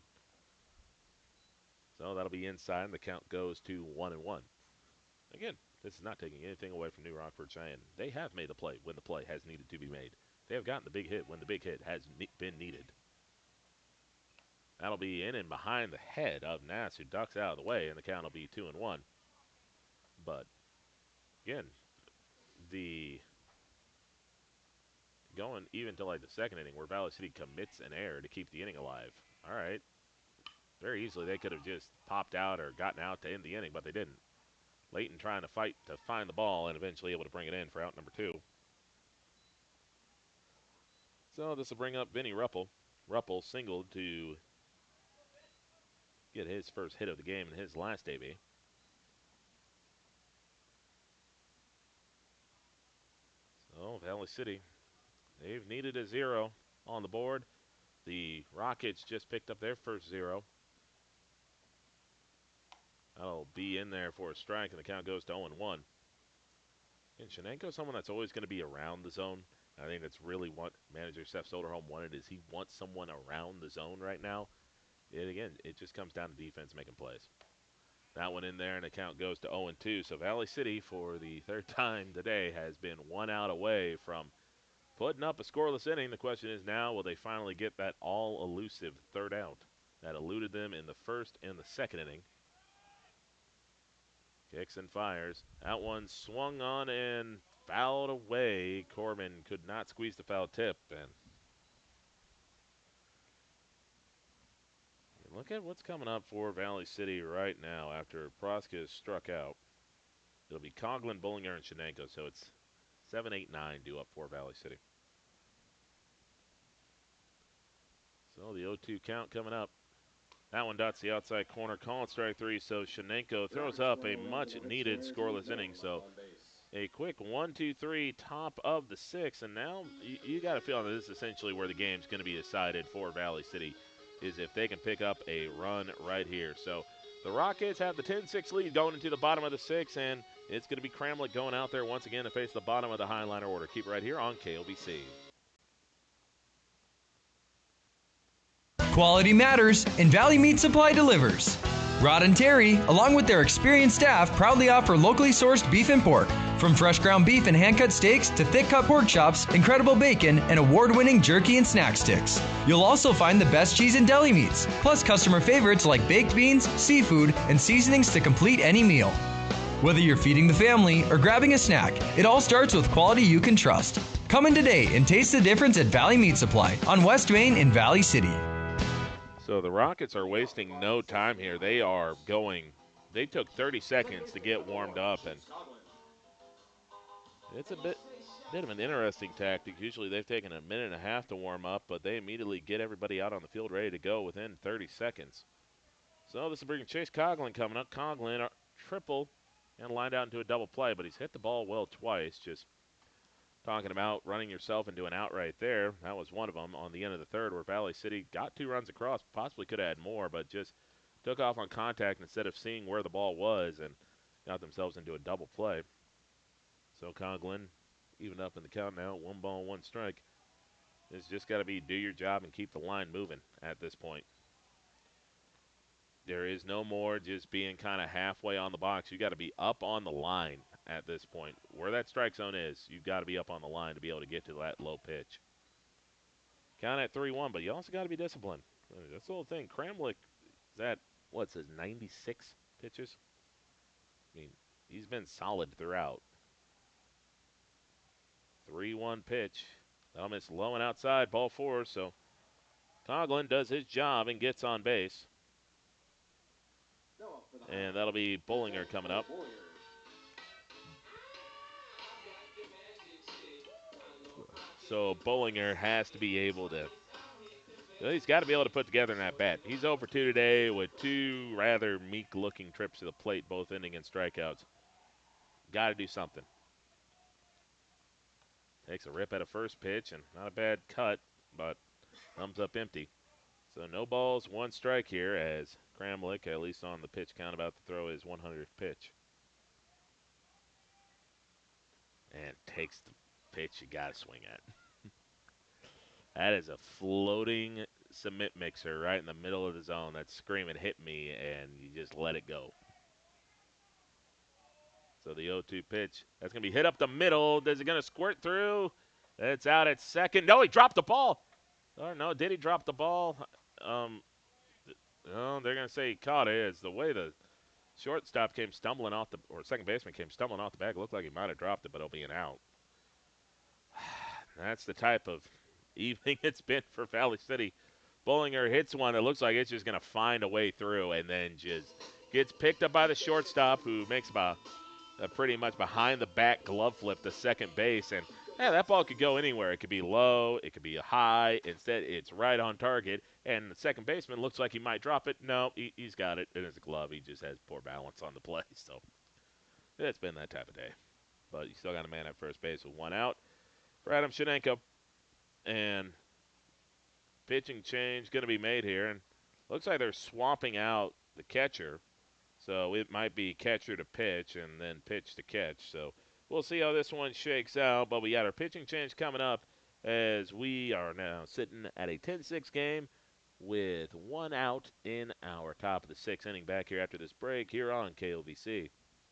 So that'll be inside, and the count goes to 1-1. Again, this is not taking anything away from New Rockford Cheyenne. They have made the play when the play has needed to be made. They have gotten the big hit when the big hit has been needed. That'll be in and behind the head of Nass, who ducks out of the way, and the count will be 2-1. But, again, going even to like the 2nd inning where Valley City commits an error to keep the inning alive. All right. Very easily they could have just popped out or gotten out to end the inning, but they didn't. Layton trying to fight to find the ball and eventually able to bring it in for out number 2. So this will bring up Vinny Ruppel. Ruppel singled to get his first hit of the game in his last debut. So Valley City, they've needed a 0 on the board. The Rockets just picked up their first 0. That'll be in there for a strike, and the count goes to 0-1. And Shenenko's someone that's always going to be around the zone. I think that's really what manager Seth Soderholm wanted, is he wants someone around the zone right now. It just comes down to defense making plays. That one in there, and the count goes to 0-2. So Valley City, for the 3rd time today, has been 1 out away from putting up a scoreless inning. The question is now, will they finally get that all-elusive 3rd out that eluded them in the 1st and the 2nd inning? Kicks and fires. That one swung on and fouled away. Corbin could not squeeze the foul tip. And look at what's coming up for Valley City right now after Proska is struck out. It'll be Coughlin, Bullinger, and Shenenko. So it's 7, 8, 9 due up for Valley City. So the 0-2 count coming up. That one dots the outside corner, calling strike 3. So Shenenko throws up a much-needed scoreless inning. So a quick 1-2-3 top of the 6th, and now you got to feel that this is essentially where the game's going to be decided for Valley City, is if they can pick up a run right here. So the Rockets have the 10-6 lead going into the bottom of the 6th, and it's going to be Cramlick going out there once again to face the bottom of the Highliner order. Keep it right here on KOVC. Quality matters, and Valley Meat Supply delivers. Rod and Terry, along with their experienced staff, proudly offer locally sourced beef and pork. From fresh ground beef and hand-cut steaks to thick-cut pork chops, incredible bacon, and award-winning jerky and snack sticks. You'll also find the best cheese and deli meats, plus customer favorites like baked beans, seafood, and seasonings to complete any meal. Whether you're feeding the family or grabbing a snack, it all starts with quality you can trust. Come in today and taste the difference at Valley Meat Supply on West Main in Valley City. So the Rockets are wasting no time here. They are going. They took 30 seconds to get warmed up, and it's a bit of an interesting tactic. Usually they've taken a minute and a half to warm up, but they immediately get everybody out on the field ready to go within 30 seconds. So this is bringing Chase Coughlin coming up. Coughlin triple and lined out into a double play, but he's hit the ball well twice. Just talking about running yourself into an out right there. That was one of them on the end of the third where Valley City got 2 runs across, possibly could have had more, but just took off on contact instead of seeing where the ball was and got themselves into a double play. So Coughlin even up in the count now, 1 ball, 1 strike. It's just got to be do your job and keep the line moving at this point. There is no more just being kind of halfway on the box. You got to be up on the line at this point. Where that strike zone is, you've got to be up on the line to be able to get to that low pitch. Count at 3-1, but you also got to be disciplined. That's the whole thing. Cramlick is at, what's his, 96 pitches? I mean, he's been solid throughout. 3-1 pitch. That'll miss low and outside, ball 4, so Coughlin does his job and gets on base. And that'll be Bollinger coming up. So Bollinger has to be able to, he's got to be able to put together in that bat. He's 0 for 2 today with 2 rather meek-looking trips to the plate, both ending in strikeouts. Got to do something. Takes a rip at a first pitch, and not a bad cut, but thumbs up empty. So no balls, 1 strike here as Cramlick, at least on the pitch count, about to throw his 100th pitch. And takes the pitch you got to swing at. That is a floating cement mixer right in the middle of the zone that's screaming, hit me, and you just let it go. So the 0-2 pitch, that's going to be hit up the middle. Is it going to squirt through? It's out at second. No, he dropped the ball. Or no, did he drop the ball? No, they're going to say he caught it. It's the way the shortstop came stumbling off or second baseman came stumbling off the bag. It looked like he might have dropped it, but it'll be an out. That's the type of evening it's been for Valley City. Bollinger hits one that looks like it's just going to find a way through and then just gets picked up by the shortstop who makes about a pretty much behind-the-back glove flip to second base. And, yeah, that ball could go anywhere. It could be low. It could be high. Instead, it's right on target. And the second baseman looks like he might drop it. No, he's got it in his glove. He just has poor balance on the play. So it's been that type of day. But you still got a man at first base with 1 out for Adam Shenenko. And pitching change going to be made here. And looks like they're swapping out the catcher. So it might be catcher to pitch and then pitch to catch. So we'll see how this one shakes out. But we got our pitching change coming up as we are now sitting at a 10-6 game with 1 out in our top of the 6th inning. Back here after this break here on KOVC.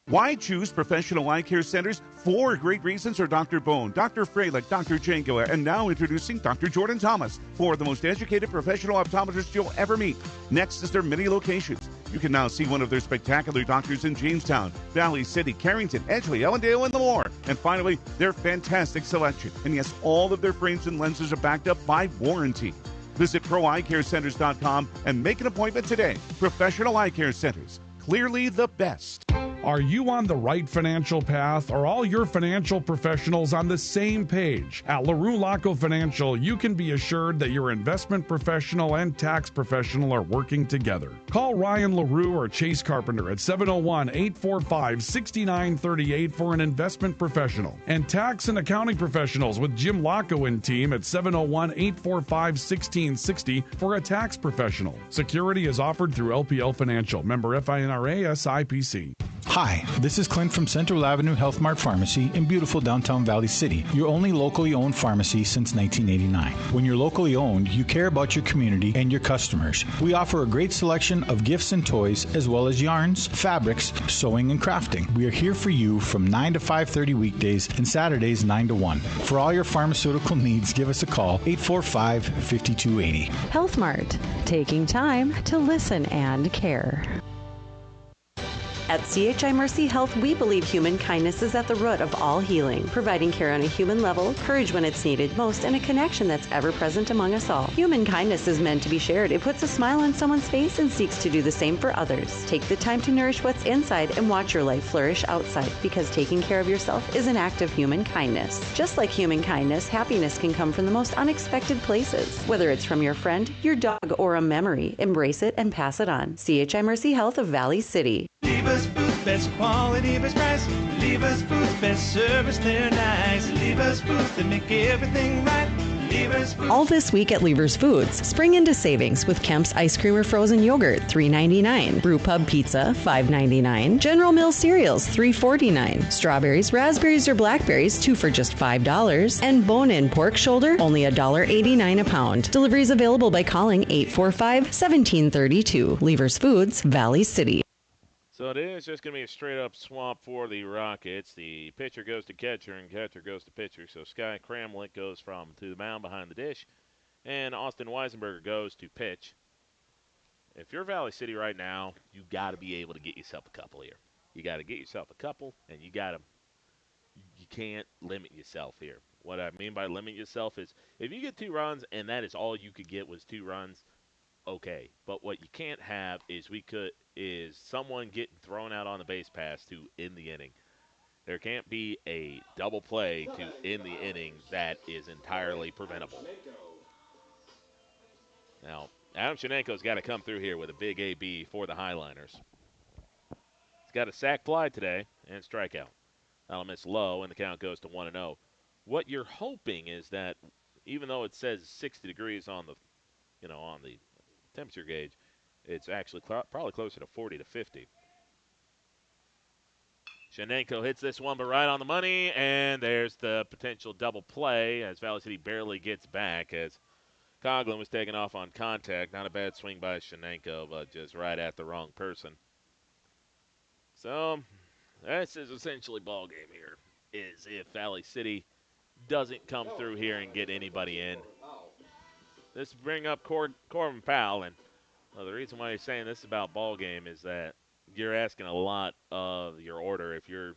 Why choose professional eye care centers? 4 great reasons are Dr. Bone, Dr. Freilich, Dr. Janko, and now introducing Dr. Jordan Thomas, 4 of the most educated professional optometrists you'll ever meet. Next is their many locations. You can now see one of their spectacular doctors in Jamestown, Valley City, Carrington, Edgeley, Ellendale, and more. And finally, their fantastic selection. And yes, all of their frames and lenses are backed up by warranty. Visit ProEyeCareCenters.com and make an appointment today. Professional Eye Care Centers, clearly the best. Are you on the right financial path? Are all your financial professionals on the same page? At LaRue Laco Financial, you can be assured that your investment professional and tax professional are working together. Call Ryan LaRue or Chase Carpenter at 701-845-6938 for an investment professional, and tax and accounting professionals with Jim Laco and team at 701-845-1660 for a tax professional. Security is offered through LPL Financial, member FINRA SIPC. Hi, this is Clint from Central Avenue Health Mart Pharmacy in beautiful downtown Valley City, your only locally owned pharmacy since 1989. When you're locally owned, you care about your community and your customers. We offer a great selection of gifts and toys, as well as yarns, fabrics, sewing, and crafting. We are here for you from 9 to 5:30 weekdays and Saturdays 9 to 1. For all your pharmaceutical needs, give us a call, 845-5280. Health Mart, taking time to listen and care. At CHI Mercy Health, we believe human kindness is at the root of all healing, providing care on a human level, courage when it's needed most, and a connection that's ever present among us all. Human kindness is meant to be shared. It puts a smile on someone's face and seeks to do the same for others. Take the time to nourish what's inside and watch your life flourish outside, because taking care of yourself is an act of human kindness. Just like human kindness, happiness can come from the most unexpected places. Whether it's from your friend, your dog, or a memory, embrace it and pass it on. CHI Mercy Health of Valley City. Lever's Foods, best quality, best price. Lever's Foods, best service, they're nice. Lever's Foods, they make everything right. Lever's Foods. All this week at Lever's Foods. Spring into savings with Kemp's Ice Cream or Frozen Yogurt, $3.99. Brew Pub Pizza, $5.99. General Mills Cereals, $3.49. Strawberries, raspberries, or blackberries, 2 for just $5. And bone-in pork shoulder, only $1.89 a pound. Deliveries available by calling 845-1732. Lever's Foods, Valley City. So it is just going to be a straight-up swamp for the Rockets. The pitcher goes to catcher, and catcher goes to pitcher. So Sky Kramlich goes to the mound behind the dish, and Austin Weisenberger goes to pitch. If you're Valley City right now, you got to be able to get yourself a couple here. You got to get yourself a couple, and you can't limit yourself here. What I mean by limit yourself is if you get 2 runs and that is all you could get was 2 runs, okay. But what you can't have is someone getting thrown out on the base pass to end the inning. There can't be a double play to end the inning that is entirely preventable. Now, Adam Shenenko's got to come through here with a big AB for the Highliners. He's got a sac fly today and strikeout. That'll miss low, and the count goes to 1-0. What you're hoping is that even though it says 60 degrees on the temperature gauge, it's actually probably closer to 40 to 50. Shenenko hits this one, but right on the money, and there's the potential double play as Valley City barely gets back as Coughlin was taken off on contact. Not a bad swing by Shenenko, but just right at the wrong person. So this is essentially ball game here, is if Valley City doesn't come through here and get anybody in. This bring up Corbin Powell, and the reason why you're saying this about ball game is that you're asking a lot of your order if you're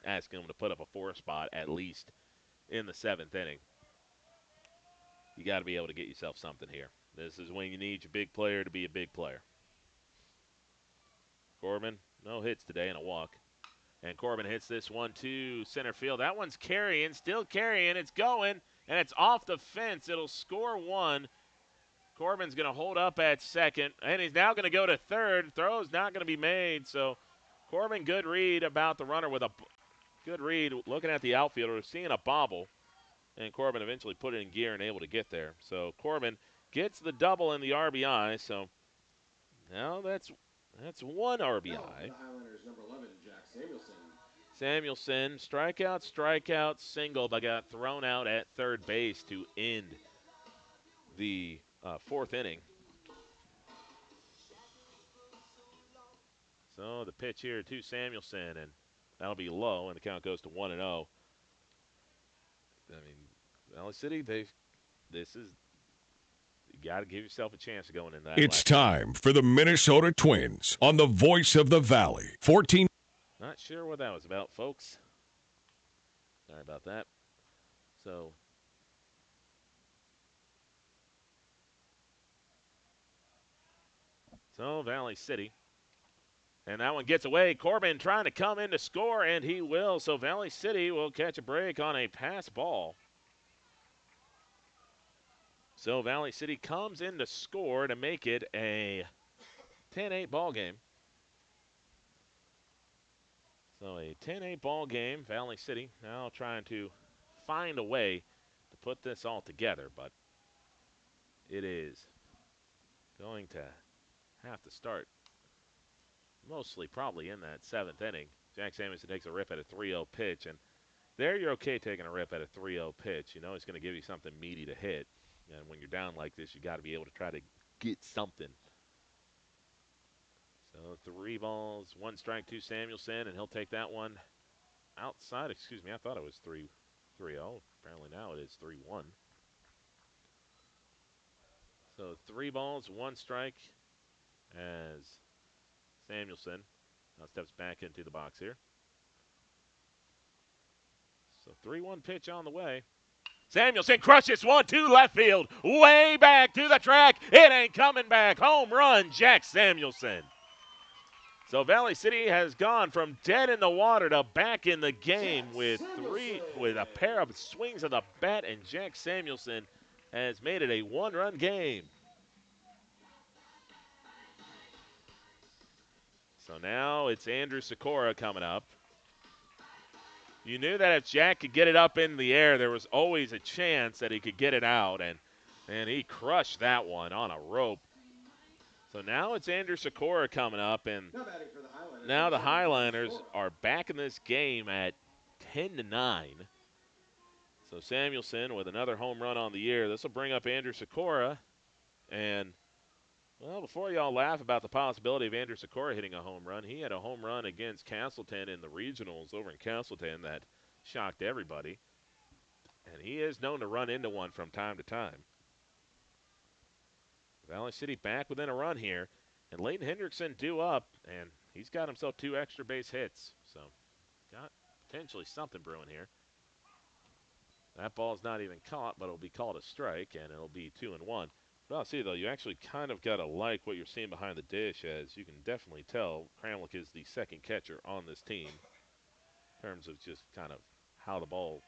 asking them to put up a 4 spot at least in the 7th inning. You got to be able to get yourself something here. This is when you need your big player to be a big player. Corbin, no hits today and a walk. And Corbin hits this one to center field. That one's carrying, still carrying. It's going, and it's off the fence. It'll score 1. Corbin's going to hold up at second, and he's now going to go to third. Throw's not going to be made, so Corbin, good read about the runner with a good read looking at the outfielder, seeing a bobble, and Corbin eventually put it in gear and able to get there. So Corbin gets the double in the RBI, so now that's 1 RBI. Highlanders, number 11, Jack Samuelson, strikeout, single, but got thrown out at third base to end the 4th inning. So the pitch here to Samuelson, and that'll be low, and the count goes to 1-0. I mean, Valley City, you got to give yourself a chance of going in that. It's time for the Minnesota Twins on the Voice of the Valley. 14. Not sure what that was about, folks. Sorry about that. So Valley City And that one gets away. Corbin trying to come in to score, and he will. So Valley City will catch a break on a pass ball. So Valley City comes in to score to make it a 10-8 ball game. So a 10-8 ball game. Valley City now trying to find a way to put this all together, but it is going to have to start mostly probably in that 7th inning. Jack Samuelson takes a rip at a 3-0 pitch, and there you're okay taking a rip at a 3-0 pitch. You know he's going to give you something meaty to hit. And when you're down like this, you got to be able to try to get something. So 3 balls, 1 strike to Samuelson, and he'll take that one outside. Excuse me, I thought it was 3-0. Apparently now it is 3-1. So 3 balls, 1 strike as Samuelson now steps back into the box here. So 3-1 pitch on the way. Samuelson crushes one to left field, way back to the track. It ain't coming back. Home run, Jack Samuelson. So Valley City has gone from dead in the water to back in the game with a pair of swings of the bat, and Jack Samuelson has made it a 1-run game. So now it's Andrew Sikora coming up. You knew that if Jack could get it up in the air, there was always a chance that he could get it out, and he crushed that one on a rope. So now it's Andrew Sikora coming up, and now the Highlanders are back in this game at 10-9. So Samuelson with another home run on the year. This will bring up Andrew Sikora, and well, before y'all laugh about the possibility of Andrew Sikora hitting a home run, he had a home run against Castleton in the regionals over in Castleton that shocked everybody. And he is known to run into one from time to time. Valley City back within a run here. And Leighton Hendrickson due up, and he's got himself 2 extra base hits. So got potentially something brewing here. That ball's not even caught, but it'll be called a strike, and it'll be 2-1. Well, see, though, you actually kind of got to like what you're seeing behind the dish, as you can definitely tell Kramlich is the second catcher on this team in terms of just kind of how the ball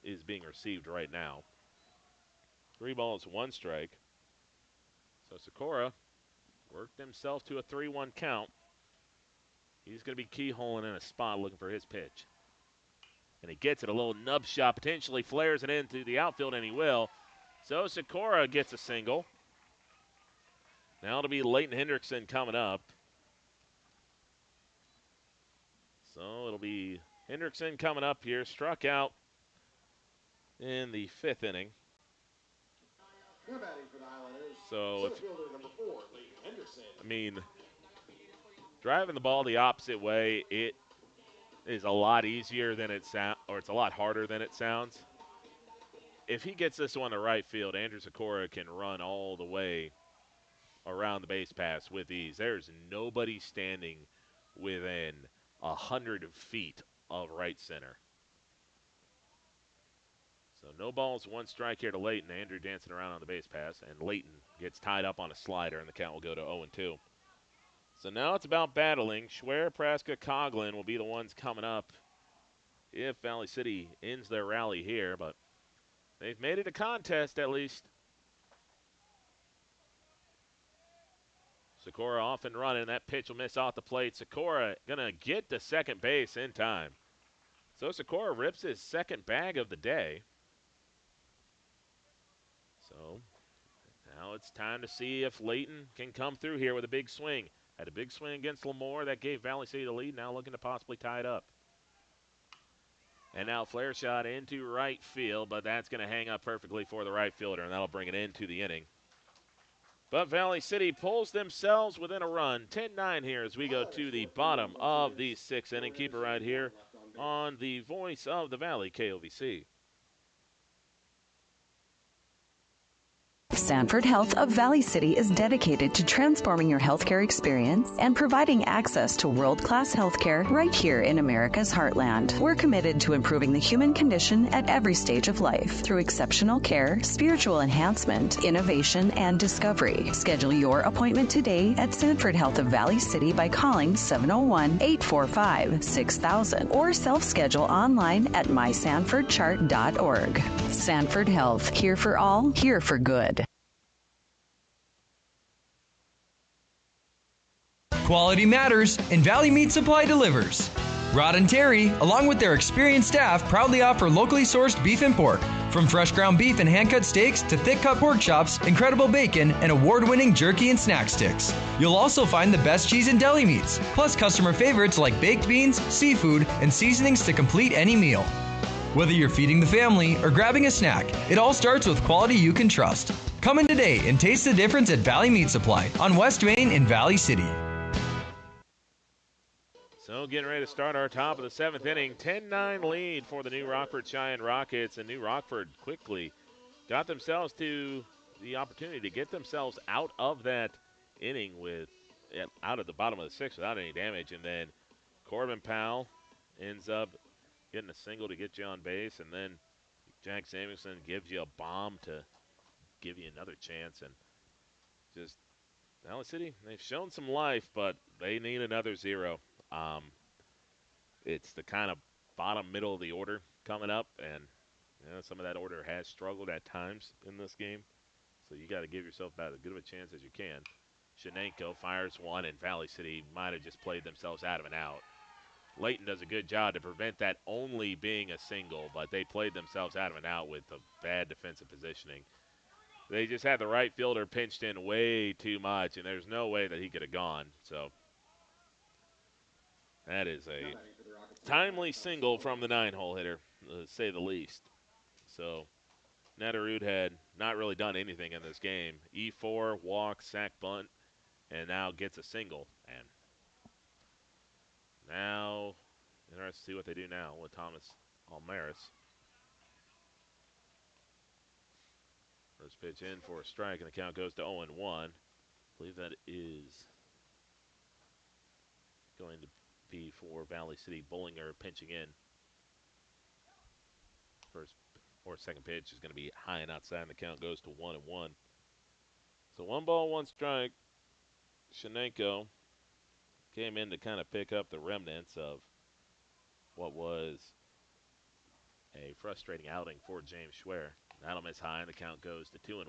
is being received right now. 3 balls, 1 strike. So Sikora worked himself to a 3-1 count. He's going to be keyholing in a spot looking for his pitch. And he gets it, a little nub shot, potentially flares it into the outfield, and he will. So Sikora gets a single. Now it'll be Leighton Hendrickson coming up. So it'll be Hendrickson coming up here. Struck out in the 5th inning. So, driving the ball the opposite way, it is a lot easier than it sounds, or it's a lot harder than it sounds. If he gets this one to right field, Andrew Sikora can run all the way around the base pass with ease. There's nobody standing within 100 feet of right center. So no balls, 1 strike here to Leighton. Andrew dancing around on the base pass, and Leighton gets tied up on a slider, and the count will go to 0-2. So now it's about battling. Schwer, Praska, Coughlin will be the ones coming up if Valley City ends their rally here, but they've made it a contest at least. Sikora off and running. That pitch will miss off the plate. Sikora going to get to second base in time. So Sikora rips his 2nd bag of the day. So now it's time to see if Leighton can come through here with a big swing. Had a big swing against Lemoore. That gave Valley City the lead. Now looking to possibly tie it up. And now flare shot into right field, but that's going to hang up perfectly for the right fielder, and that'll bring it into the inning. But Valley City pulls themselves within a run. 10-9 here as we go to the bottom of the 6th inning. Keep it right here on the voice of the Valley, KOVC. Sanford Health of Valley City is dedicated to transforming your healthcare experience and providing access to world-class healthcare right here in America's heartland. We're committed to improving the human condition at every stage of life through exceptional care, spiritual enhancement, innovation, and discovery. Schedule your appointment today at Sanford Health of Valley City by calling 701-845-6000 or self-schedule online at mysanfordchart.org. Sanford Health, here for all, here for good. Quality matters, and Valley Meat Supply delivers. Rod and Terry, along with their experienced staff, proudly offer locally sourced beef and pork. From fresh ground beef and hand-cut steaks to thick-cut pork chops, incredible bacon, and award-winning jerky and snack sticks. You'll also find the best cheese and deli meats, plus customer favorites like baked beans, seafood, and seasonings to complete any meal. Whether you're feeding the family or grabbing a snack, it all starts with quality you can trust. Come in today and taste the difference at Valley Meat Supply on West Main in Valley City. So getting ready to start our top of the 7th inning. 10-9 lead for the New Rockford Cheyenne Rockets. And New Rockford quickly got themselves to the opportunity to get themselves out of that inning out at the bottom of the 6th without any damage. And then Corbin Powell ends up getting a single to get you on base. And then Jack Samuelson gives you a bomb to give you another chance. And just Valley City, they've shown some life, but they need another zero. It's the kind of bottom middle of the order coming up, and some of that order has struggled at times in this game. So you got to give yourself about as good of a chance as you can. Shenenko fires one, and Valley City might have just played themselves out of an out. Layton does a good job to prevent that only being a single, but they played themselves out of an out with a bad defensive positioning. They just had the right fielder pinched in way too much, and there's no way that he could have gone. So that is a timely single from the 9-hole hitter, to say the least. So Netterud had not really done anything in this game. E4, walk, sack, bunt, and now gets a single. And now, interested to see what they do now with Thomas Almaris. First pitch in for a strike, and the count goes to 0-1. I believe that is going to be for Valley City. Bullinger pitching in. First or second pitch is going to be high and outside, and the count goes to 1-1. So 1 ball, 1 strike. Shenenko came in to kind of pick up the remnants of what was a frustrating outing for James Schwer. That'll miss high, and the count goes to 2-1.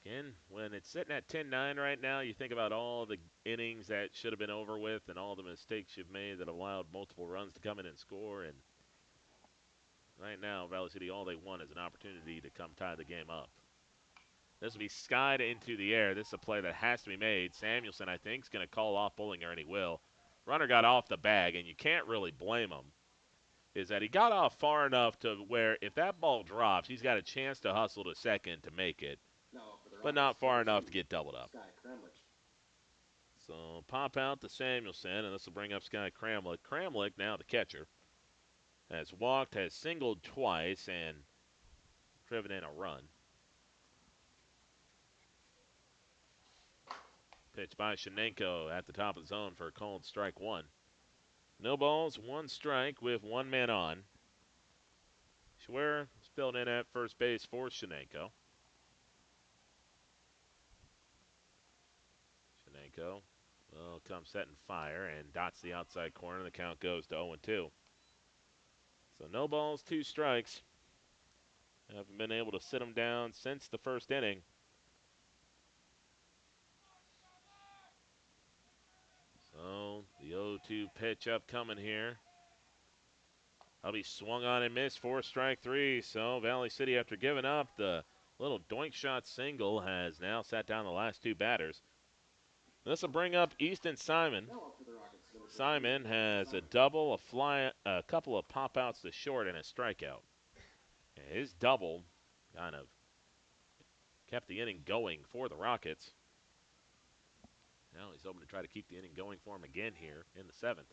Again, when it's sitting at 10-9 right now, you think about all the innings that should have been over with and all the mistakes you've made that have allowed multiple runs to come in and score. And right now, Valley City, all they want is an opportunity to come tie the game up. This will be skied into the air. This is a play that has to be made. Samuelson, I think, is going to call off Bullinger, and he will. Runner got off the bag, and you can't really blame him. Is that he got off far enough to where if that ball drops, he's got a chance to hustle to second to make it, but not far enough to get doubled up. So pop out to Samuelson, and this will bring up Sky Kramlich. Kramlich, now the catcher, has walked, has singled twice, and driven in a run. Pitch by Shenenko at the top of the zone for a called strike 1. No balls, 1 strike with 1 man on. Schwer is filled in at first base for Shenenko. Shenenko will come set and fire and dots the outside corner. The count goes to 0-2. So no balls, 2 strikes. Haven't been able to sit him down since the first inning. So the 0-2 pitch upcoming here. I'll be swung on and missed for strike 3. So Valley City, after giving up the little doink shot single, has now sat down the last 2 batters. This will bring up Easton Simon. Simon has a double, a fly, a couple of pop-outs to short, and a strikeout. And his double kind of kept the inning going for the Rockets. Now he's hoping to try to keep the inning going for him again here in the 7th.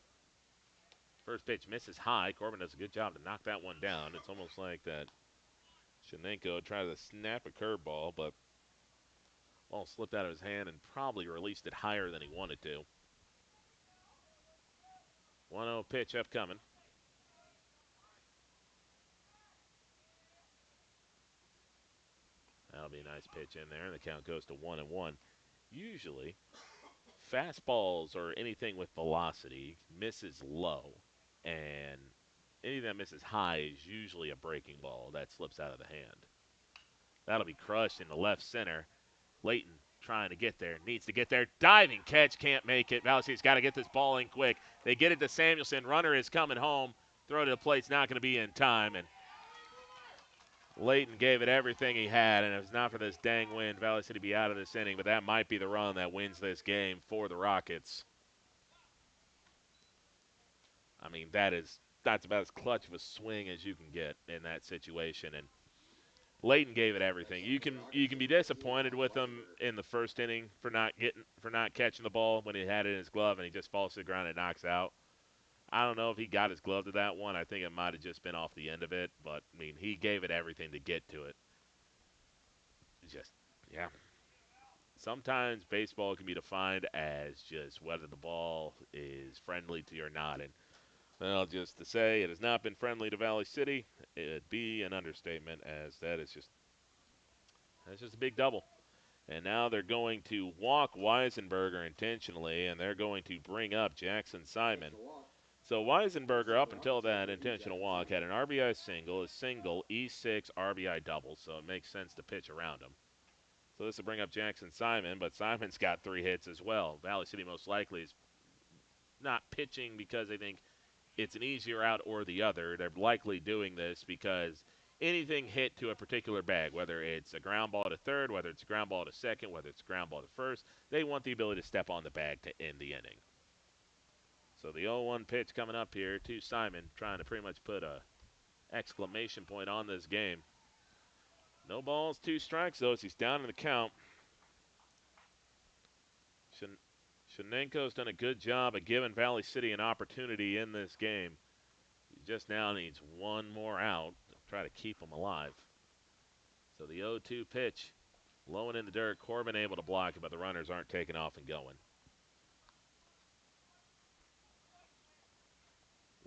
First pitch misses high. Corbin does a good job to knock that one down. It's almost like that Shenenko tried to snap a curveball, but ball slipped out of his hand and probably released it higher than he wanted to. 1-0 pitch upcoming. That'll be a nice pitch in there, and the count goes to 1-1. Usually, fastballs or anything with velocity misses low, and anything that misses high is usually a breaking ball that slips out of the hand. That'll be crushed in the left center. Layton trying to get there, needs to get there. Diving catch, can't make it. Valley City's got to get this ball in quick. They get it to Samuelson. Runner is coming home. Throw to the plate's not going to be in time, and Layton gave it everything he had, and if it's not for this dang wind, Valley City be out of this inning, but that might be the run that wins this game for the Rockets. I mean, that's about as clutch of a swing as you can get in that situation, and Layton gave it everything. You can be disappointed with him in the first inning for not catching the ball when he had it in his glove and he just falls to the ground and knocks out. I don't know if he got his glove to that one. I think it might have just been off the end of it, but I mean, he gave it everything to get to it. Yeah. Sometimes baseball can be defined as just whether the ball is friendly to you or not, and well, just to say it has not been friendly to Valley City, it'd be an understatement, as that's just a big double. And now they're going to walk Weisenberger intentionally, and they're going to bring up Jackson Simon. So Weisenberger, up until that intentional walk, had an RBI single, a single, E6 RBI double, so it makes sense to pitch around him. So this will bring up Jackson Simon, but Simon's got 3 hits as well. Valley City most likely is not pitching because they think it's an easier out or the other. They're likely doing this because anything hit to a particular bag, whether it's a ground ball to third, whether it's a ground ball to second, whether it's a ground ball to first, they want the ability to step on the bag to end the inning. So the 0-1 pitch coming up here to Simon, trying to pretty much put a exclamation point on this game. No balls, 2 strikes, though, as he's down in the count. Shenenko's done a good job of giving Valley City an opportunity in this game. He just now needs 1 more out to try to keep them alive. So the 0-2 pitch, low and in the dirt. Corbin able to block it, but the runners aren't taking off and going.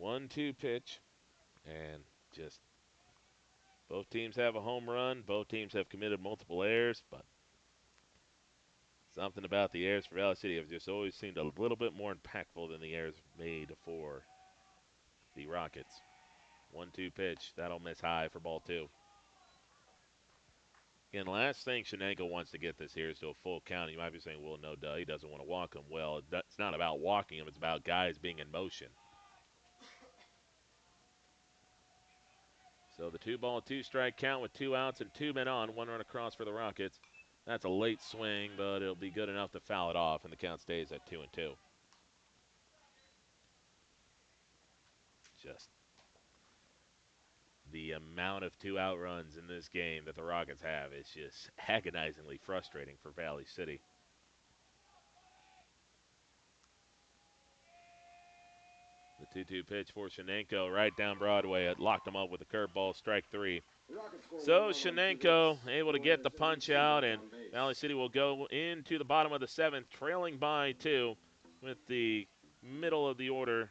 1-2 pitch, and just both teams have a home run. Both teams have committed multiple errors, but something about the errors for Valley City have just always seemed a little bit more impactful than the errors made for the Rockets. 1-2 pitch. That'll miss high for ball 2. Again, last thing Shenenko wants to get this here is to a full count. You might be saying, well, no, duh, he doesn't want to walk him. Well, it's not about walking him. It's about guys being in motion. So the 2-ball, 2-strike count with 2 outs and 2 men on. 1 run across for the Rockets. That's a late swing, but it'll be good enough to foul it off, and the count stays at 2-2. Just the amount of 2-out runs in this game that the Rockets have is just agonizingly frustrating for Valley City. The 2-2 pitch for Shenenko right down Broadway. It locked him up with a curveball, strike 3. So Shenenko able to get the punch out, and Valley City will go into the bottom of the 7th, trailing by 2 with the middle of the order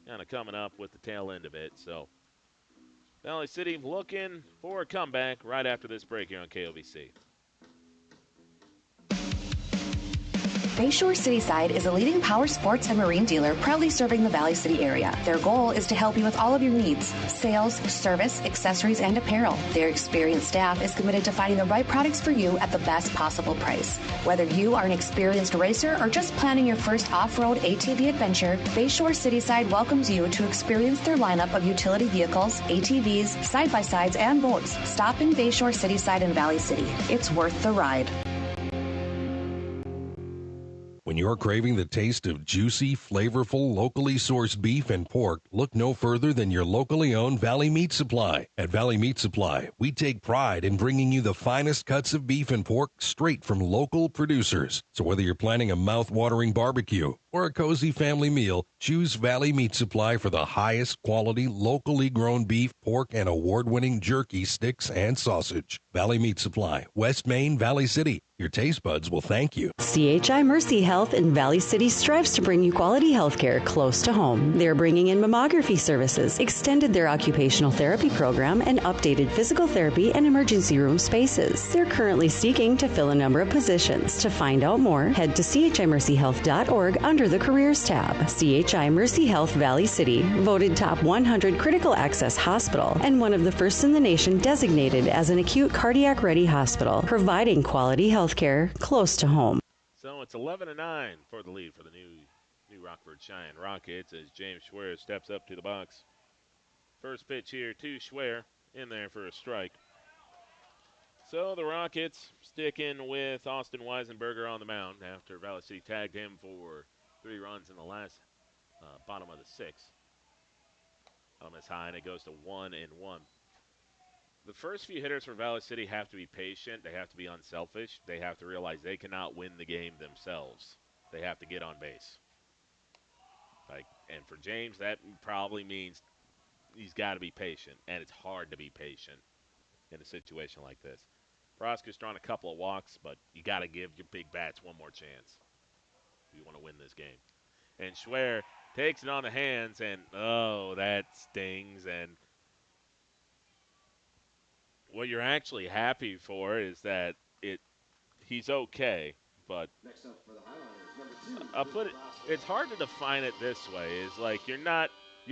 kind of coming up with the tail end of it. So Valley City looking for a comeback right after this break here on KOVC. Bayshore Cityside is a leading power sports and marine dealer proudly serving the Valley City area. Their goal is to help you with all of your needs: sales, service, accessories, and apparel. Their experienced staff is committed to finding the right products for you at the best possible price. Whether you are an experienced racer or just planning your first off-road ATV adventure, Bayshore Cityside welcomes you to experience their lineup of utility vehicles, ATVs, side-by-sides, and boats. Stop in Bayshore Cityside in Valley City. It's worth the ride. When you're craving the taste of juicy, flavorful, locally sourced beef and pork, look no further than your locally owned Valley Meat Supply. At Valley Meat Supply, we take pride in bringing you the finest cuts of beef and pork straight from local producers. So whether you're planning a mouth-watering barbecue or a cozy family meal, choose Valley Meat Supply for the highest quality, locally grown beef, pork, and award-winning jerky, sticks, and sausage. Valley Meat Supply, West Main, Valley City. Your taste buds will thank you. CHI Mercy Health in Valley City strives to bring you quality health care close to home. They're bringing in mammography services, extended their occupational therapy program, and updated physical therapy and emergency room spaces. They're currently seeking to fill a number of positions. To find out more, head to chimercyhealth.org under the Careers tab. CHI Mercy Health Valley City, voted top 100 critical access hospital and one of the first in the nation designated as an acute cardiac ready hospital, providing quality health care close to home. So it's 11-9 for the lead for the new Rockford Cheyenne Rockets as James Schwer steps up to the box. First pitch here to Schwer, in there for a strike. So the Rockets sticking with Austin Weisenberger on the mound after Valley City tagged him for 3 runs in the last bottom of the 6th. Bottom is high, and it goes to 1-1. The first few hitters for Valley City have to be patient. They have to be unselfish. They have to realize they cannot win the game themselves. They have to get on base. And for James, that probably means he's got to be patient, and it's hard to be patient in a situation like this. Proska's drawn a couple of walks, but you got to give your big bats one more chance if you want to win this game. And Schwer takes it on the hands, and that stings. And what you're actually happy for is that he's okay, but Next up for the Highlanders, number 2. I'll put it. It's hard to define it this way. Is like you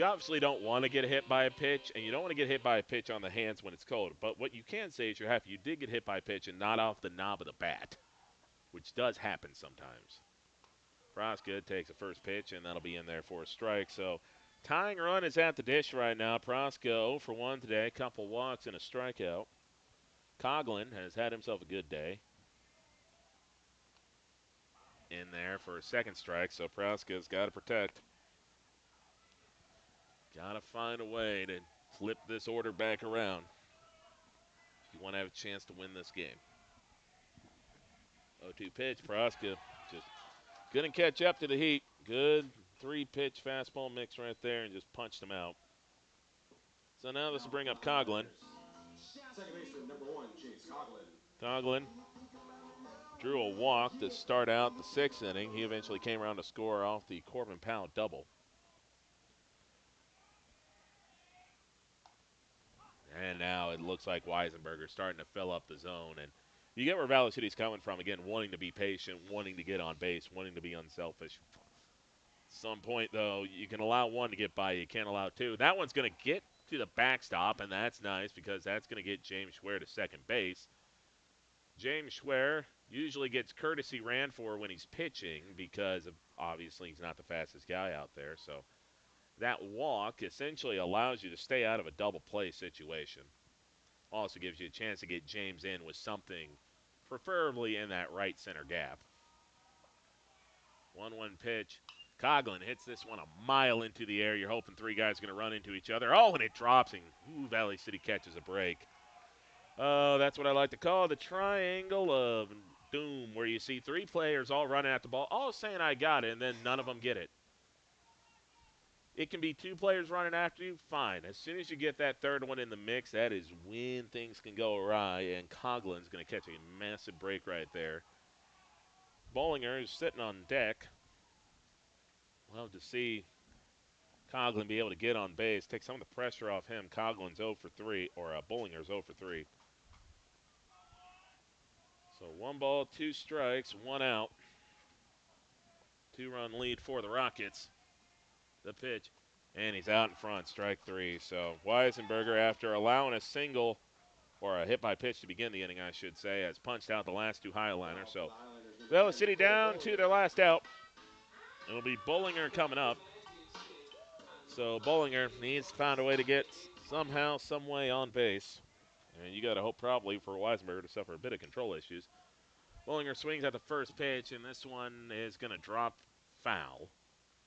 obviously don't want to get hit by a pitch, and you don't want to get hit by a pitch on the hands when it's cold. But what you can say is you're happy you did get hit by a pitch and not off the knob of the bat, which does happen sometimes. Proska takes a first pitch, and that'll be in there for a strike. So tying run is at the dish right now. Proska 0 for 1 today, a couple walks and a strikeout. Coughlin has had himself a good day. In there for a second strike, so Proska's got to protect. Got to find a way to flip this order back around if you want to have a chance to win this game. 0-2 pitch, Proska just going to catch up to the heat. Good 3-pitch fastball mix right there and just punched him out. So now this will bring up Coughlin. Second baseman, number 1, Chase Coughlin. Coughlin drew a walk to start out the 6th inning. He eventually came around to score off the Corbin Powell double. And now it looks like Weisenberger's starting to fill up the zone. And you get where Valley City's coming from, again, wanting to be patient, wanting to get on base, wanting to be unselfish. At some point, though, you can allow one to get by. You can't allow two. That one's going to get to the backstop, and that's nice because that's going to get James Schwer to second base. James Schwer usually gets courtesy ran for when he's pitching because obviously he's not the fastest guy out there. So that walk essentially allows you to stay out of a double play situation. Also gives you a chance to get James in with something, preferably in that right center gap. 1-1 pitch. Coughlin hits this one a mile into the air. You're hoping 3 guys are going to run into each other. Oh, and it drops, and Valley City catches a break. Oh, that's what I like to call the triangle of doom, where you see 3 players all running at the ball, all saying I got it, and then none of them get it. It can be 2 players running after you, fine. As soon as you get that third one in the mix, that is when things can go awry, and Coughlin's going to catch a massive break right there. Bollinger is sitting on deck. Love to see Coughlin be able to get on base, take some of the pressure off him. Coughlin's 0 for 3, or Bollinger's 0 for 3. So 1 ball, 2 strikes, 1 out. 2-run lead for the Rockets. The pitch, and he's out in front, strike 3. So Weisenberger, after allowing a single, or a hit by pitch to begin the inning, I should say, has punched out the last 2 Highliners. So Valley City down to their last out. It'll be Bollinger coming up. So Bollinger needs to find a way to get somehow, some way on base. And you got to hope probably for Weisenberger to suffer a bit of control issues. Bollinger swings at the first pitch, and this one is going to drop foul.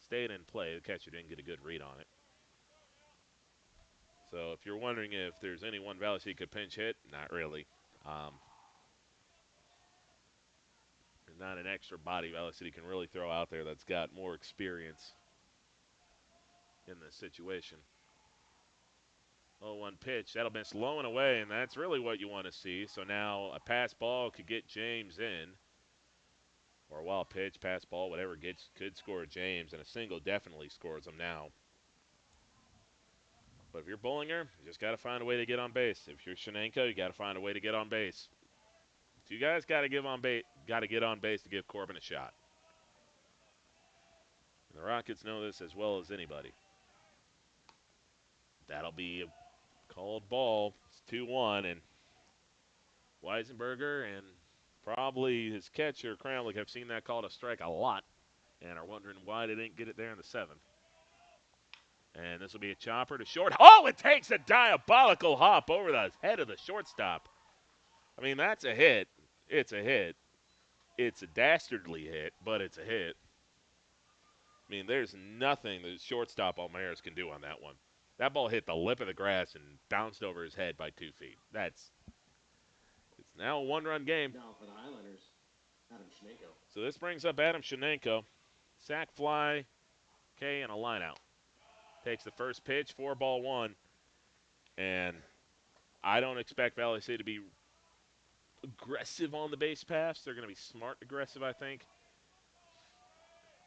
Stayed in play. The catcher didn't get a good read on it. So if you're wondering if there's anyone Valley City could pinch hit, not really. not an extra body Valley City can really throw out there that's got more experience in this situation. 0-1 pitch. That'll be slow and away, and that's really what you want to see. So now a pass ball could get James in. Or a wild pitch, pass ball, whatever could score James, and a single definitely scores him now. But if you're Bullinger, you just got to find a way to get on base. If you're Shenenko, you got to find a way to get on base. So you guys got to get on base to give Corbin a shot. And the Rockets know this as well as anybody. That'll be a called ball. It's 2-1, and Weisenberger and probably his catcher, Kramlich, have seen that called a strike a lot and are wondering why they didn't get it there in the 7th. And this will be a chopper to short. Oh, it takes a diabolical hop over the head of the shortstop. I mean, that's a hit. It's a hit. It's a dastardly hit, but it's a hit. I mean, there's nothing that shortstop Almaris can do on that one. That ball hit the lip of the grass and bounced over his head by 2 feet. It's now a 1-run game. Now for the Highlanders, Adam Shenenko. So this brings up Adam Shenenko. Sack fly, K, and a line out. Takes the first pitch, 4-1. And I don't expect Valley City to be aggressive on the base pass. They're going to be smart aggressive, I think.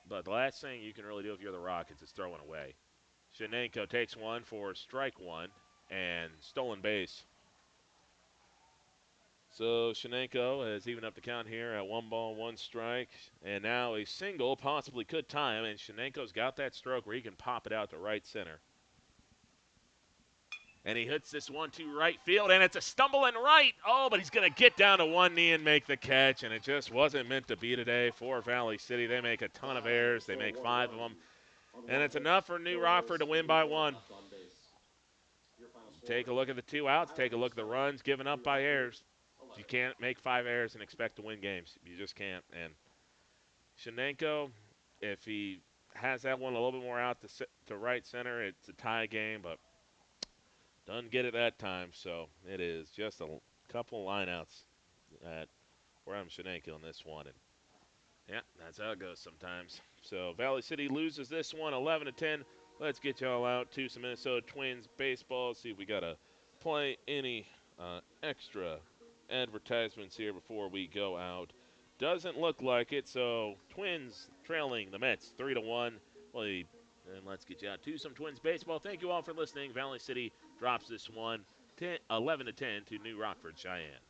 But the last thing you can really do if you're the Rockets is throw it away. Shenenko takes one for strike one and stolen base. So Shenenko has evened up the count here at 1-1 strike. And now a single possibly could tie him. And Shenenko's got that stroke where he can pop it out to right center. And he hits this one to right field, and it's a stumble in right. Oh, but he's going to get down to one knee and make the catch, and it just wasn't meant to be today for Valley City. They make a ton of errors. They make 5 of them, and it's enough for New Rockford to win by 1. Take a look at the 2 outs. Take a look at the runs given up by errors. You can't make 5 errors and expect to win games. You just can't. And Shenenko, if he has that one a little bit more out to right center, it's a tie game, but doesn't get it that time, so it is just a couple lineouts for Adam Shenenko in this one. And yeah, that's how it goes sometimes. So Valley City loses this one 11-10. Let's get y'all out to some Minnesota Twins baseball. See if we got to play any extra advertisements here before we go out. Doesn't look like it, so Twins trailing the Mets 3-1. And let's get you out to some Twins baseball. Thank you all for listening. Valley City drops this one 11-10 to New Rockford Cheyenne.